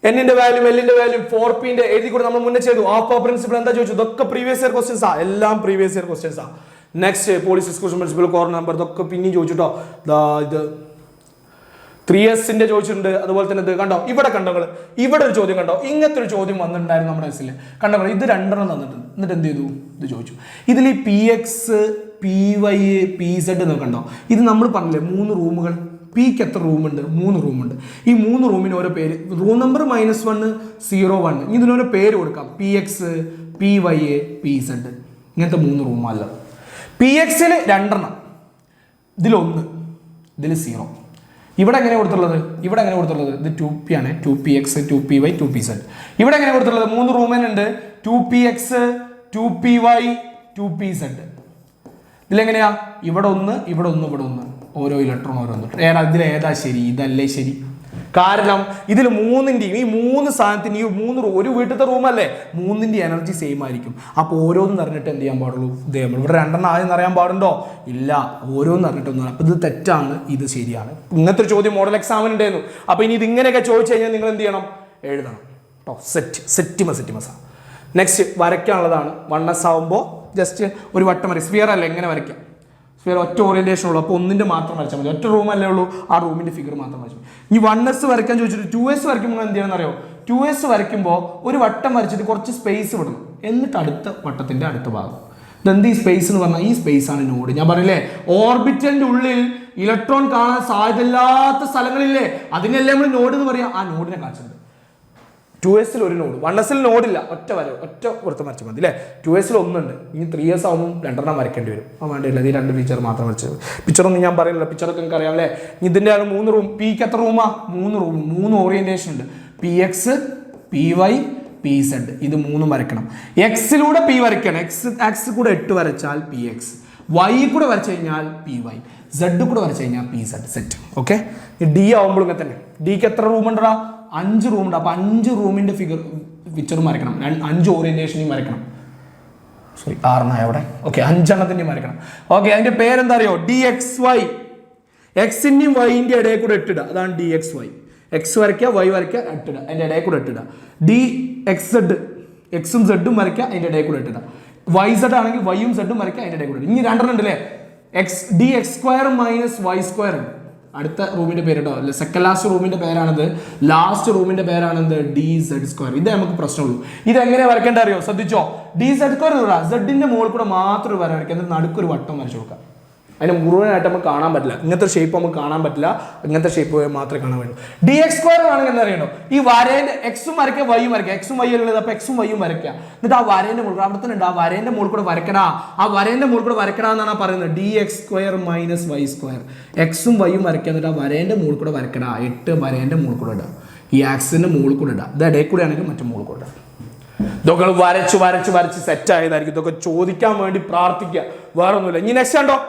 എന്നിന്റെ വാല്യൂ, എല്ലിന്റെ വാല്യൂ, 4p എഴുതിക്കൂടെ? നമ്മൾ മുന്നേ ചെയ്തു. ആഫ്പ പ്രിൻസിപ്പിൾ എന്താ ചോദിച്ചു? ഇതൊക്കെ പ്രീവിയസ് ഇയർ ക്വസ്റ്റ്യൻസാ. എല്ലാം പ്രീവിയസ് ഇയർ ക്വസ്റ്റ്യൻസാ. Next Pauli's exclusion principle, core number, ഇതൊക്കെ പിന്നെയും ചോദിച്ചിട്ടോ. ഇത് 3s ചോദിച്ചിട്ടുണ്ട്. അതുപോലെ തന്നെ ഇത് കണ്ടോ? ഇവിടെ ഇവിടെ ഒരു ചോദ്യം കണ്ടോ? ഇങ്ങനത്തെ ഒരു ചോദ്യം വന്നിട്ടുണ്ടായിരുന്നു നമ്മുടെ കേസിൽ. കണ്ടോ? ഇത് 2 തന്നിട്ടുണ്ട്. എന്നിട്ട് എന്ത് ചെയ്തു? ഇത് ചോദിച്ചു. ഇതിൽ ഈ PX, PY, PZ എന്നൊക്കെ കണ്ടോ? ഇത് നമ്മൾ പറഞ്ഞില്ലേ 3 റൂമുകൾ. പിക്ക് എത്ര റൂമുണ്ട്? 3 റൂമുണ്ട്. ഈ 3 റൂമിന് ഓരോ പേര്. Room number -1, 0, 1. ഇതിനോരോ പേര് കൊടുക്കാം. PX, PY, PZ. ഇങ്ങനത്തെ 3 റൂമല്ല. PX-ൽ 2, ഇതിൽ1, ഇതിൽ 0. ഇവിടെ എങ്ങനെ കൊടുത്തുള്ളത്? ഇത് 2p ആണ്. 2px, 2py, 2pz. ഇവിടെ എങ്ങനെ കൊടുത്തുള്ളത്? 3 റൂമിനുണ്ട്. 2px, 2py, 2pz. ഇതിലെങ്ങനെയാ? ഇവിടെ 1, ഇവിടെ 1, ഇവിടെ 1. ഓരോ ഇലക്ട്രോൺ ഓരോന്ന്. ഇതിലേതാ ശരി? ഇതല്ലേ ശരി? കാരണം ഇതിൽ മൂന്നിൻ്റെയും ഈ മൂന്ന് സാധനത്തിന് ഈ ഒരു വീട്ടിലത്തെ റൂമല്ലേ, മൂന്നിൻ്റെ എനർജി സെയിം ആയിരിക്കും. അപ്പോൾ ഓരോന്നും അറിഞ്ഞിട്ട് എന്ത് ചെയ്യാൻ പാടുള്ളൂ? ഇത് നമ്മൾ ഇവിടെ രണ്ടെണ്ണം ആദ്യം അറിയാൻ പാടുണ്ടോ? ഇല്ല, ഓരോന്നും അറിഞ്ഞിട്ടൊന്നും. അപ്പോൾ ഇത് തെറ്റാണ്, ഇത് ശരിയാണ്. ഇങ്ങനത്തെ ഒരു ചോദ്യം മോഡൽ എക്സാമിന് ഉണ്ടായിരുന്നു. അപ്പോൾ ഇനി ഇതിങ്ങനെയൊക്കെ ചോദിച്ചു കഴിഞ്ഞാൽ നിങ്ങൾ എന്ത് ചെയ്യണം? എഴുതണം കേട്ടോ. സെറ്റിമസാണ്. നെക്സ്റ്റ് വരയ്ക്കാനുള്ളതാണ്. 1s ആവുമ്പോൾ ജസ്റ്റ് ഒരു വട്ടം വരയ്ക്കും. സ്ഫിയർ അല്ലേ, എങ്ങനെ വരയ്ക്കാം? സ്ഫിയർ ഒറ്റ ഓറിയന്റേഷൻ ഉള്ളൂ. അപ്പോൾ ഒന്നിൻ്റെ മാത്രം വരച്ചാൽ മതി. ഒറ്റ റൂമല്ലേ ഉള്ളൂ, ആ റൂമിൻ്റെ ഫിഗർ മാത്രം വരച്ചു. ഇനി 1s വരയ്ക്കാൻ ചോദിച്ചിട്ട് 2s വരയ്ക്കുമ്പോൾ എന്ത് ചെയ്യണമെന്ന് അറിയോ? 2s വരയ്ക്കുമ്പോൾ ഒരു വട്ടം വരച്ചിട്ട് കുറച്ച് സ്പേസ് വിടണം. എന്നിട്ട് അടുത്ത വട്ടത്തിൻ്റെ അടുത്ത ഭാഗം. ഇതെന്ത് ഈ സ്പേസ് എന്ന് പറഞ്ഞാൽ ഈ സ്പേസ് ആണ് നോഡ്. ഞാൻ പറഞ്ഞില്ലേ, ഓർബിറ്റലിൻ്റെ ഉള്ളിൽ ഇലക്ട്രോൺ കാണാൻ സാധ്യതയില്ലാത്ത സ്ഥലങ്ങളില്ലേ, അതിനല്ലേ നമ്മൾ നോഡ് എന്ന് പറയാം. ആ നോഡിനെ കാണിച്ചിട്ടുണ്ട്. 2s ഒരു നോഡ്, 1s നോഡില്ല, ഒറ്റ വൃത്തം വരച്ചാൽ മതി അല്ലേ. 2s ഒന്നുണ്ട്. ഇനി 3s ആവുമ്പോൾ രണ്ടെണ്ണം വരയ്ക്കേണ്ടി വരും. ആ വേണ്ടിയില്ല, ഈ 2 ഫീച്ചർ മാത്രം വരച്ചത്. പിക്ചറൊന്നും ഞാൻ പറയുന്നില്ല, പിക്ചറൊക്കെ നിങ്ങൾക്ക് അറിയാം അല്ലേ. ഇതിൻ്റെ ആണ് 3 റൂം. പിക്ക് എത്ര റൂമാ? 3 റൂം, 3 ഓറിയന്റേഷൻ ഉണ്ട്. PX, PY, PZ. ഇത് 3 വരയ്ക്കണം. എക്സിലൂടെ P വരയ്ക്കണം. എക്സ് കൂടെ 8 വരച്ചാൽ PX, Y കൂടെ വരച്ചു കഴിഞ്ഞാൽ PY, Z കൂടെ വരച്ചു കഴിഞ്ഞാൽ PZ. സെറ്റ്. ഓക്കെ. D ആവുമ്പോൾ ഇങ്ങനെ തന്നെ. ഡിക്ക് എത്ര റൂം ഉണ്ടോ? 5 റൂം ഉണ്ട്. അപ്പോൾ 5 റൂമിൻ്റെ പിക്ചറും വരയ്ക്കണം. 5 ഓറിയന്റേഷനെയും വരയ്ക്കണം. സോറി, 6 അവിടെ. ഓക്കെ, 5 എണ്ണത്തിൻ്റെയും വരയ്ക്കണം. ഓക്കെ, അതിൻ്റെ പേരെന്താ അറിയോ? DXY. എക്സിൻ്റെയും വൈൻ്റെ ഇടയിൽ കൂടെ ഇട്ടിടുക. അതാണ് DXY. എക്സ് വരയ്ക്കുക, വൈ വരയ്ക്കുക, ഇട്ടിടുക, അതിൻ്റെ ഇടയിൽ കൂടെ ഇട്ടിടുക. DXZ, എക്സും സെഡും വരയ്ക്കുക, അതിൻ്റെ ഇടയിൽ കൂടെ ഇട്ടിടുക. YZ ആണെങ്കിൽ വൈയും സെഡും വരയ്ക്കുക, അതിൻ്റെ ഇടയിൽ കൂടെ. ഇനി 2 ഉണ്ട് അല്ലേ. DX² - Y². അടുത്ത റൂമിന്റെ പേരുണ്ടോ? അല്ലെ, സെക്കൻഡ് ലാസ്റ്റ് റൂമിന്റെ പേരാണിത്. ലാസ്റ്റ് റൂമിന്റെ പേരാണെന്ത്? DZ². ഇത് നമുക്ക് പ്രശ്നമുള്ളൂ. ഇത് എങ്ങനെ വരയ്ക്കേണ്ട അറിയോ? ശ്രദ്ധിച്ചോ. DZ², സെഡിന്റെ മുകളിൽ കൂടെ മാത്രം വര വരയ്ക്കുക. എന്നിട്ട് നടുക്കൊരു വട്ടം വരച്ചു കൊടുക്കാം. അതിന് മുഴുവനായിട്ട് നമുക്ക് കാണാൻ പറ്റില്ല. ഇങ്ങനത്തെ ഷേപ്പ് നമുക്ക് കാണാൻ പറ്റില്ല. ഇങ്ങനത്തെ ഷേപ്പ് മാത്രമേ കാണാൻ പറ്റൂ. DX² ആണെങ്കിൽ എന്താ അറിയണോ? ഈ വരേന്റെ എക്സും വരയ്ക്കുക, വൈയും വരയ്ക്കുക. എക്സും വൈ ഉള്ളത്, അപ്പോൾ എക്സും വൈയും വരയ്ക്കുക. എന്നിട്ട് ആ വരേന്റെ മുകളിൽ അവിടെ തന്നെ ഉണ്ട്. ആ വരേന്റെ മുകളിൽ കൂടെ വരയ്ക്കണ, ആ വരേന്റെ മുകളിൽ കൂടെ വരയ്ക്കണ എന്നാണ് പറയുന്നത്. DX² - Y². എക്സും വൈയും വരയ്ക്കുക. എന്നിട്ട് ആ വരേന്റെ മുകളിൽ കൂടെ വരയ്ക്കണ. 8 വരേന്റെ മുകളിൽ കൂടെ ഇടുക. ഈ ആക്സിന്റെ മുകളിൽ കൂടെ ഇടുക. ഇത് ഇടയിൽ കൂടെ ആണെങ്കിൽ മറ്റു മുകളിൽ കൂടെ ഇടുക. ഇതൊക്കെ വരച്ച് സെറ്റ് ആയതായിരിക്കും. ഇതൊക്കെ ചോദിക്കാൻ വേണ്ടി പ്രാർത്ഥിക്കുക, വേറെ ഒന്നുമില്ല. ഇനി നെക്സ്റ്റ് കണ്ടോ.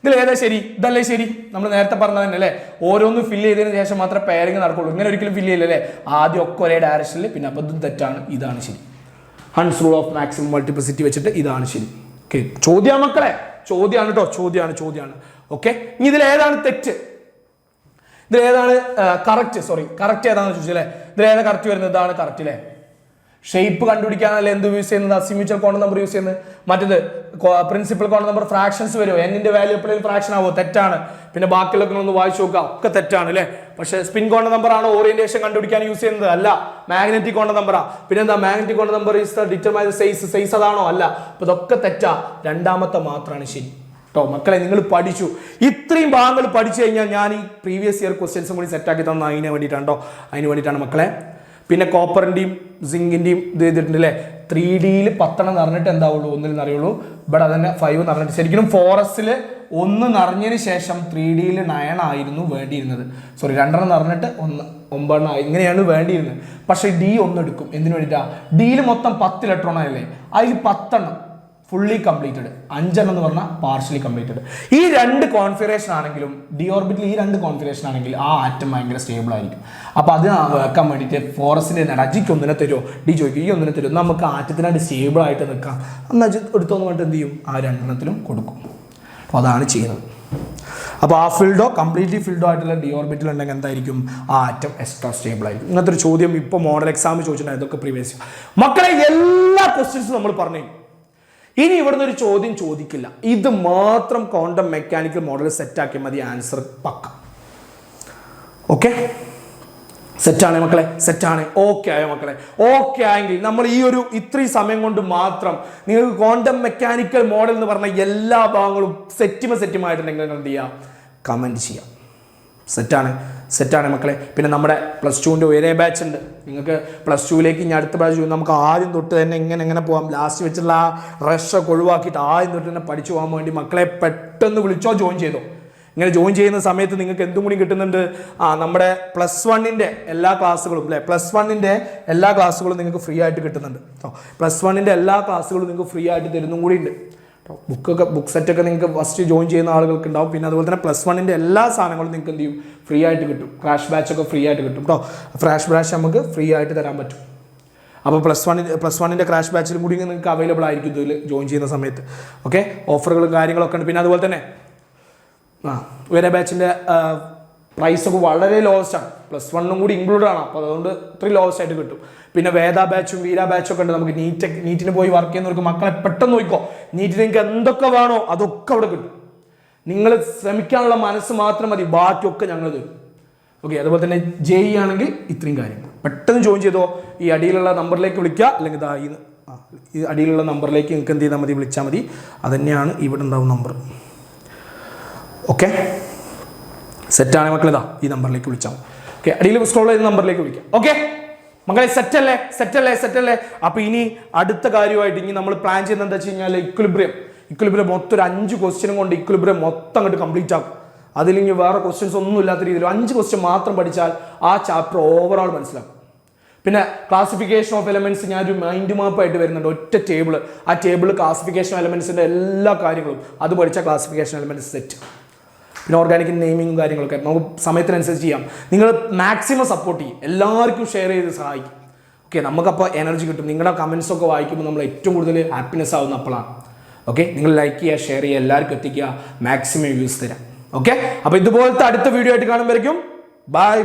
ഇതിൽ ഏതാ ശരി? ഇതല്ലേ ശരി? നമ്മൾ നേരത്തെ പറഞ്ഞത് തന്നെ അല്ലേ. ഓരോന്നും ഫില്ല് ചെയ്തതിന് ശേഷം മാത്രമേ പെയറിങ് നടക്കുള്ളൂ. ഇങ്ങനെ ഒരിക്കലും ഫില്ല് ചെയ്യില്ലല്ലേ. ആദ്യം ഒക്കെ ഒരേ ഡയറക്ഷനിൽ, പിന്നെ അപ്പോൾ ഇതും തെറ്റാണ്, ഇതാണ് ശരി. Hund's rule of maximum multiplicity വെച്ചിട്ട് ഇതാണ് ശരി. ഓക്കെ, ചോദ്യം മക്കളെ, ചോദ്യമാണ് കേട്ടോ, ചോദ്യമാണ്. ഓക്കെ, ഇനി ഇതിലേതാണ് തെറ്റ്? ഇതിലേതാണ് കറക്റ്റ്? സോറി, കറക്റ്റ് ഏതാണെന്ന് ചോദിച്ചല്ലേ. ഇതിലേതാ കറക്റ്റ് വരുന്നത്? ഇതാണ് കറക്റ്റ് അല്ലേ. ഷേപ്പ് കണ്ടുപിടിക്കാനല്ലേ എന്ത് യൂസ് ചെയ്യുന്നത്? അസിമ്യൂച്വൽ കോണ്ടം നമ്പർ യൂസ് ചെയ്യുന്നത്. മറ്റേത് പ്രിൻസിപ്പൽ കോണ്ടം നമ്പർ ഫ്രാക്ഷൻസ് വരുമോ? എന്നിന്റെ വാല്യൂ എപ്പോഴും ഫ്രാക്ഷൻ ആവോ? തെറ്റാണ്. പിന്നെ ബാക്കിയുള്ളൊക്കെ ഒന്ന് വായിച്ചു നോക്കുക, ഒക്കെ തെറ്റാണ് അല്ലേ. പക്ഷേ സ്പിൻ കോണ്ടം നമ്പർ ആണോ ഓറിയന്റേഷൻ കണ്ടുപിടിക്കാൻ യൂസ് ചെയ്യുന്നത്? അല്ല, മാഗ്നറ്റിക് കോണ്ടം നമ്പറാ. പിന്നെ എന്താ? Magnetic condom number is the determine size അതാണോ? അല്ല. അപ്പോൾ ഇതൊക്കെ തെറ്റാ. രണ്ടാമത്തെ മാത്രമാണ് ശരി കേട്ടോ. മക്കളെ, നിങ്ങൾ പഠിച്ചു, ഇത്രയും ഭാഗങ്ങൾ പഠിച്ചു കഴിഞ്ഞാൽ ഞാൻ ഈ പ്രീവിയസ് ഇയർ ക്വസ്റ്റ്യൻസും കൂടി സെറ്റാക്കി തന്ന അതിന് വേണ്ടിയിട്ടാണ് മക്കളെ. പിന്നെ കോപ്പറിൻ്റെയും സിങ്കിൻ്റെയും ഇത് ചെയ്തിട്ടുണ്ട് അല്ലേ. 3Dയിൽ 10 നിറഞ്ഞിട്ട് എന്താവുള്ളൂ? 1 നിറയുള്ളൂ. ഇവിടെ അതന്നെ 5 നിറഞ്ഞിട്ട്. ശരിക്കും 4S 1 നിറഞ്ഞതിന് ശേഷം 3Dയിൽ 9 ആയിരുന്നു വേണ്ടിയിരുന്നത്. സോറി, 2 നിറഞ്ഞിട്ട് 9 ഇങ്ങനെയാണ് വേണ്ടിയിരുന്നത്. പക്ഷേ D 1 എടുക്കും. എന്തിനു വേണ്ടിയിട്ടാണ്? ഡിയിൽ മൊത്തം 10 ഇലക്ട്രോൺ ആയല്ലേ, അതിൽ 10 ഫുള്ളി കംപ്ലീറ്റഡ്, 5 എന്ന് പറഞ്ഞാൽ പാർഷ്യലി കംപ്ലീറ്റഡ്. ഈ 2 കോൺഫിഗറേഷൻ ആണെങ്കിലും, ഡി ഓർബിറ്റിൽ ഈ 2 കോൺഫിഗറേഷൻ ആണെങ്കിൽ ആ ആറ്റം ഭയങ്കര സ്റ്റേബിൾ ആയിരിക്കും. അപ്പോൾ അത് വെക്കാൻ വേണ്ടിയിട്ട് 4S അജിക്ക് ഒന്നിനെ തരുമോ, ഡി ചോദിക്കും ഈ ഒന്നിനെ തരുമോ, നമുക്ക് ആറ്റത്തിനായിട്ട് സ്റ്റേബിൾ ആയിട്ട് നിൽക്കാം. അന്ന് അജി എടുത്തോന്ന് പറഞ്ഞിട്ട് എന്ത് ചെയ്യും? ആ 2 കൊടുക്കും. അപ്പോൾ അതാണ് ചെയ്യുന്നത്. അപ്പോൾ ആ ഫിൽഡോ കംപ്ലീറ്റ്ലി ഫിൽഡോ ആയിട്ടുള്ള ഡി ഓർബിറ്റിൽ ഉണ്ടെങ്കിൽ എന്തായിരിക്കും? ആ ആറ്റം എക്സ്ട്രാ സ്റ്റേബിൾ ആയിരിക്കും. ഇങ്ങനത്തെ ഒരു ചോദ്യം ഇപ്പോൾ മോഡൽ എക്സാം ചോദിച്ചിട്ടുണ്ട്. ഇതൊക്കെ പ്രീവിയസ് മക്കളെ എല്ലാ ക്വസ്റ്റ്യൻസും നമ്മൾ പറഞ്ഞു. ഇനി ഇവിടുന്ന് ഒരു ചോദ്യം ചോദിക്കില്ല. ഇത് മാത്രം ക്വാണ്ടം മെക്കാനിക്കൽ മോഡൽ സെറ്റാക്കിയാൽ മതി, ആൻസർ പക്ക. ഓക്കെ, സെറ്റാണ് മക്കളെ, സെറ്റാണ്. ഓക്കെ ആയോ മക്കളെ? ഓക്കെ ആയെങ്കിൽ നമ്മൾ ഈ ഒരു ഇത്രയും സമയം കൊണ്ട് മാത്രം നിങ്ങൾക്ക് ക്വാണ്ടം മെക്കാനിക്കൽ മോഡൽ എന്ന് പറഞ്ഞ എല്ലാ ഭാഗങ്ങളും സെറ്റുമായിട്ടുണ്ടെങ്കിൽ നിങ്ങൾ എന്ത് ചെയ്യുക? കമൻറ്റ് ചെയ്യാം. സെറ്റാണ് മക്കളെ. പിന്നെ നമ്മുടെ +2ൻ്റെ ഒരേ ബാച്ച് ഉണ്ട്. നിങ്ങൾക്ക് +2ലേക്ക് ഇനി അടുത്ത ബാച്ച് നമുക്ക് ആദ്യം തൊട്ട് തന്നെ എങ്ങനെ പോകാം. ലാസ്റ്റ് വെച്ചുള്ള ആ റഷൊക്കെ ഒഴിവാക്കിയിട്ട് ആദ്യം തൊട്ട് തന്നെ പഠിച്ചു പോകാൻ വേണ്ടി മക്കളെ പെട്ടെന്ന് വിളിച്ചോ, ജോയിൻ ചെയ്തോ. ഇങ്ങനെ ജോയിൻ ചെയ്യുന്ന സമയത്ത് നിങ്ങൾക്ക് എന്തും കൂടി കിട്ടുന്നുണ്ട്. നമ്മുടെ +1ൻ്റെ എല്ലാ ക്ലാസ്സുകളും അല്ലേ, +1ൻ്റെ എല്ലാ ക്ലാസ്സുകളും നിങ്ങൾക്ക് ഫ്രീ ആയിട്ട് കിട്ടുന്നുണ്ട്. +1ൻ്റെ എല്ലാ ക്ലാസ്സുകളും നിങ്ങൾക്ക് ഫ്രീ ആയിട്ട് തരുന്നതും കൂടി ഉണ്ട് ബുക്ക് സെറ്റൊക്കെ നിങ്ങൾക്ക് ഫസ്റ്റ് ജോയിൻ ചെയ്യുന്ന ആളുകൾക്ക് ഉണ്ടാവും. പിന്നെ അതുപോലെ തന്നെ +1 എല്ലാ സാധനങ്ങളും നിങ്ങൾക്ക് എന്ത് ചെയ്യും, ഫ്രീ ആയിട്ട് കിട്ടും. ക്രാഷ് ബാച്ചൊക്കെ ഫ്രീ ആയിട്ട് കിട്ടും കേട്ടോ. ക്രാഷ് ബാച്ച് നമുക്ക് ഫ്രീ ആയിട്ട് തരാൻ പറ്റും. അപ്പോൾ +1 ക്രാഷ് ബാച്ചിലും കൂടി നിങ്ങൾക്ക് അവൈലബിൾ ആയിരിക്കും ഇതിൽ ജോയിൻ ചെയ്യുന്ന സമയത്ത്. ഓക്കെ, ഓഫറുകളും കാര്യങ്ങളൊക്കെ ഉണ്ട്. പിന്നെ അതുപോലെ തന്നെ ഉയര ബാച്ചിൻ്റെ പ്രൈസൊക്കെ വളരെ ലോവസ്റ്റ് ആണ്. +1 കൂടി ഇൻക്ലൂഡ് ആണ്. അപ്പോൾ അതുകൊണ്ട് ഇത്രയും ലോവസ്റ്റ് ആയിട്ട് കിട്ടും. പിന്നെ വേദ ബാച്ചും വീര ബാച്ചും ഒക്കെ ഉണ്ട്. നമുക്ക് നീറ്റിന് പോയി വർക്ക് ചെയ്യുന്നവർക്ക് മക്കളെ പെട്ടെന്ന് നോക്കിക്കോ. നീറ്റിന് നിങ്ങൾക്ക് എന്തൊക്കെ വേണോ അതൊക്കെ അവിടെ കിട്ടും. നിങ്ങൾ ശ്രമിക്കാനുള്ള മനസ്സ് മാത്രം മതി, ബാക്കിയൊക്കെ ഞങ്ങൾ തരും. ഓക്കെ, അതുപോലെ തന്നെ JEE ആണെങ്കിൽ ഇത്രയും കാര്യങ്ങൾ പെട്ടെന്ന് ജോയിൻ ചെയ്തോ. ഈ അടിയിലുള്ള നമ്പറിലേക്ക് വിളിക്കുക, അല്ലെങ്കിൽ ഈ അടിയിലുള്ള നമ്പറിലേക്ക് നിങ്ങൾക്ക് എന്ത് ചെയ്താൽ മതി, വിളിച്ചാൽ മതി. അതുതന്നെയാണ് ഇവിടെ ഉണ്ടാവും നമ്പർ. ഓക്കെ, സെറ്റാണ് മക്കൾ, ഈ നമ്പറിലേക്ക് വിളിച്ചാൽ മതി. ഓക്കെ, അടിയിൽ സ്ക്രോൾ ചെയ്ത നമ്പറിലേക്ക് വിളിക്കാം. ഓക്കെ മക്കളെ, സെറ്റല്ലേ. അപ്പോൾ ഇനി അടുത്ത കാര്യമായിട്ട് ഇനി നമ്മൾ പ്ലാൻ ചെയ്യുന്നത് എന്താ വെച്ച് കഴിഞ്ഞാൽ ഇക്വിലിബ്രിയം മൊത്തം ഒരു 5 ക്വസ്റ്റ്യനും കൊണ്ട് ഇക്വിലിബ്രിയം മൊത്തം അങ്ങോട്ട് കംപ്ലീറ്റ് ആക്കും. അതിലിങ്ങനെ വേറെ ക്വസ്റ്റ്യൻസ് ഒന്നും ഇല്ലാത്ത രീതിയിൽ 5 ക്വസ്റ്റ്യൻ മാത്രം പഠിച്ചാൽ ആ ചാപ്റ്റർ ഓവറോൾ മനസ്സിലാക്കും. പിന്നെ ക്ലാസിഫിക്കേഷൻ ഓഫ് എലമെന്റ്സ് ഞാനൊരു മൈൻഡ് മാപ്പായിട്ട് വരുന്നുണ്ട്, ഒറ്റ ടേബിൾ. ആ ടേബിൾ ക്ലാസിഫിക്കേഷൻ എലമെന്റ്സിന്റെ എല്ലാ കാര്യങ്ങളും അത് പഠിച്ച ക്ലാസിഫിക്കേഷൻ എലമെന്റ്സ് സെറ്റ്. പിന്നെ ഓർഗാനിക് നെയിമിങ്ങും കാര്യങ്ങളൊക്കെ നമുക്ക് സമയത്തിനനുസരിച്ച് ചെയ്യാം. നിങ്ങൾ മാക്സിമം സപ്പോർട്ട് ചെയ്യും, എല്ലാവർക്കും ഷെയർ ചെയ്ത് സഹായിക്കും. ഓക്കെ, നമുക്കപ്പോൾ എനർജി കിട്ടും. നിങ്ങളുടെ കമൻസ് ഒക്കെ വായിക്കുമ്പോൾ നമ്മൾ ഏറ്റവും കൂടുതൽ ഹാപ്പിനെസ് ആവുന്ന അപ്പോഴാണ്. ഓക്കെ, നിങ്ങൾ ലൈക്ക് ചെയ്യുക, ഷെയർ ചെയ്യുക, എല്ലാവർക്കും എത്തിക്കുക, മാക്സിമം വ്യൂസ് തരാം. ഓക്കെ, അപ്പോൾ ഇതുപോലത്തെ അടുത്ത വീഡിയോ ആയിട്ട് കാണുമ്പോഴേക്കും ബൈ.